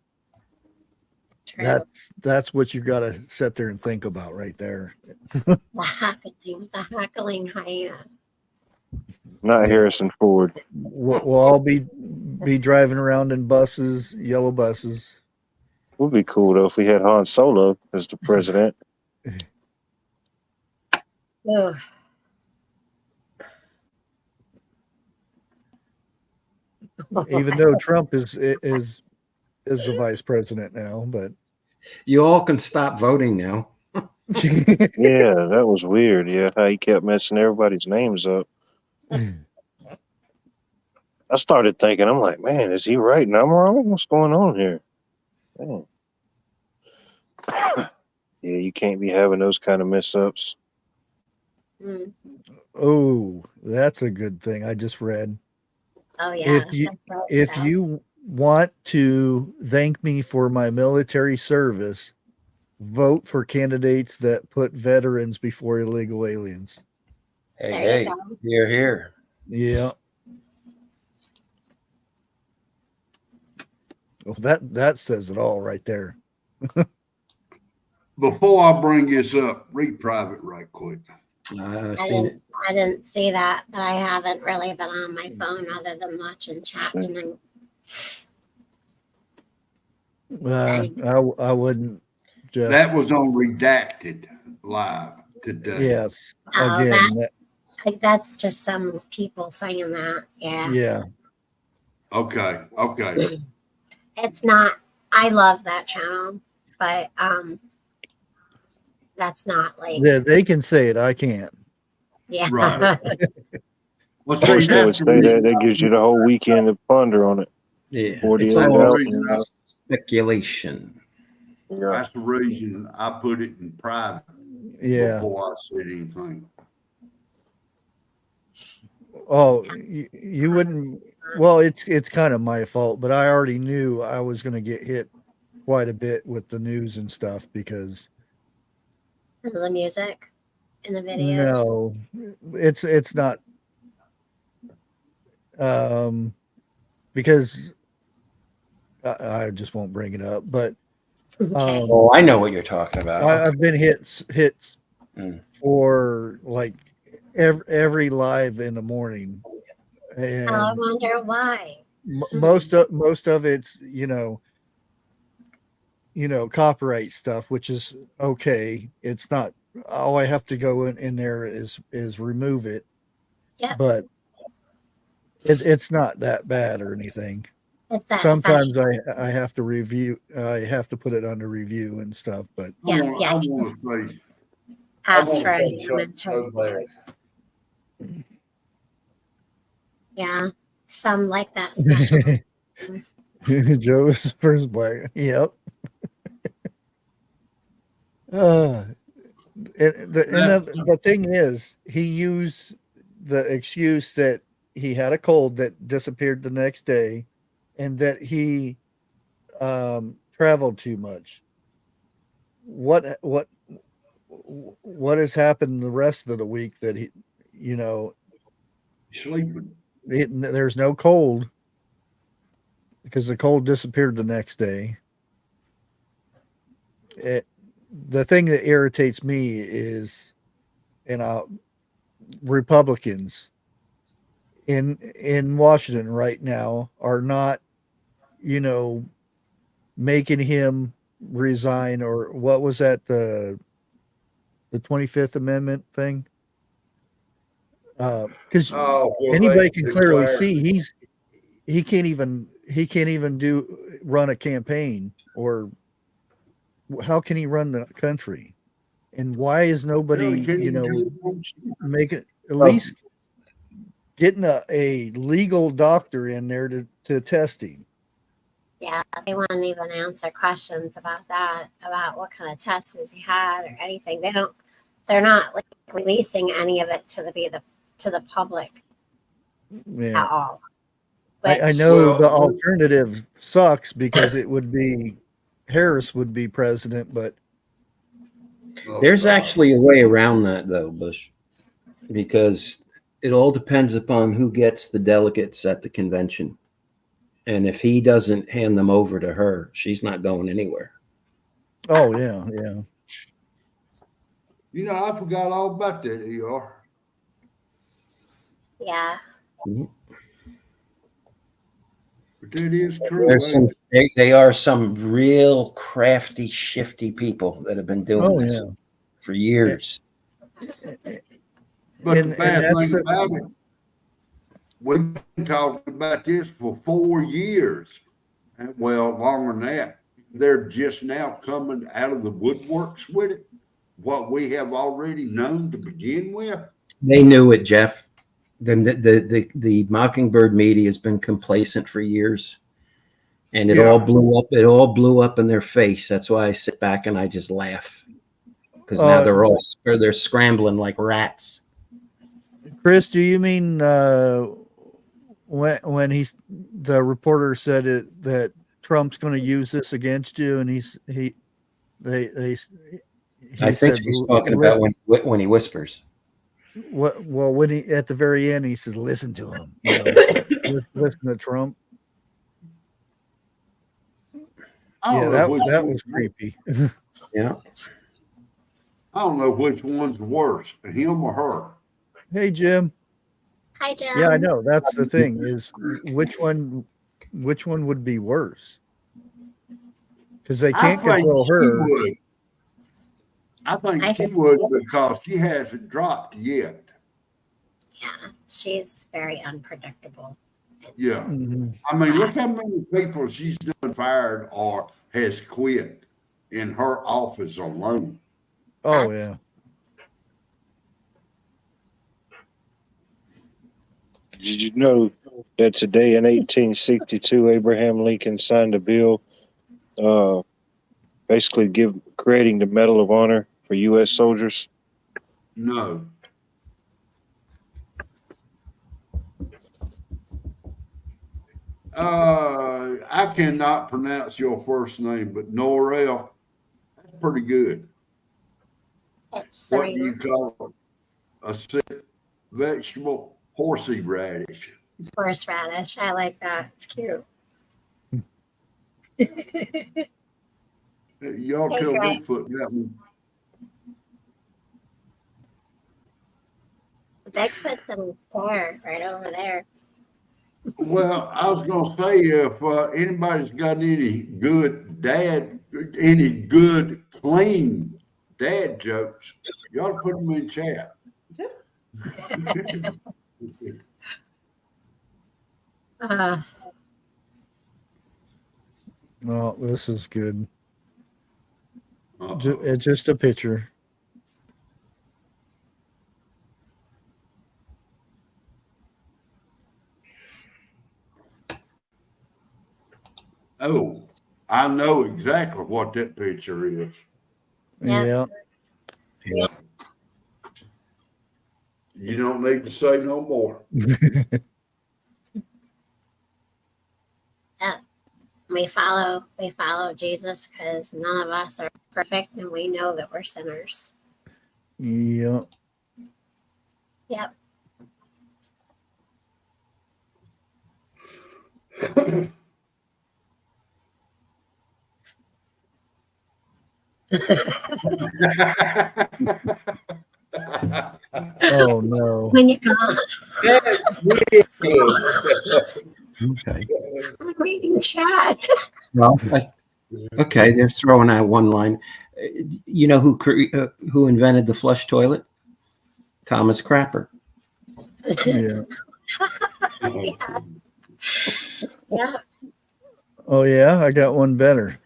True. That's what you got to sit there and think about right there. The hackling hyena. Not Harrison Ford. We'll all be driving around in buses, yellow buses. Would be cool though if we had Han Solo as the president. Ugh. Even though Trump is the vice president now, but You all can stop voting now. Yeah, that was weird. Yeah, how he kept messing everybody's names up. I started thinking, I'm like, man, is he right and I'm wrong? What's going on here? Man. Yeah, you can't be having those kind of mess ups. Oh, that's a good thing I just read. Oh yeah. If you want to thank me for my military service, vote for candidates that put veterans before illegal aliens. Hey, you're here. Yeah. Well, that says it all right there. Before I bring this up, read private right quick. I didn't see that, but I haven't really been on my phone other than watching chat tonight. I wouldn't. Just, that was on Redacted Live today. Yes. Again, that's just some people saying that. Yeah. Yeah. Okay. It's not. I love that channel, but that's not like. Yeah, they can say it. I can't. Yeah. Right. Of course, they would say that. That gives you the whole weekend to ponder on it. Yeah. 48 It's all hours. speculation. That's the reason I put it in private. Yeah. Before I said anything. Oh, you wouldn't. Well, it's kind of my fault, but I already knew I was going to get hit quite a bit with the news and stuff because the music in the videos. No, it's not. Because I just won't bring it up, but oh, I know what you're talking about. I've been hits for like every live in the morning, and I wonder why. Most of it's copyright stuff, which is okay. It's not all I have to go in there is remove it. Yeah. But It's not that bad or anything. It's that Sometimes special. I have to review. I have to put it under review and stuff. But Yeah, I want to say, pass for a human turn. Yeah, some like that special. Joe's first black. Yep. The thing is, he used the excuse that he had a cold that disappeared the next day, and that he traveled too much. What has happened the rest of the week that he, sleeping. There's no cold because the cold disappeared the next day. The thing that irritates me is, Republicans in Washington right now are not, making him resign, or what was that, the 25th Amendment thing? Because anybody can clearly see he can't even run a campaign, or how can he run the country? And why is nobody, making at least getting a legal doctor in there to test him? Yeah, they wouldn't even answer questions about that, about what kind of tests he had or anything. They're not like releasing any of it to the public at all. I know the alternative sucks because it would be Harris would be president, but there's actually a way around that, though, Bush, because it all depends upon who gets the delegates at the convention. And if he doesn't hand them over to her, she's not going anywhere. Oh, yeah. I forgot all about that, ER. Yeah. Mm-hmm. But that is true. They are some real crafty, shifty people that have been doing this for years. But the bad thing about it, we've been talking about this for 4 years. Well, longer than that. They're just now coming out of the woodworks with it. What we have already known to begin with. They knew it, Jeff. The Mockingbird media has been complacent for years, and it all blew up. It all blew up in their face. That's why I sit back and I just laugh, because now they're scrambling like rats. Chris, do you mean when the reporter said that Trump's going to use this against you, and I think he's talking about when he whispers. Well, when he at the very end he says, "Listen to him." Listen to Trump. That was creepy. Yeah. I don't know which one's worse, him or her. Hey, Jim. Hi, Jim. Yeah, I know. That's the thing, is which one would be worse? Because they can't control her. I think she would, because she hasn't dropped yet. Yeah, she's very unpredictable. Yeah. Mm-hmm. I mean, look how many people she's done fired or has quit in her office alone. Oh, yeah. Did you know that today in 1862, Abraham Lincoln signed a bill basically creating the Medal of Honor for U.S. soldiers? No. I cannot pronounce your first name, but Norel, that's pretty good. It's what do you call it? A sick vegetable? Horsey radish. Horseradish. I like that. It's cute. Y'all tell Bigfoot that one. Bigfoot's in the store right over there. Well, I was going to say, if anybody's got any good clean dad jokes, y'all put them in chat. Oh, this is good. Uh-oh. It's just a picture. Oh, I know exactly what that picture is. Yeah. You don't need to say no more. We follow Jesus because none of us are perfect, and we know that we're sinners. Yeah. Yep. Oh no. When you go, Okay. I'm reading chat. Well, okay, they're throwing out one line. You know who invented the flush toilet? Thomas Crapper. Yeah. Yeah. Yeah. Oh yeah, I got one better.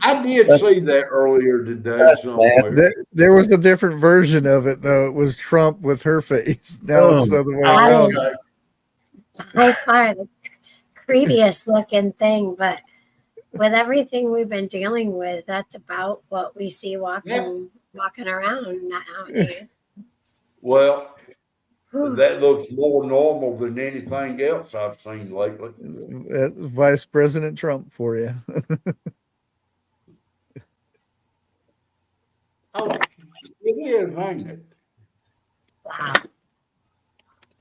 I did see that earlier today somewhere. There was a different version of it though. It was Trump with her face. Now it's the other way That around. is by far the creepiest looking thing, but with everything we've been dealing with, that's about what we see walking around nowadays. Well, that looks more normal than anything else I've seen lately. Vice President Trump for you. Oh, it is, ain't it? Wow.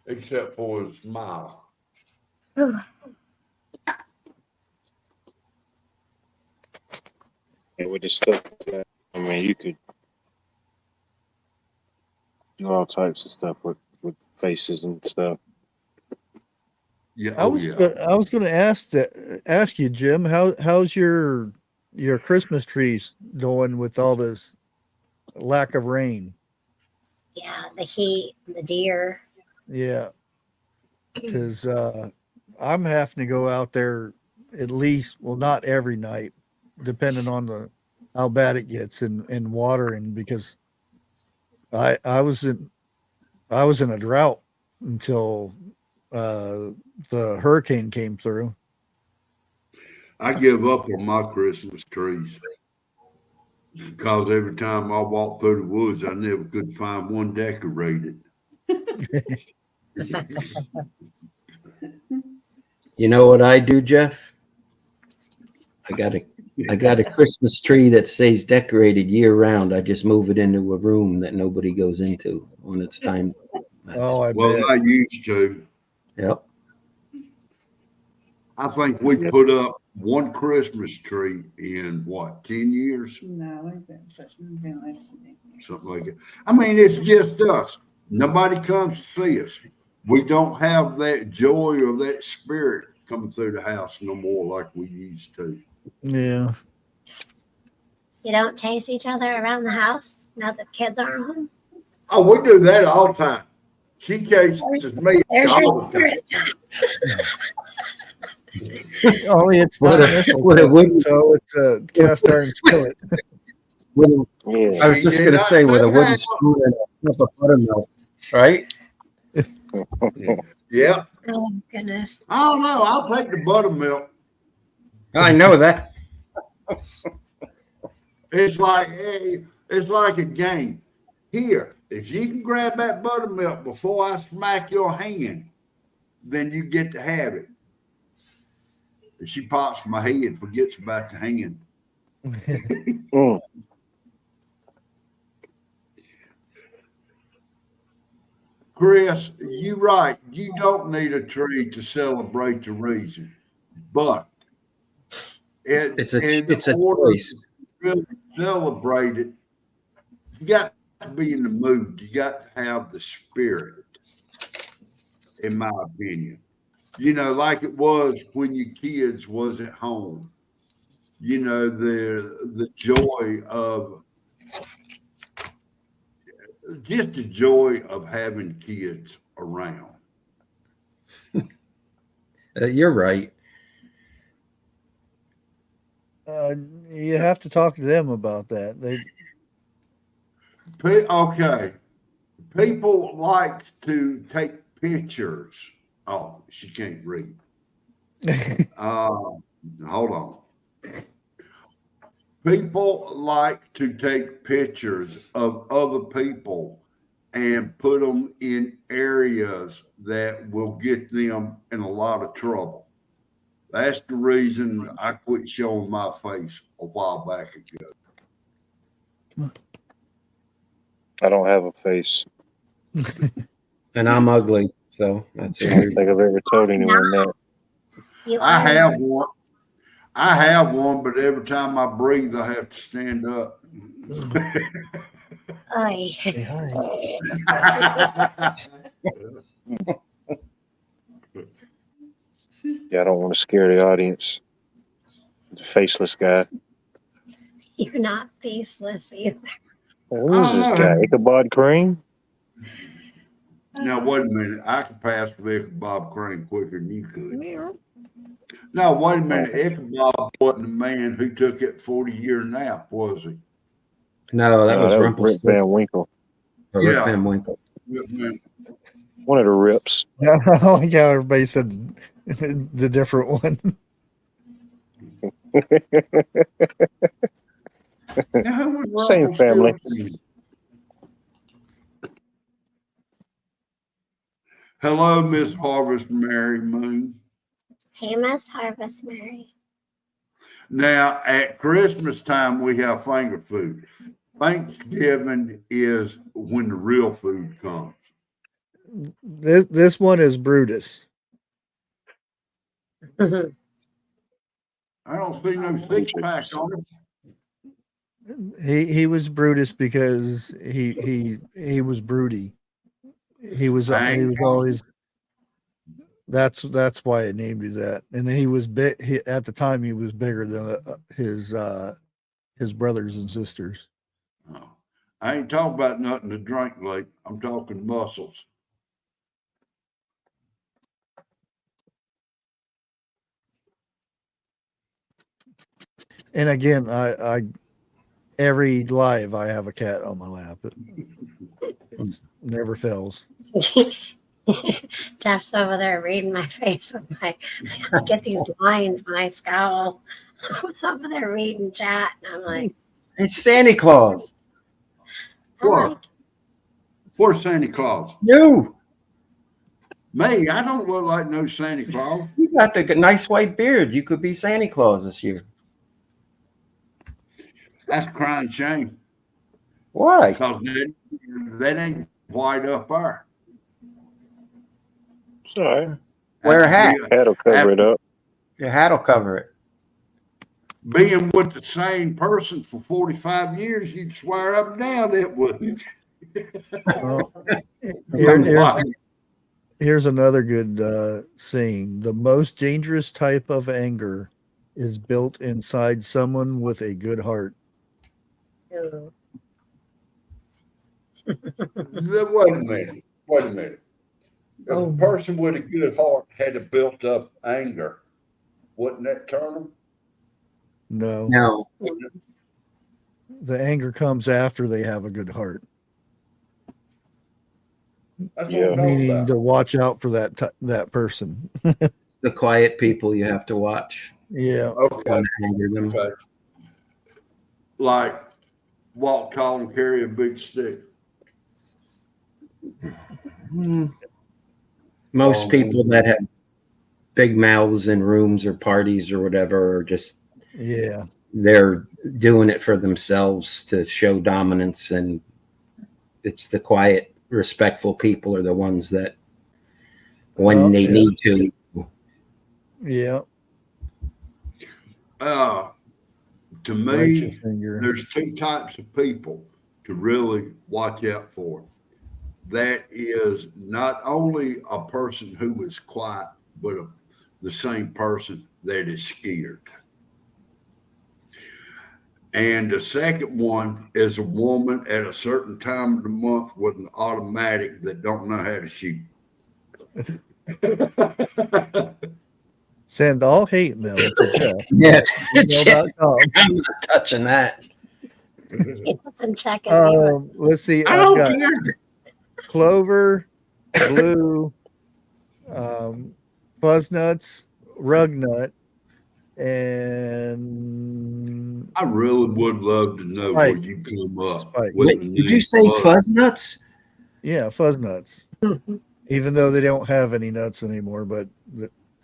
Except for his smile. Yeah, with the stuff, I mean, you could do all types of stuff with faces and stuff. Yeah, I was going to ask you, Jim, how's your Christmas trees going with all this lack of rain? Yeah, the heat, the deer. Yeah, because I'm having to go out there at least, well, not every night, depending on how bad it gets in watering, because I was in a drought until the hurricane came through. I give up on my Christmas trees because every time I walk through the woods, I never could find one decorated. You know what I do, Jeff? I got a Christmas tree that stays decorated year round. I just move it into a room that nobody goes into when it's time. Oh, I Well, bet. I used to. Yep. I think we put up one Christmas tree in what, 10 years? No, it's been less than 8 years. Something like that. I mean, it's just us. Nobody comes to see us. We don't have that joy or that spirit coming through the house no more like we used to. Yeah. You don't chase each other around the house now that kids aren't home. Oh, we do that all the time. She chases me There's all your the time. spirit. Only it's not mistletoe, so it's a cast iron skillet. I was just going to say with a wooden spoon and a cup of buttermilk, right? Yeah. Oh goodness. I don't know. I'll take the buttermilk. I know that. It's like a game. Here, if you can grab that buttermilk before I smack your hand, then you get to have it. If she pops my head, forgets about the hand. Chris, you're right. You don't need a tree to celebrate the reason, but It's a order choice. to really celebrate it, you got to be in the mood. You got to have the spirit, in my opinion. You know, like it was when your kids was at home. You know, the joy of just the joy of having kids around. You're right. You have to talk to them about that. Okay. People like to take pictures. Oh, she can't read. Hold on. People like to take pictures of other people and put them in areas that will get them in a lot of trouble. That's the reason I quit showing my face a while back ago. I don't have a face. And I'm ugly, so that's I don't think I've ever told anyone that. I have one. I have one, but every time I breathe, I have to stand up. Yeah, I don't want to scare the audience. The faceless guy. You're not faceless either. Who is this guy? Ichabod Crane? Now, wait a minute. I could pass the Ichabod Crane quicker than you could. No, wait a minute. Ichabod wasn't the man who took that 40-year nap, was he? No, that was Rip Rumpelstiltskin. Van Winkle. Or Rip Van Winkle. One of the Rips. I like how everybody said the different one. Same family. Hello, Miss Harvest Mary Moon. Hey, Miss Harvest Mary. Now, at Christmas time, we have finger food. Thanksgiving is when the real food comes. This one is Brutus. I don't see no six-pack on it. He was Brutus because he was broody. He was always. That's why it named you that. And then he was big. At the time, he was bigger than his brothers and sisters. Oh, I ain't talking about nothing to drink, like I'm talking muscles. And again, I every live I have a cat on my lap. It never fails. Jeff's over there reading my face with my. I get these lines when I scowl. I was over there reading chat, and I'm like, "It's Santa Claus." What? For Santa Claus? You. Me? I don't look like no Santa Claus. You got the nice white beard. You could be Santa Claus this year. That's crying shame. Why? Because that ain't white up there. It's all right. Wear a hat. Hat'll cover it up. Your hat'll cover it. Being with the same person for 45 years, you'd swear up and down it would. Here's another good saying. The most dangerous type of anger is built inside someone with a good heart. Wait a minute. If a person with a good heart had a built up anger, wouldn't that turn them? No. The anger comes after they have a good heart. Meaning to watch out for that person. The quiet people you have to watch. Yeah. Okay. Them. Okay. Like walk tall and carry a big stick. Most people that have big mouths in rooms or parties or whatever are just they're doing it for themselves to show dominance, and it's the quiet, respectful people are the ones that when they need to. Yeah. To me, there's two types of people to really watch out for. That is not only a person who is quiet, but the same person that is scared. And the second one is a woman at a certain time of the month with an automatic that don't know how to shoot. Send all hate mail to Jeff. Yeah, gmail.com. I'm not touching that. He doesn't check his email. Let's see. I I've don't got care. clover, blue, fuzz nuts, rug nut, and I really would love to know Spike. where you come up Spike. with Wait, the did you name say fuzz nuts? Yeah, fuzz nuts. Even though they don't have any nuts anymore, but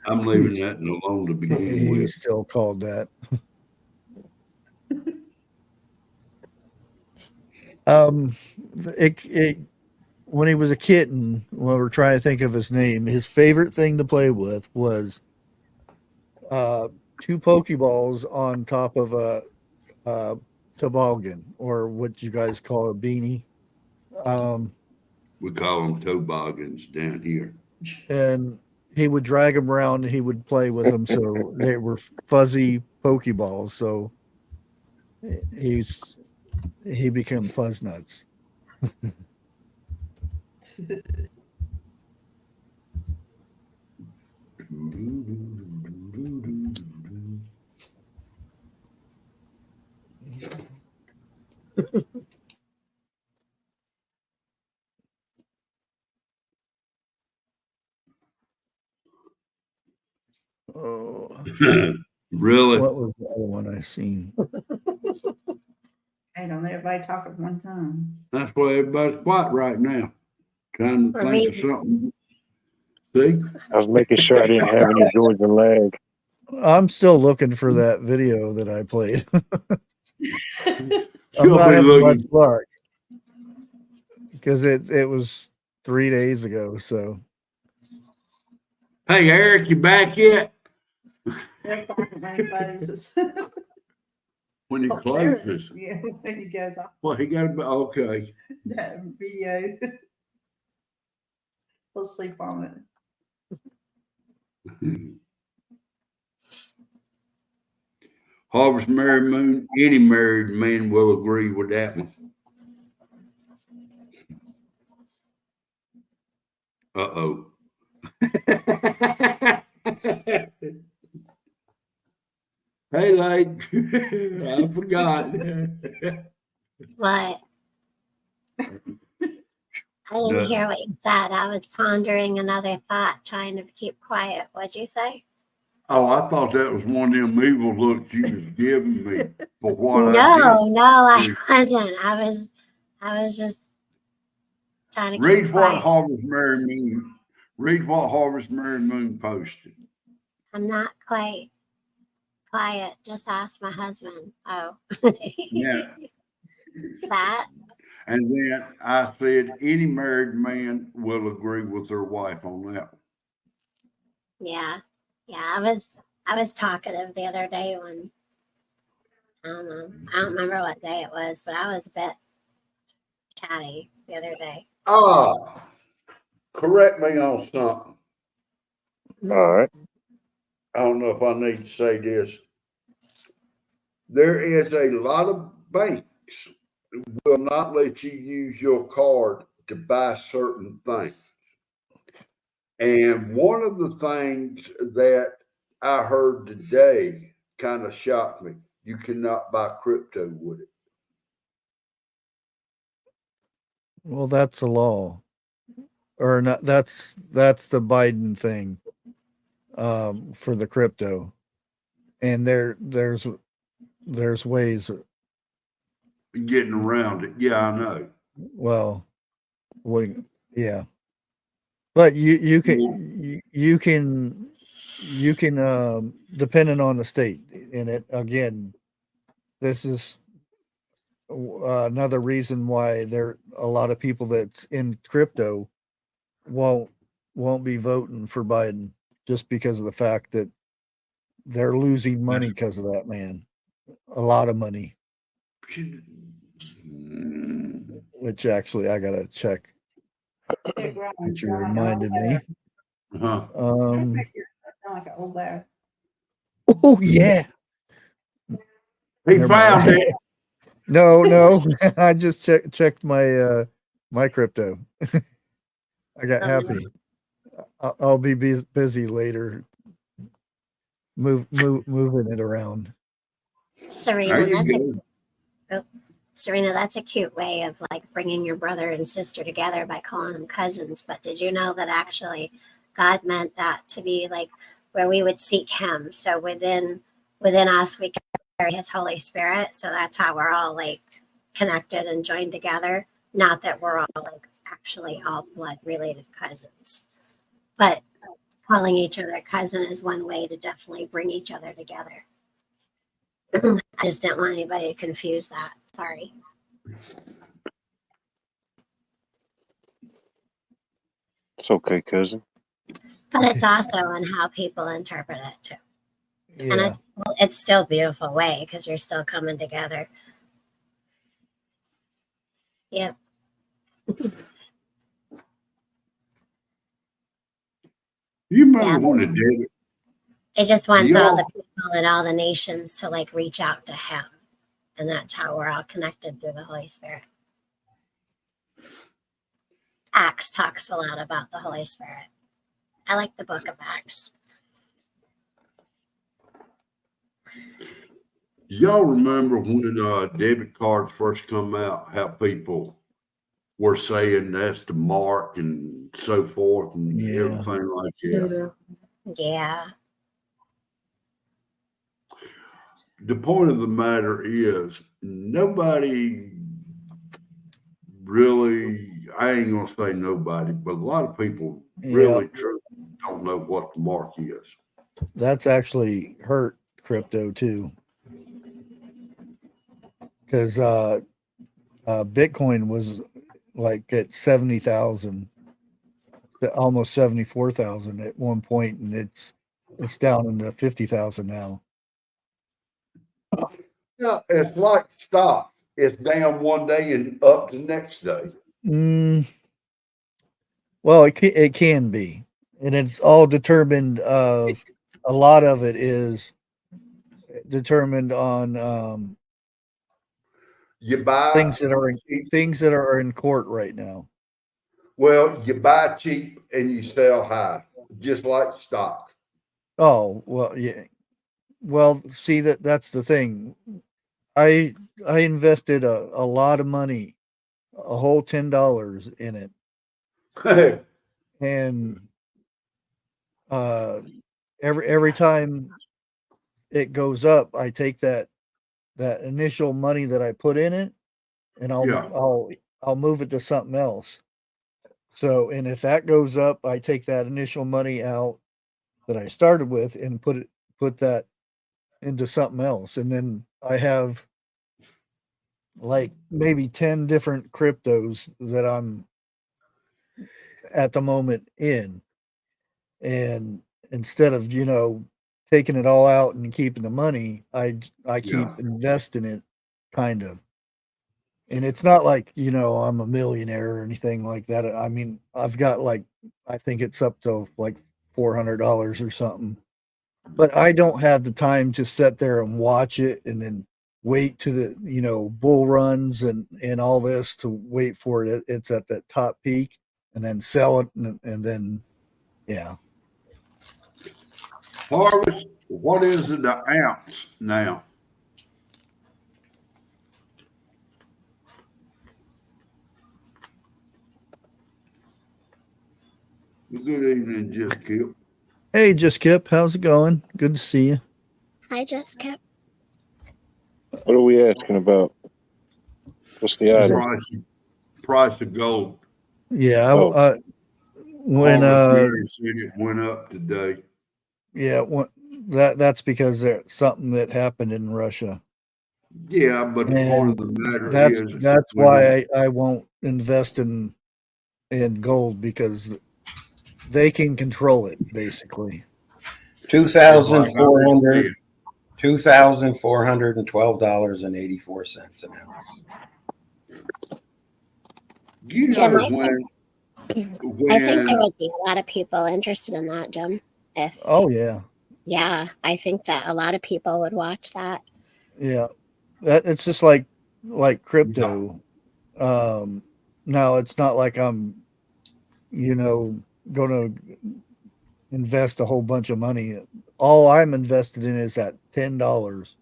I'm leaving that alone to begin with. he's still called that. When he was a kitten, when we were trying to think of his name, his favorite thing to play with was 2 Pokeballs on top of a toboggan, or what you guys call a beanie. We call them toboggans down here. And he would drag them around and he would play with them. So they were fuzzy Pokeballs. So he became Fuzz Nuts. Oh, Really? what was the other one I seen? I don't let everybody talk at one time. That's why everybody's quiet right now, trying to Or think of maybe. something. See? I was making sure I didn't have any Georgia lag. I'm still looking for that video that I played. I'm She'll not be having much looking. luck because it was 3 days ago. So Hey, Eric, you back yet? They're talking when he closes. When he Oh, there it closes. is. Yeah, when he goes off Well, he got to be okay. that video. He'll sleep on it. Harvest Merry Moon, any married man will agree with that one. Uh-oh. Hey, Lake, I forgot. What? I didn't hear what you said. I was pondering another thought, trying to keep quiet. What'd you say? Oh, I thought that was one of them evil looks you was giving me for what I No, I wasn't. I was just trying to did. Read keep what quiet. Harvest Merry Moon. Read what Harvest Merry Moon posted. I'm not quite quiet. Just ask my husband. Oh. Yeah. That. And then I said any married man will agree with their wife on that one. Yeah. Yeah. I was talkative the other day when I don't know. I don't remember what day it was, but I was a bit chatty the other day. Oh, correct me on something. All right. I don't know if I need to say this. There is a lot of banks will not let you use your card to buy certain things. And one of the things that I heard today kind of shocked me. You cannot buy crypto with it. well, that's a law, or not? That's the Biden thing for the crypto, and there's ways. Getting around it. Yeah, I know. Well, yeah, but you can depending on the state. And it again, this is another reason why a lot of people that's in crypto won't be voting for Biden, just because of the fact that they're losing money because of that man, a lot of money. Which actually I gotta check. Which you reminded me. Sound like an old bear. Oh yeah. He Never found mind. it. No. I just checked my my crypto. I got happy. I'll be busy later. Moving it around. Serena, There you go. Serena, that's a cute way of like bringing your brother and sister together by calling them cousins. But did you know that actually God meant that to be like where we would seek Him? So within us, we carry His Holy Spirit. So that's how we're all like connected and joined together. Not that we're all like actually all blood related cousins, but calling each other cousin is one way to definitely bring each other together. I just didn't want anybody to confuse that. Sorry. It's okay, cousin. But it's also on how people interpret it too. Yeah. And it's still a beautiful way because you're still coming together. Yep. You remember when it did it? It just wants all the Y'all- people and all the nations to like reach out to Him. And that's how we're all connected through the Holy Spirit. Acts talks a lot about the Holy Spirit. I like the book of Acts. Y'all remember when debit cards first come out, how people were saying that's the mark and so forth and Yeah. everything like that. Yeah. The point of the matter is nobody really, I ain't gonna say nobody, but a lot of people really truly don't know what the mark is. That's actually hurt crypto too. Because Bitcoin was like at 70,000, almost 74,000 at one point, and it's down into 50,000 now. Yeah, it's like stock. It's down one day and up the next day. Well, it can be, and it's all determined of a lot of it is determined on You buy things that are in court right now. well, you buy cheap and you sell high, just like stock. Oh, well, yeah. Well, see that's the thing. I invested a lot of money, a whole $10 in it. And every time it goes up, I take that initial money that I put in it and I'll move it to something else. So, and if that goes up, I take that initial money out that I started with and put that into something else. And then I have like maybe 10 different cryptos that I'm at the moment in. And instead of, taking it all out and keeping the money, I keep investing it kind of. And it's not like, I'm a millionaire or anything like that. I mean, I've got like, I think it's up to like $400 or something. But I don't have the time to sit there and watch it and then wait to the, bull runs and all this to wait for it. It's at that top peak and then sell it. And then, yeah. Harvest, what is it an ounce now? Good evening, Just Kip. Hey, Just Kip, how's it going? Good to see you. Hi, Jessica. What are we asking about? What's the item? Price of gold. Yeah, when Mary said it went up today. Yeah, that's because there's something that happened in Russia. Yeah, but the point of the matter that's why I won't invest in gold, because they can control it basically. $2,412.84 an ounce. You Jim, know I think there would be a lot of people interested in that, Jim. Oh yeah. Yeah, I think that a lot of people would watch that. Yeah. it's just like crypto. Now it's not like I'm, going to invest a whole bunch of money. All I'm invested in is at $10,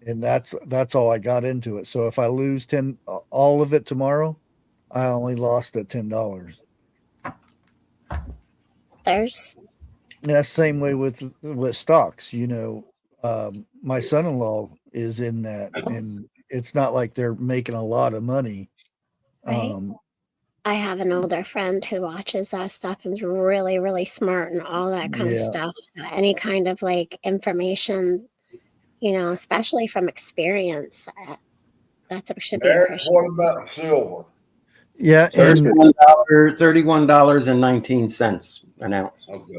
and that's all I got into it. So if I lose all of it tomorrow, I only lost at $10. There's And that's the same way with stocks. My son-in-law is in that, and it's not like they're making a lot of money. right. I have an older friend who watches that stuff and is really, really smart and all that kind of Yeah. stuff. Any kind of like information, especially from experience, that's what should be Eric, appreciated. what about silver? Yeah, and $31.19 an ounce. Okay.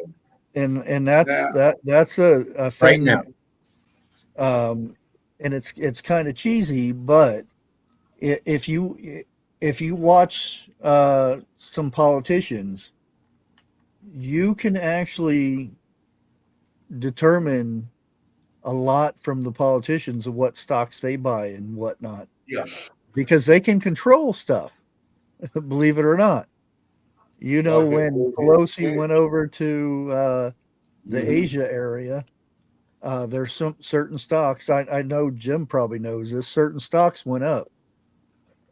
and that's Now, that's a Right thing. now. And it's kind of cheesy, but if you watch some politicians, you can actually determine a lot from the politicians of what stocks they buy and whatnot. Yeah. Because they can control stuff, believe it or not. Like when Pelosi went over to the Asia area, there's some certain stocks. I know Jim probably knows this. Certain stocks went up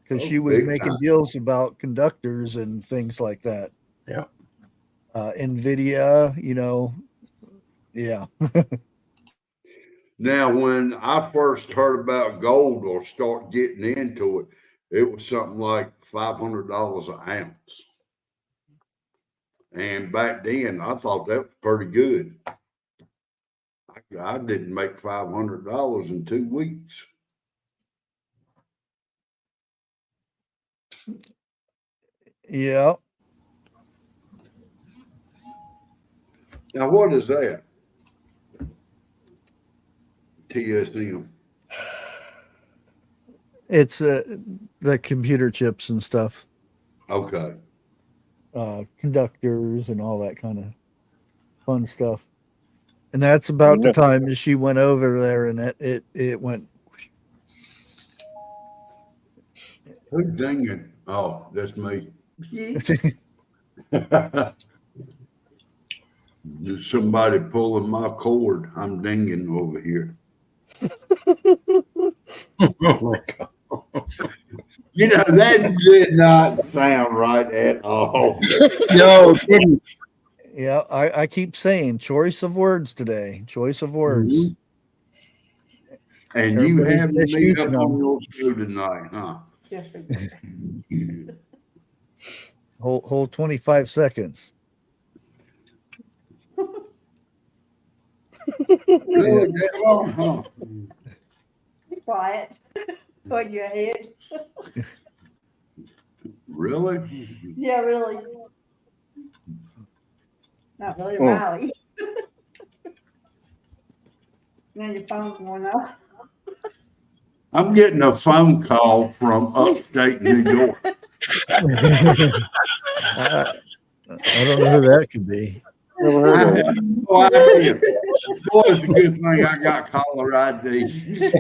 because she was big making time. deals about conductors and things like that. Yeah. Nvidia, yeah. Now, when I first heard about gold or start getting into it, it was something like $500 an ounce. And back then, I thought that was pretty good. I didn't make $500 in 2 weeks. Yeah. Now, what is that? TSM. It's the computer chips and stuff, Okay. conductors and all that kind of fun stuff. And that's about the time that she went over there, and it went. Who's dinging? Oh, that's me. There's somebody pulling my cord. I'm dinging over here. Oh my God. That did not sound right at all. No, it didn't. Yeah, I keep saying choice of words today. Choice of words. Mhm. And Everybody's you have me misusing up them. on your show tonight, huh? Yes, we do. Hold 25 seconds. Really? That long, huh? Be quiet. Put your head. Really? Yeah, really. Not really, Oh. Riley. Now your phone's going off. I'm getting a phone call from upstate New York. I don't know who that could be. I have no idea. Boy, it's a good thing I got caller ID.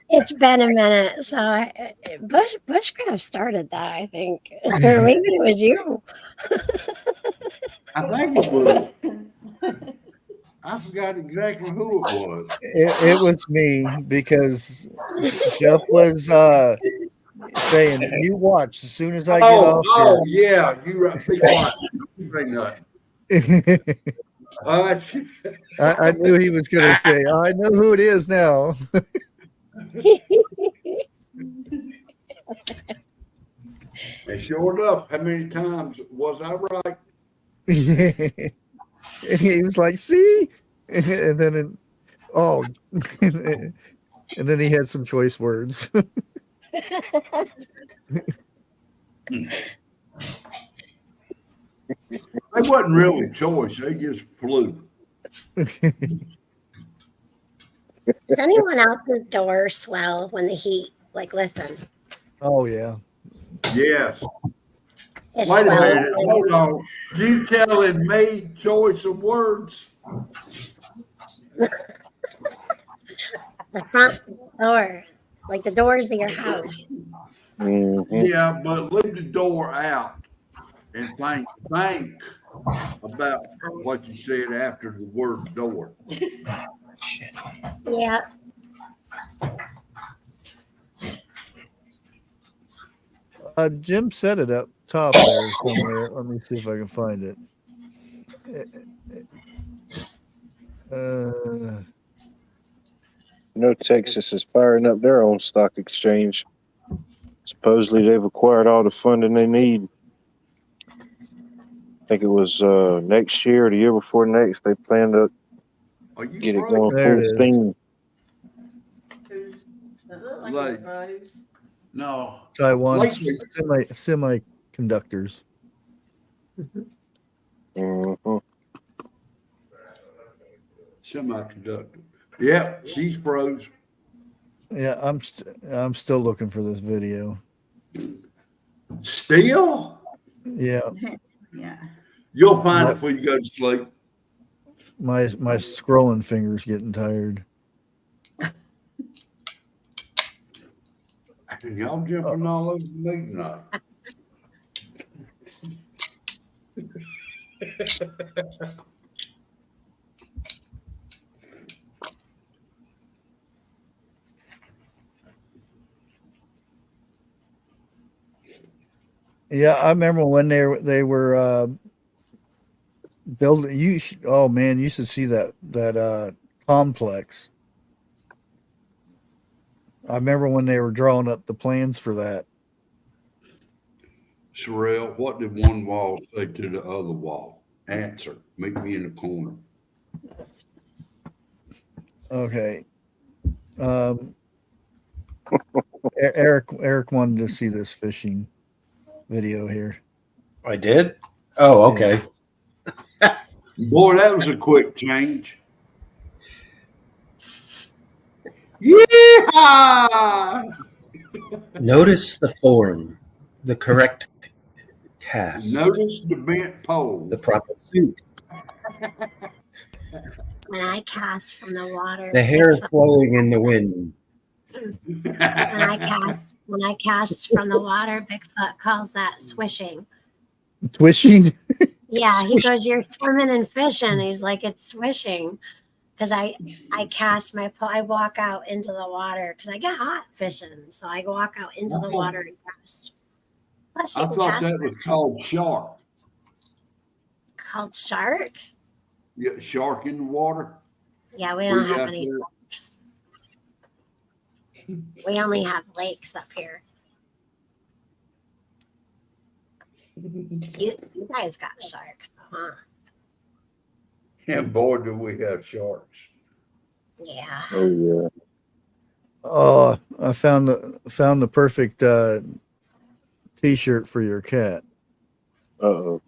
It's been a minute. So Bushcraft started that, I think. Or maybe it was you. I think it was. I forgot exactly who it was. It was me because Jeff was saying, "You watch as soon as I get off yeah, you right. Be quiet. Don't say nothing. I knew he was going to say, "I know who it is now." And sure enough, how many times was I right? And he was like, "See," and then and then he had some choice words. They wasn't really choice. They just flew. Does anyone else's door swell when the heat? Like, listen. Oh yeah. Yes. It's Wait a 12. minute. Hold on. You telling me choice of words? The front door, like the doors of your house. Yeah, but leave the door out and think about what you said after the word door. Yeah. Jim said it up top there somewhere. Let me see if I can find it. Texas is firing up their own stock exchange. Supposedly they've acquired all the funding they need. I think it was next year or the year before next. They plan to get it going There full it is. steam. It looked like Like- it was Rose. No. Taiwan Lately- semiconductors. Semiconductor. Yeah, she's froze. Yeah, I'm still looking for this video. Still? Yeah, Yeah. You'll find it before you go to sleep. my scrolling fingers getting tired. And y'all jumping all over me tonight. Yeah, I remember when they were building. Oh man, you should see that complex. I remember when they were drawing up the plans for that. Sherelle, what did one wall say to the other wall? Answer. Meet me in the corner. Okay. Eric wanted to see this fishing video here. I did? Oh, okay. Boy, that was a quick change. Yeah. Notice the form, the correct cast, Notice the bent pole. the proper suit, When I cast from the water, the hair flowing in the wind. when I cast from the water, Bigfoot calls that swishing. Twishing. Yeah, he goes, "You're swimming and fishing." He's like, "It's swishing," because I cast my pole. I walk out into the water because I get hot fishing, so I walk out into the water and cast. Plus, you I can thought cast that was called shark. called shark. Yeah, shark in the water. Yeah, we Where don't you have out any there? lakes. We only have lakes up here. You guys got sharks, huh? And boy, do we have sharks. Yeah. Oh yeah. Oh, I found the perfect t-shirt for your cat. Uh-oh.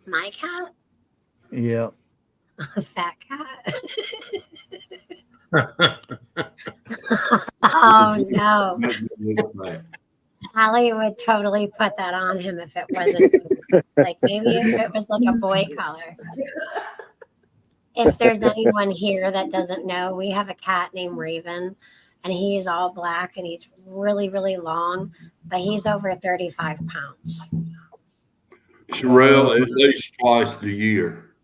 My cat? Yeah. A fat cat? Oh no. Allie would totally put that on him if it wasn't like maybe if it was like a boy collar. If there's anyone here that doesn't know, we have a cat named Raven, and he's all black and he's really, really long, but he's over 35 pounds. Sherelle, at least twice a year.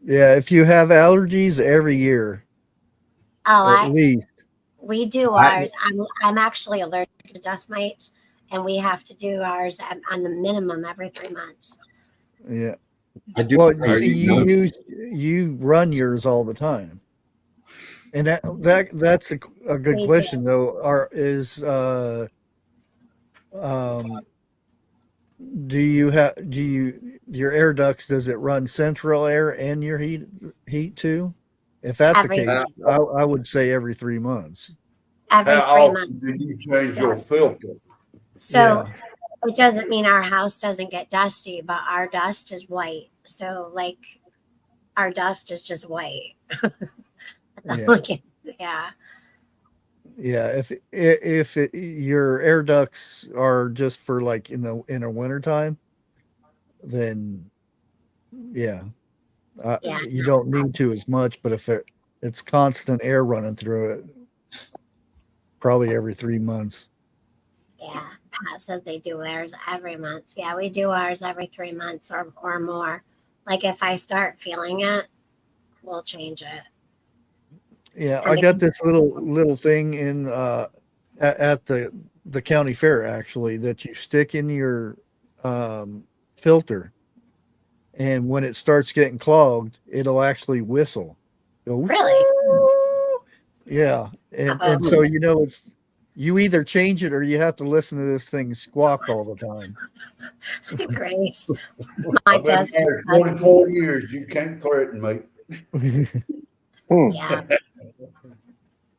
Yeah, if you have allergies every year, Oh, at least. We do ours. I'm actually allergic to dust mites, and we have to do ours on the minimum every 3 months. Yeah. I do. Well, you see, you run yours all the time, and that's a good We question though. Do your air ducts? Does it run central air and your heat too? If that's the case, I would say every 3 months. Every How 3 often months. did you change your filter? So it doesn't mean our house doesn't get dusty, but our dust is white. So like our dust is just white. Yeah. Yeah, if your air ducts are just for like in a winter time, then you don't need to as much. But it's constant air running through it, probably every 3 months. Yeah, Pat says they do theirs every month. Yeah, we do ours every 3 months or more. Like if I start feeling it, we'll change it. Yeah, I got this little thing in at the county fair actually that you stick in your filter, and when it starts getting clogged, it'll actually whistle. Go, Really? yeah, and so it's you either change it or you have to listen to this thing squawk all the time. Grace, I've been married 24 years. You can't threaten me. Yeah.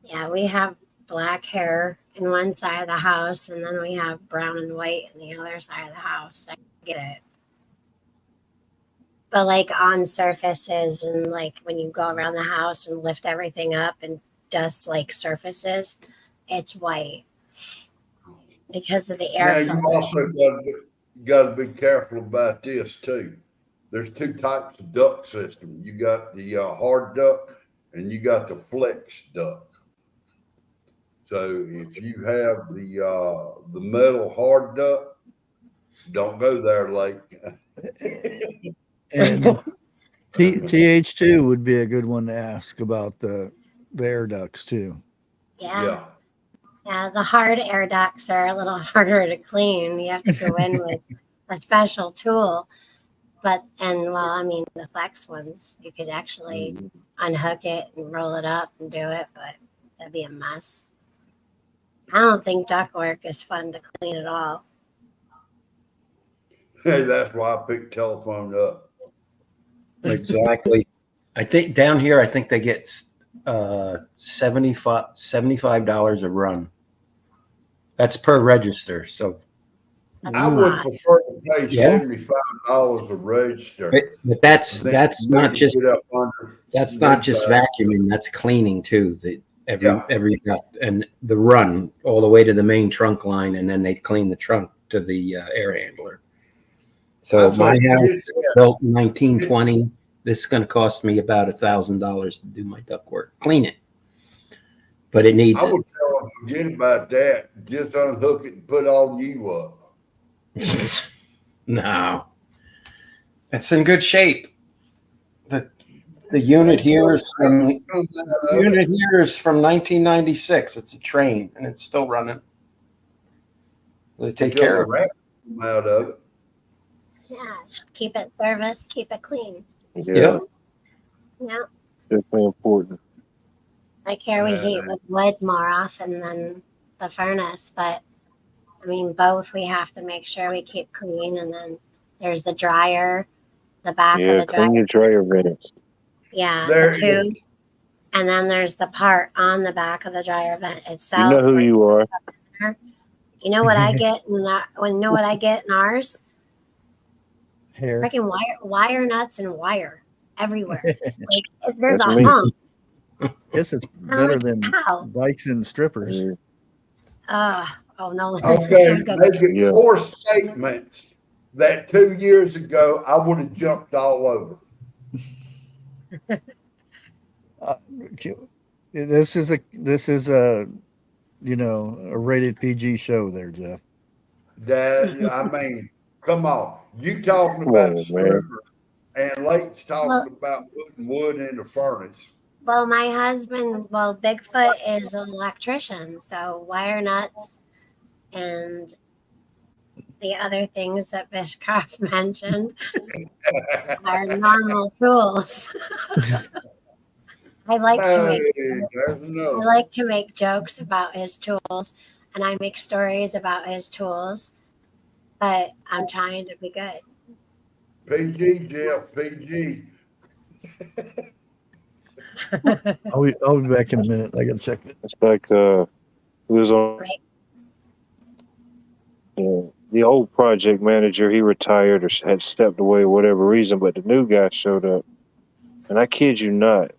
Yeah, we have black hair in one side of the house, and then we have brown and white in the other side of the house. I get it. But like on surfaces and like when you go around the house and lift everything up and dust like surfaces, it's white because of the air Now, filter. you also got to be careful about this too. There's two types of duct system. You got the hard duct and you got the flex duct. So if you have the metal hard duct, don't go there, Lake. And TH2 would be a good one to ask about the air ducts too. Yeah. Yeah, the hard air ducts are a little harder to clean. You have to go in with a special tool. But the flex ones, you could actually unhook it and roll it up and do it, but that'd be a mess. I don't think ductwork is fun to clean at all. Hey, that's why I picked telephone up. Exactly. I think down here, I think they get $75 a run. That's per register. So I would prefer to pay $75 a register. But that's not just vacuuming. That's cleaning too. Every and the run all the way to the main trunk line, and then they clean the trunk to the air handler. So my house was built in 1920. This is going to cost me about $1,000 to do my ductwork, clean it. But it needs. I would tell them forget about that. Just unhook it and put all you up. No, it's in good shape. The unit here is from 1996. It's a train and it's still running. They take care of it. Out of it. Yeah, keep it serviced, keep it clean. Yeah. Yeah. Definitely important. Like here we heat with wood more often than the furnace, but both we have to make sure we keep clean. And then there's the dryer, the back of the dryer. Clean your dryer vents. Yeah, the tube. And then there's the part on the back of the dryer vent itself. You know who you are. You know what I get in ours? Hair. Freaking wire nuts and wire everywhere. Like there's a hump. Guess it's better than bikes and strippers. Oh no. Okay, making 4 statements that 2 years ago I would have jumped all over. This is a a rated PG show there, Jeff. Come on. You talking about strippers and Lake's talking about putting wood in the furnace. Well, my husband, Bigfoot is an electrician, so wire nuts and the other things that Bushcraft mentioned are normal tools. I like to make jokes about his tools, and I make stories about his tools, but I'm trying to be good. PG, Jeff, PG. I'll be back in a minute. I gotta check it. It's like it was on the old project manager. He retired or had stepped away for whatever reason, but the new guy showed up, and I kid you not,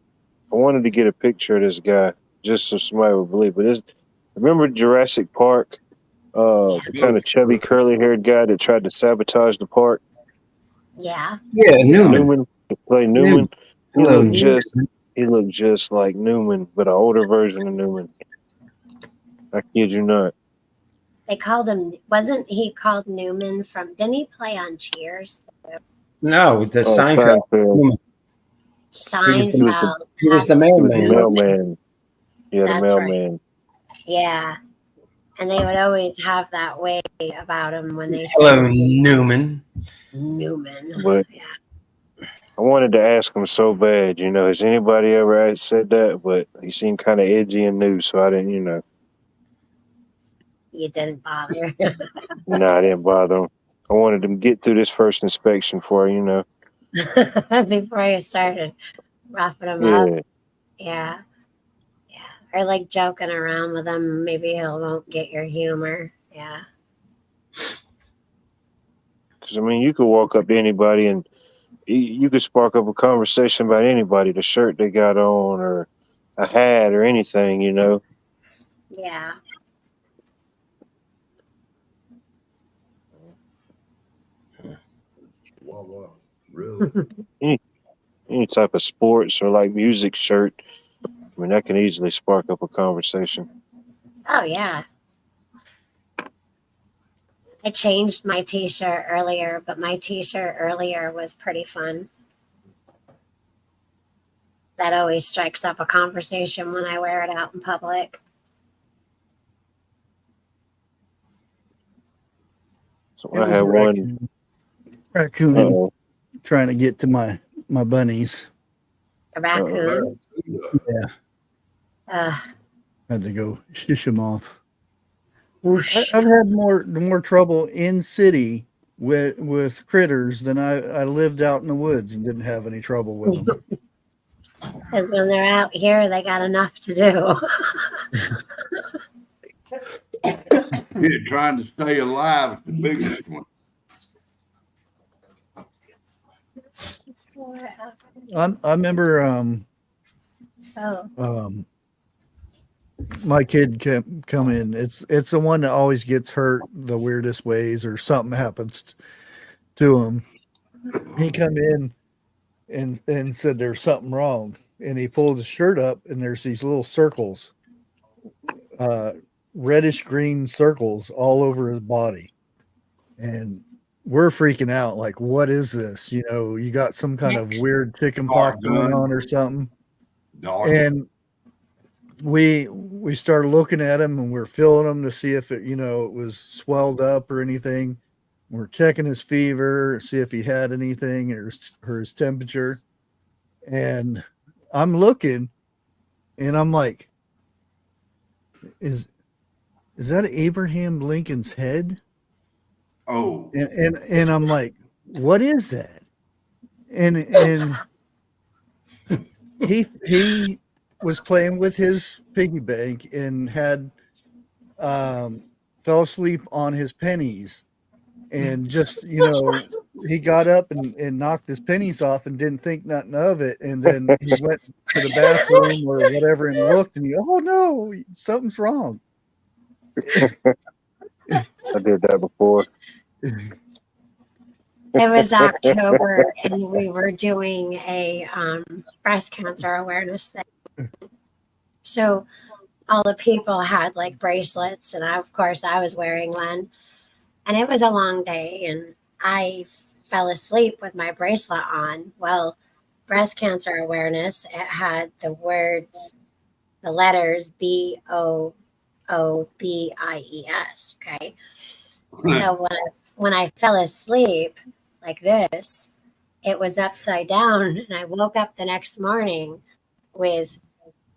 I wanted to get a picture of this guy just so somebody would believe. But remember Jurassic Park, the kind of chubby, curly-haired guy that tried to sabotage the park? Yeah. Yeah, Newman. Play Newman. He looked He looked just like Newman, but an older version of Newman. I kid you not. They called him, wasn't he called Newman from, didn't he play on Cheers? No, the Oh, Seinfeld. Seinfeld. Seinfeld. He was the He was the mailman. mailman. Yeah, the That's right. mailman. Yeah. And they would always have that way about him when they Hello, said Newman. Newman. But I wanted to ask him so bad, has anybody ever said that? But he seemed kind of edgy and new, so I didn't, You didn't bother. No, I didn't bother him. I wanted him to get through this first inspection before, Before you started roughing him Yeah. up. Yeah. Or like joking around with him. Maybe he won't get your humor. Yeah. Because, you could walk up to anybody and you could spark up a conversation about anybody, the shirt they got on or a hat or anything, Yeah. Really? Any type of sports or like music shirt. That can easily spark up a conversation. Oh, yeah. I changed my t-shirt earlier, but my t-shirt earlier was pretty fun. That always strikes up a conversation when I wear it out in public. So It I was had a one. raccoon Uh-oh. trying to get to my bunnies. A raccoon. Yeah, had to go shush them off. Whoosh. I've had more trouble in city with critters than I lived out in the woods and didn't have any trouble with them. Because when they're out here, they got enough to do. Yeah, trying to stay alive is the biggest one. I remember my kid come in. It's the one that always gets hurt the weirdest ways or something happens to him. He come in and said there's something wrong, and he pulled his shirt up and there's these little circles, reddish green circles all over his body, and we're freaking out like, what is this? You got some kind of weird chicken pox going on or something. And we started looking at him and we're feeling him to see if it was swelled up or anything. We're checking his fever, see if he had anything or his temperature. And I'm looking and I'm like, is that Abraham Lincoln's head? Oh. And I'm like, what is that? And he was playing with his piggy bank and had fell asleep on his pennies, and just he got up and knocked his pennies off and didn't think nothing of it, and then he went to the bathroom or whatever and looked, and oh no, something's wrong. I did that before. It was October and we were doing a breast cancer awareness thing. So all the people had like bracelets, and of course I was wearing one, and it was a long day and I fell asleep with my bracelet on. Well, breast cancer awareness, it had the letters BOOBIES. Okay. So when I fell asleep like this, it was upside down, and I woke up the next morning with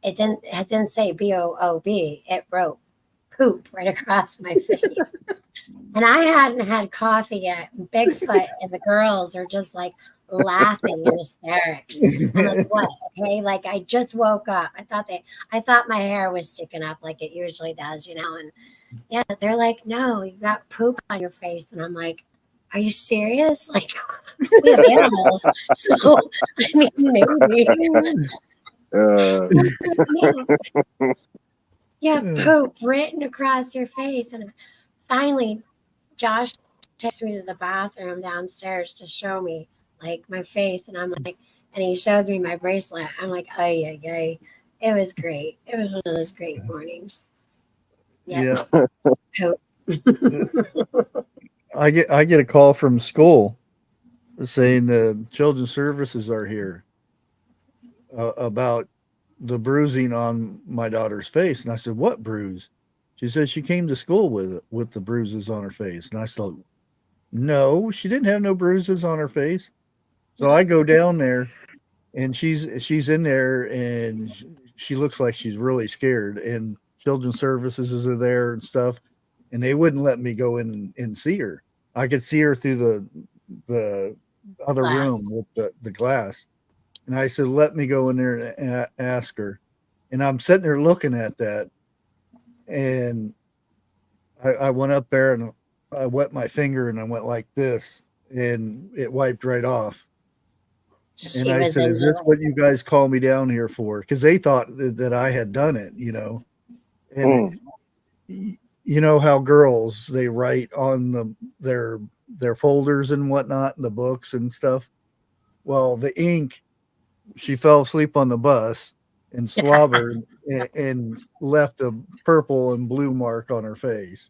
it didn't say BOOB. It wrote poop right across my face. And I hadn't had coffee yet. Bigfoot and the girls are just like laughing in hysterics. I'm like, what? Okay, like I just woke up. I thought my hair was sticking up like it usually does, and yeah, they're like, no, you got poop on your face. And I'm like, are you serious? Like, we have animals. So, I mean, maybe. Yeah, poop written across your face. And finally, Josh takes me to the bathroom downstairs to show me, like, my face. And I'm like, And he shows me my bracelet. I'm like, ay, ay, ay. It was great. It was one of those great mornings. Yep. Yeah. I get a call from school saying the children's services are here about the bruising on my daughter's face. And I said, what bruise? She said she came to school with the bruises on her face. And I said, no, she didn't have no bruises on her face. So I go down there and she's in there and she looks like she's really scared, and children's services are there and stuff. And they wouldn't let me go in and see her. I could see her through the other room with the glass. And I said, let me go in there and ask her. And I'm sitting there looking at that. And I went up there and I wet my finger and I went like this, and it wiped right off. And I said, is this what you guys call me down here for? Because they thought that I had done it, you know. And you know how girls, they write on their folders and whatnot, the books and stuff. Well, the ink, she fell asleep on the bus and slobbered and left a purple and blue mark on her face.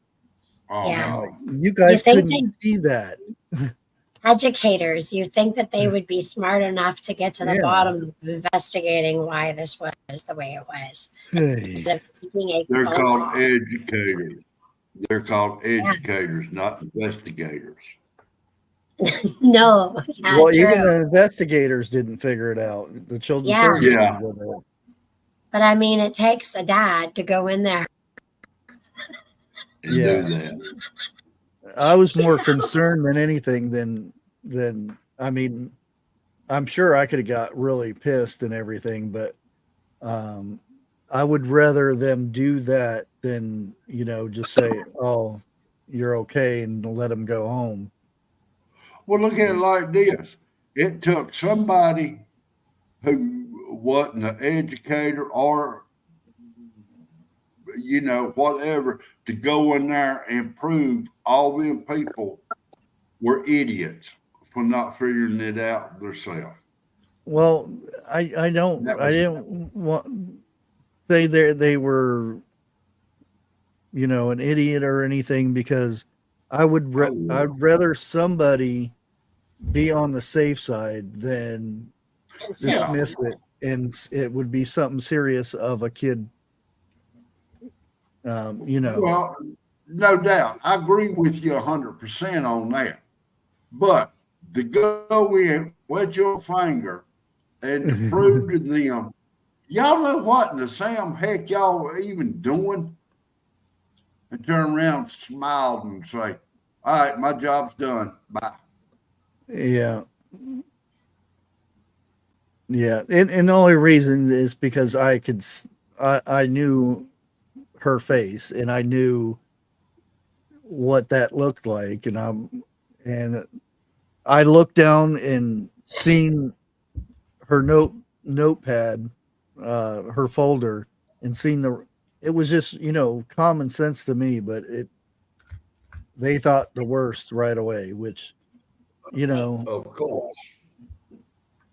Yeah. Like, you guys couldn't see that. Educators, you think that they would be smart enough to get to the bottom of investigating why this was the way it was. They're called educators. They're called educators, not investigators. No. Well, even the investigators didn't figure it out. The children's services. Yeah. But I mean, it takes a dad to go in there. And do that. I was more concerned than anything than I mean, I'm sure I could have got really pissed and everything, but I would rather them do that than, you know, just say, oh, you're okay, and let them go home. Well, look at it like this. It took somebody who wasn't an educator or, you know, whatever, to go in there and prove all them people were idiots for not figuring it out themselves. Well, I didn't want say they were, you know, an idiot or anything, because I'd rather somebody be on the safe side than dismiss it, and it would be something serious of a kid. You know. Well, no doubt. I agree with you 100% on that. But to go in, wet your finger, and to prove to them, y'all know what in the Sam heck y'all even doing? And turn around, smiled, and say, all right, my job's done. Bye. Yeah. Yeah. And the only reason is because I knew her face, and I knew what that looked like. And I looked down and seen her notepad, her folder, and seen it was just, you know, common sense to me, but they thought the worst right away, which, you know, of course,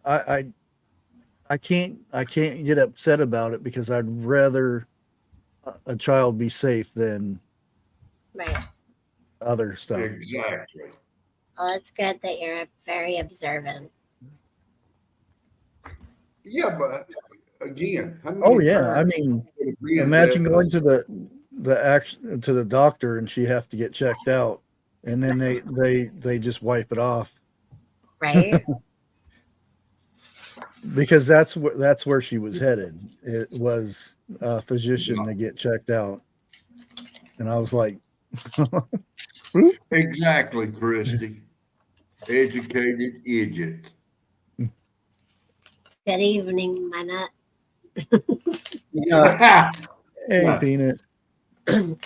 I can't get upset about it, because I'd rather a child be safe than other stuff. Exactly. Well, it's good that you're very observant. Yeah, but again, Oh yeah, I mean, imagine going to the doctor and she have to get checked out, and then they just wipe it off, right? Because that's where she was headed. It was a physician to get checked out, and I was like, exactly, Christy, educated idiot. Good evening, my nut. Hey, Peanut.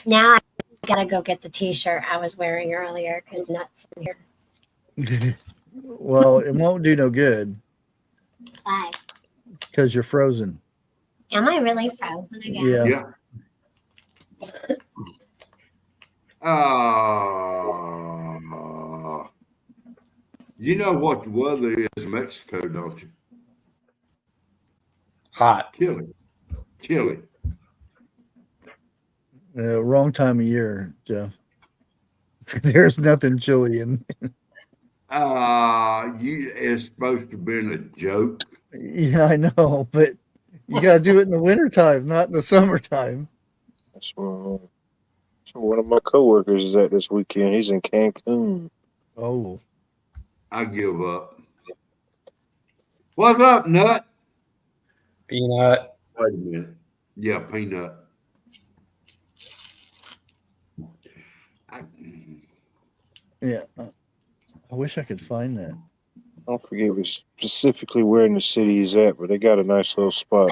Now I gotta go get the T-shirt I was wearing earlier because nuts in here. Well, it won't do no good. Why? Because you're frozen. Am I really frozen again? Yeah. You know what the weather is in Mexico, don't you? Hot. Chili. Wrong time of year, Jeff. There's nothing chilly in. It's supposed to have been a joke. Yeah, I know, but you got to do it in the wintertime, not in the summertime. That's where one of my coworkers is at this weekend. He's in Cancun. Oh, I give up. What's up, Nut? Peanut. Wait a minute. Yeah, Peanut. yeah. I wish I could find that. I don't forget specifically where in the city he's at, but they got a nice little spot.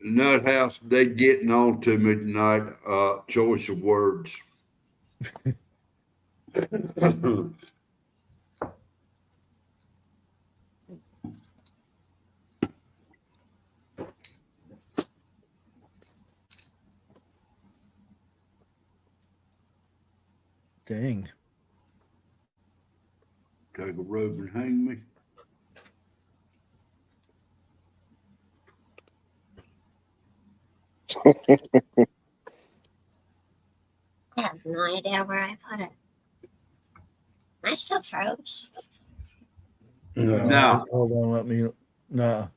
Nut House, they getting on to me tonight. Choice of words. Dang. Take a rope and hang me. I have no idea where I put it. I still froze. No. Hold on, let me. No.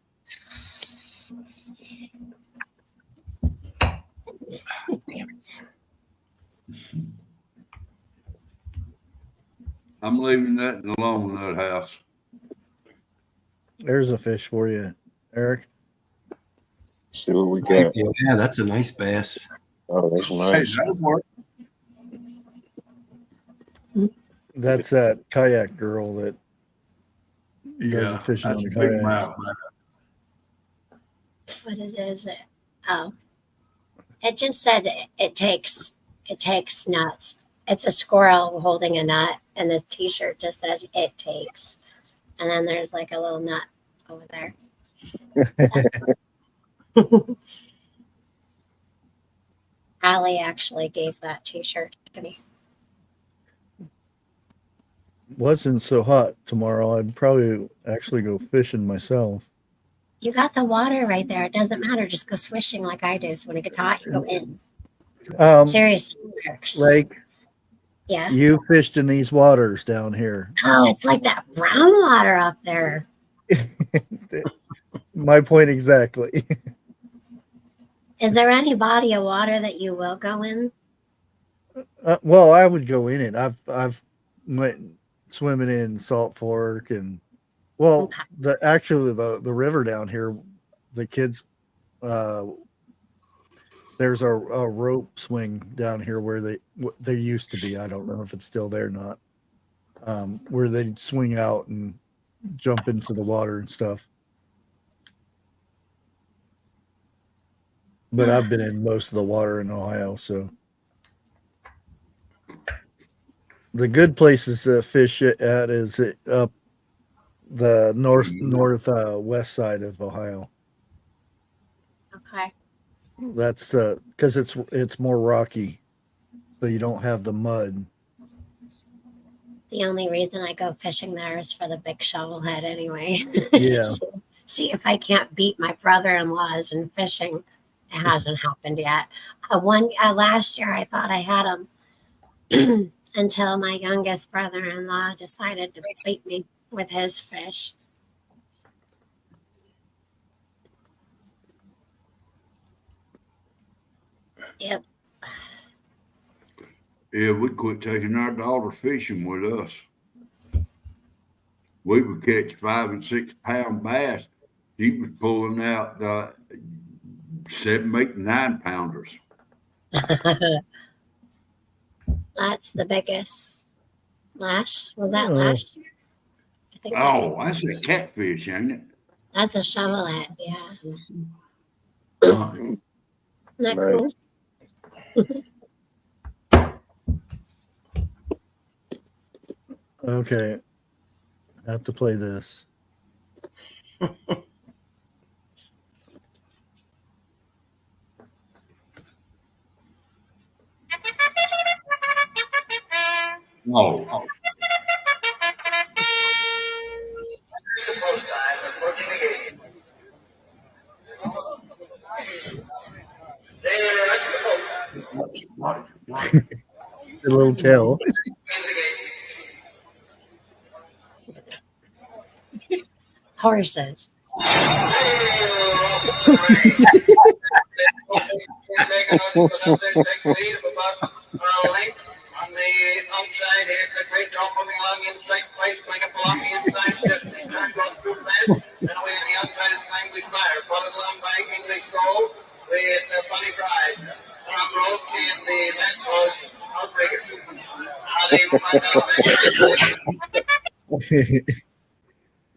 I'm leaving that alone, Nut House. There's a fish for you, Eric. See what we got. Yeah, that's a nice bass. Oh, that's Hey, nice. that'll work. That's that kayak girl that does the fishing that's on a the big kayaks. mouth. What it is? Oh, it just said it takes nuts. It's a squirrel holding a nut, and the T-shirt just says "it takes," and then there's like a little nut over there. Allie actually gave that T-shirt to me. Wasn't so hot tomorrow. I'd probably actually go fishing myself. You got the water right there. It doesn't matter. Just go swishing like I do. So when it gets hot, you go in. Seriously, it works. Like, yeah. you fished in these waters down here. Oh, it's like that brown water up there. My point exactly. Is there any body of water that you will go in? Well, I would go in it. I've went swimming in Salt Fork and Okay. the river down here. The kids, there's a rope swing down here where they used to be. I don't know if it's still there or not. Where they swing out and jump into the water and stuff. But I've been in most of the water in Ohio, so the good places to fish at is up the northwest side of Ohio. Okay. That's because it's more rocky, so you don't have the mud. The only reason I go fishing there is for the big shovel head anyway. Yeah. See if I can't beat my brother-in-laws in fishing. It hasn't happened yet. Last year I thought I had him until my youngest brother-in-law decided to beat me with his fish. Yep. Yeah, we quit taking our daughter fishing with us. We would catch 5 and 6 pound bass. She was pulling out 7, 8, 9 pounders. That's the biggest. Was that last year? I think That's a catfish, ain't it? that's a shovelhead, yeah. Uh, Isn't that cool? Okay, I have to play this. No. A little tail. Horses.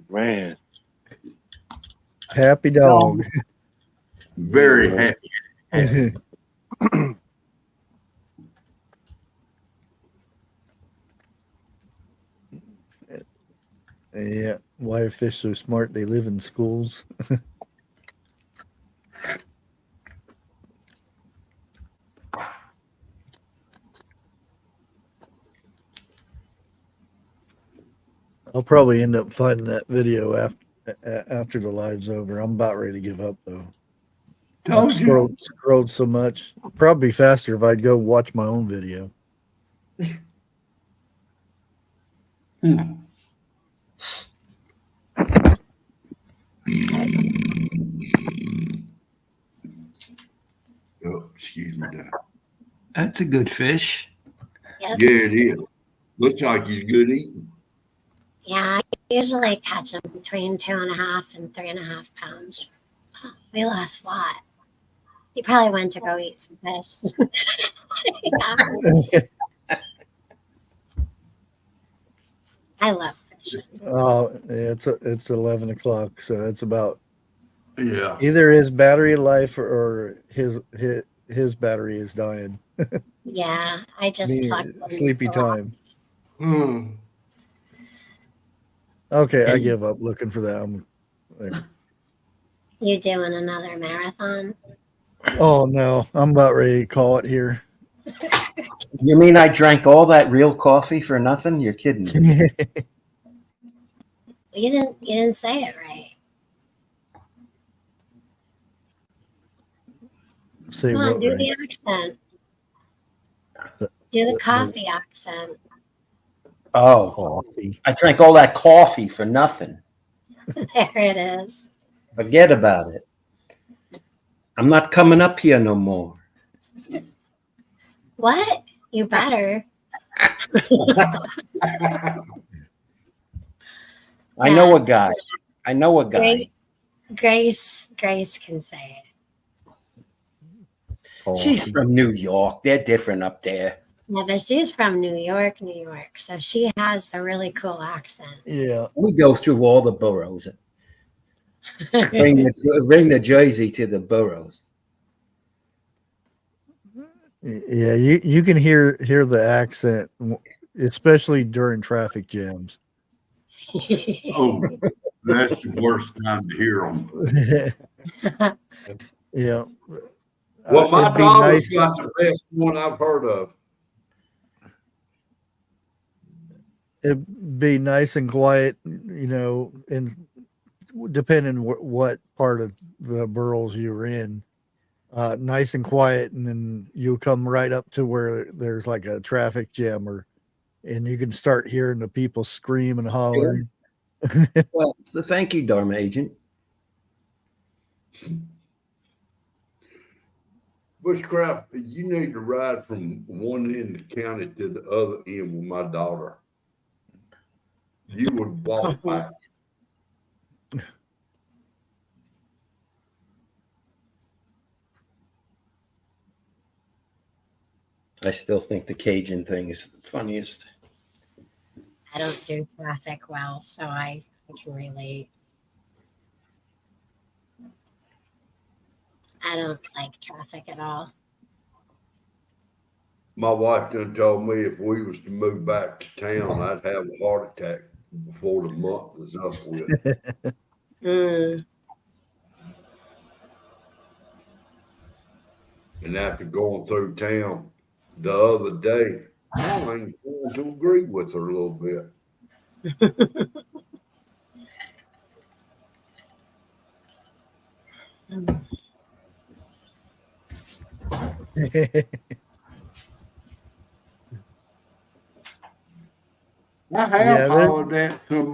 Man. Happy dog. Very happy. Yeah. Why are fish so smart? They live in schools. I'll probably end up finding that video after the live's over. I'm about ready to give up though. I've scrolled so much. Probably faster if I'd go watch my own video. Oh, excuse me. That's a good fish. Yep. Yeah, it is. Looks like he's good eating. Yeah, I usually catch them between 2.5 and 3.5 pounds. We lost Watt. He probably went to go eat some fish. I love fishing. Oh, yeah, it's 11 o'clock, so it's about either his battery life or his battery is dying. Yeah, I just Meaning plugged them sleepy for time. Okay, I give up looking for that. You doing another marathon? Oh no, I'm about ready to call it here. You mean I drank all that real coffee for nothing? You're kidding me. You didn't say it right. Say Come on, what, do right? the accent. Do the coffee accent. Oh, coffee. I drank all that coffee for nothing. There it is. Forget about it. I'm not coming up here no more. What? You better. I know a guy. I know a guy. Grace can say it. She's from New York. They're different up there. Yeah, but she's from New York, so she has the really cool accent. Yeah. We go through all the boroughs. Bring the Jersey to the boroughs. Yeah, you can hear the accent, especially during traffic jams. Oh, that's the worst time to hear them. Yeah. Well, my it'd be daughter's nice. got the best one I've heard of. It'd be nice and quiet, and depending what part of the boroughs you're in, nice and quiet, and then you'll come right up to where there's like a traffic jam, and you can start hearing the people scream and hollering. Well, so thank you, Dharma agent. Bushcraft, you need to ride from one end of the county to the other end with my daughter. You would walk back. I still think the Cajun thing is the funniest. I don't do traffic well, so I can relate. I don't like traffic at all. My wife done told me if we was to move back to town, I'd have a heart attack before the month was up with. And after going through town the other day, I'm going to agree with her a little bit. I have Yeah, hollered at some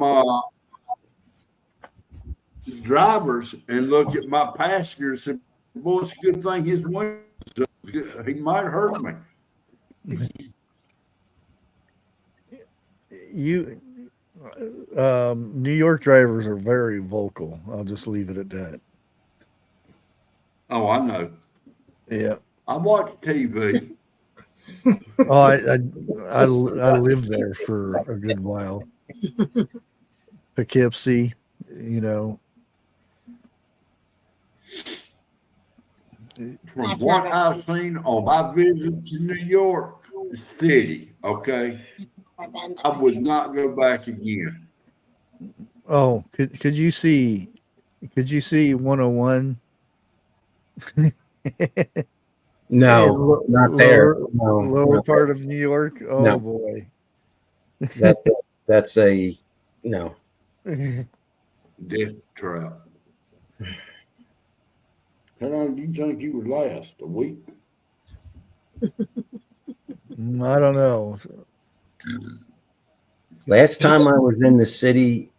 drivers and look at my passenger and said, boy, it's a good thing his windows up. He might have hurt me. New York drivers are very vocal. I'll just leave it at that. Oh, I know. Yeah. I watch TV. Oh, I lived there for a good while. Poughkeepsie, you know. From what I've seen on my visit to New York City, okay, I would not go back again. Oh, could you see 101? No, not there. Lower part of New York. Oh No. boy. That's a no. Death trap. How long do you think you would last? A week? I don't know. Last time I was in the city,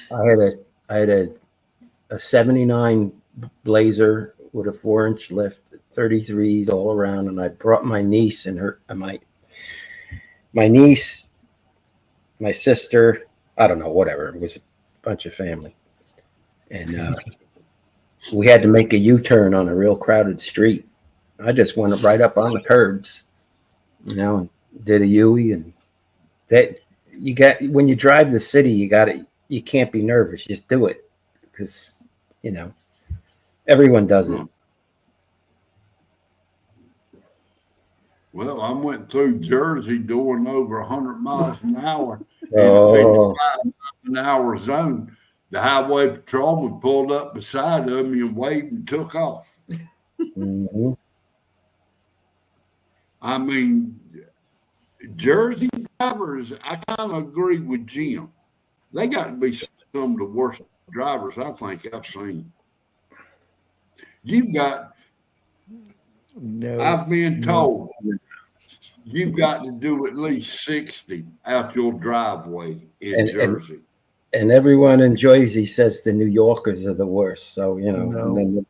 I had a 79 Blazer with a 4-inch lift, 33s all around, and I brought my niece and my niece, my sister, I don't know, whatever. It was a bunch of family, and we had to make a U-turn on a real crowded street. I just went right up on the curbs, you know, and did a U-ey, and that you got when you drive the city, you can't be nervous. Just do it because, you know, everyone does it. Well, I went through Jersey doing over 100 miles an hour in Oh. a 55 mile an hour zone. The highway patrolman pulled up beside of me and waved and took off. Mm-hmm. I mean, Jersey drivers, I kind of agree with Jim. They got to be some of the worst drivers I think I've seen. You've got, I've been told, you've got to do at least 60 out your driveway in Jersey. And everyone in Jersey says the New Yorkers are the worst. So, you know, No. and then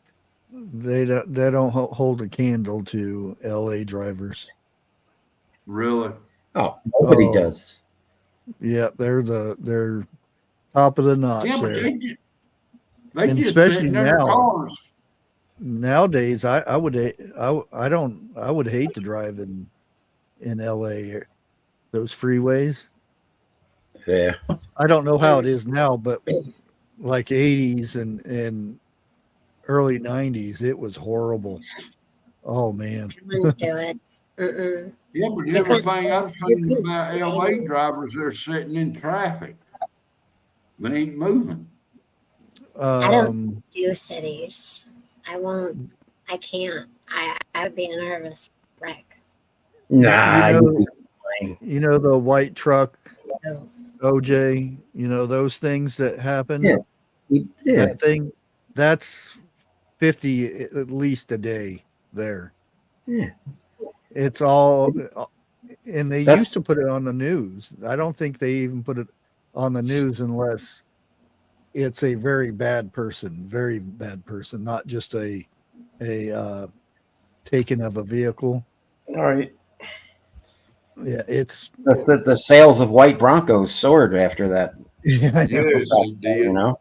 They don't hold a candle to LA drivers. Really? Oh, nobody does. Yeah, they're top of the notch Yeah, but there. they And just especially sit in their now. cars. Nowadays, I would hate to drive in LA, those freeways. Yeah. I don't know how it is now, but like 80s and early 90s, it was horrible. Oh man. I wouldn't do it. Yeah, but everything I've seen about LA drivers, they're sitting in traffic. They ain't moving. I don't do cities. I won't. I can't. I would be a nervous wreck. Nah, you know the white truck, No. OJ. You know those things that happen. Yeah. That thing, that's 50 at least a day there. Yeah. It's all, and they used to put it on the news. I don't think they even put it on the news unless it's a very bad person, not just a taking of a vehicle. All right. Yeah, it's the sales of white Broncos soared after that. Yeah, yes, it did. You know,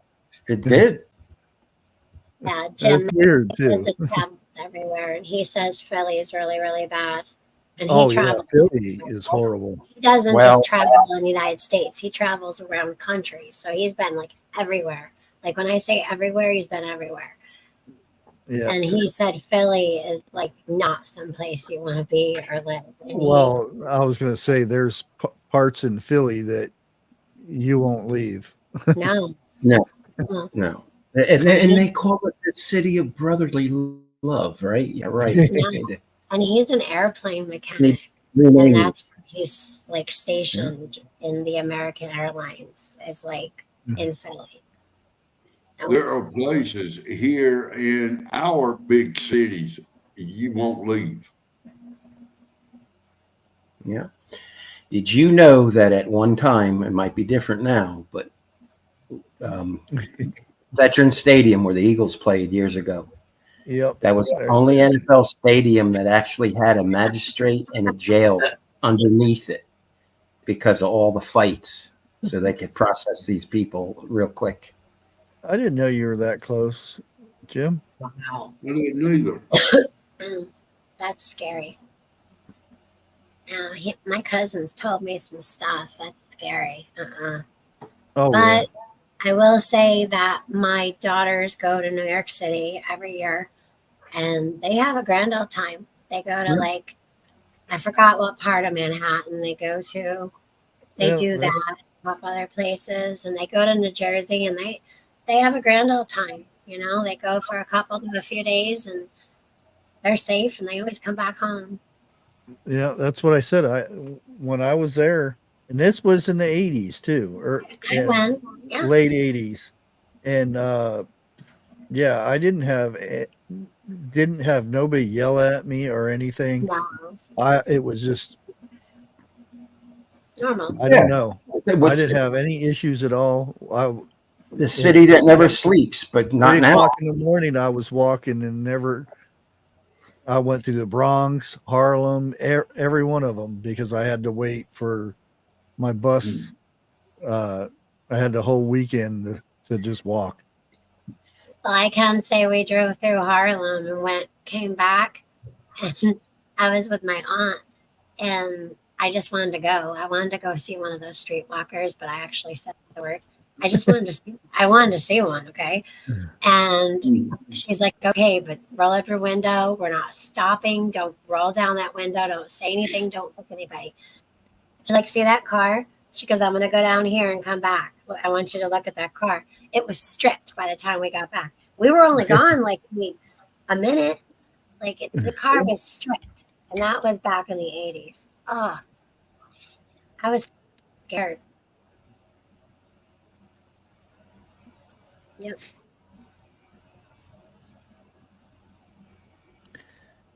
it did. Yeah, Jim weird too. travels everywhere, and he says Philly is really, really bad. And he Oh travels. yeah, Philly is horrible. He doesn't just travel in the United States. He travels around countries. So he's been like everywhere. Like when I say everywhere, he's been everywhere. Yeah. And he said Philly is like not someplace you want to be or live. And Well, I was going to say there's parts in Philly that you won't leave. No. No. Uh-huh. No. And they call it the city of brotherly love, right? Yeah, right. Yeah. And he's an airplane mechanic. and that's where he's like stationed in the American Airlines, is like in Philly. There are places here in our big cities you won't leave. Yeah. Did you know that at one time, it might be different now, but Veterans Stadium where the Eagles played years ago, Yep. that was the only NFL stadium that actually had a magistrate and a jail underneath it because of all the fights, so they could process these people real quick. I didn't know you were that close, Jim. Wow. I didn't either. That's scary. My cousins told me some stuff. That's scary. Oh, but I will say that my daughters go to New York City every year, and they have a grand old time. They go to like, I forgot what part of Manhattan they go to. They do that up other places, and they go to New Jersey, and they have a grand old time. You know, they go for a few days, and they're safe, and they always come back home. Yeah, that's what I said. When I was there, and this was in the 80s too, or late 80s, and yeah, I didn't have nobody yell at me or anything. Wow. It was just normal. I don't know. I didn't have any issues at all. The city that never sleeps, but not 3 now. o'clock in the morning, I was walking and I went through the Bronx, Harlem, every one of them, because I had to wait for my bus. I had the whole weekend to just walk. Well, I can say we drove through Harlem and came back, and I was with my aunt, and I just wanted to go. I wanted to go see one of those streetwalkers, but I actually said the word. I wanted to see one, okay? And she's like, okay, but roll up your window. We're not stopping. Don't roll down that window. Don't say anything. Don't look at anybody. She's like, see that car? She goes, I'm going to go down here and come back. I want you to look at that car. It was stripped by the time we got back. We were only gone like a minute. The car was stripped. And that was back in the 80s. Oh, I was scared. Yep.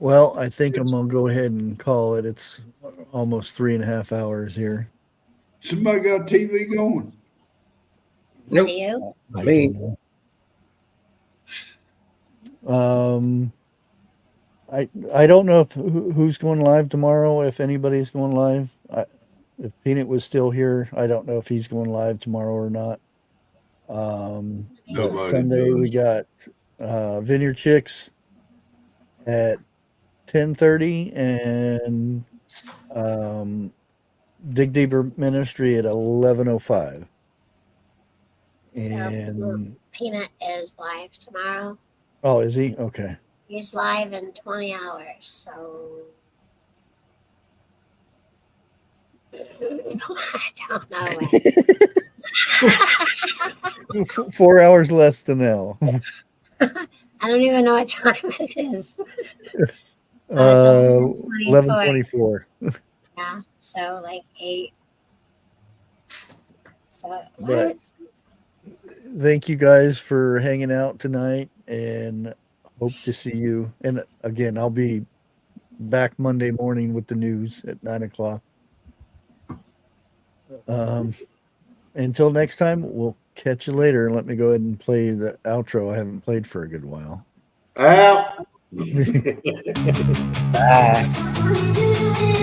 Well, I think I'm going to go ahead and call it. It's almost 3.5 hours here. Somebody got TV going? Nope. Do you? Me. I don't know who's going live tomorrow, if anybody's going live. If Peanut was still here, I don't know if he's going live tomorrow or not. Sunday we got Vineyard Chicks at 10:30 and Dig Deeper Ministry at 11:05. And Peanut is live tomorrow. oh, is he? Okay. He's live in 20 hours, so I don't know. 4 hours less than now. I don't even know what time it is. 11:24. Yeah, so like 8. So But thank you guys for hanging out tonight, and hope to see you. And again, I'll be back Monday morning with the news at 9:00. Until next time, we'll catch you later. Let me go ahead and play the outro. I haven't played for a good while. Out. Bye.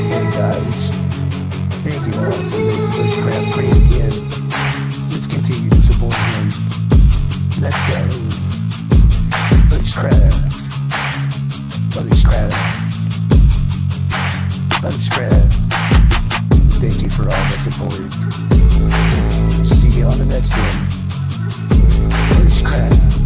Hey guys, thank you all for making Bushcraft great again. Let's continue to support him. Let's go. Bushcraft. Bushcraft. Bushcraft. Thank you for all the support. See you on the next one. Bushcraft.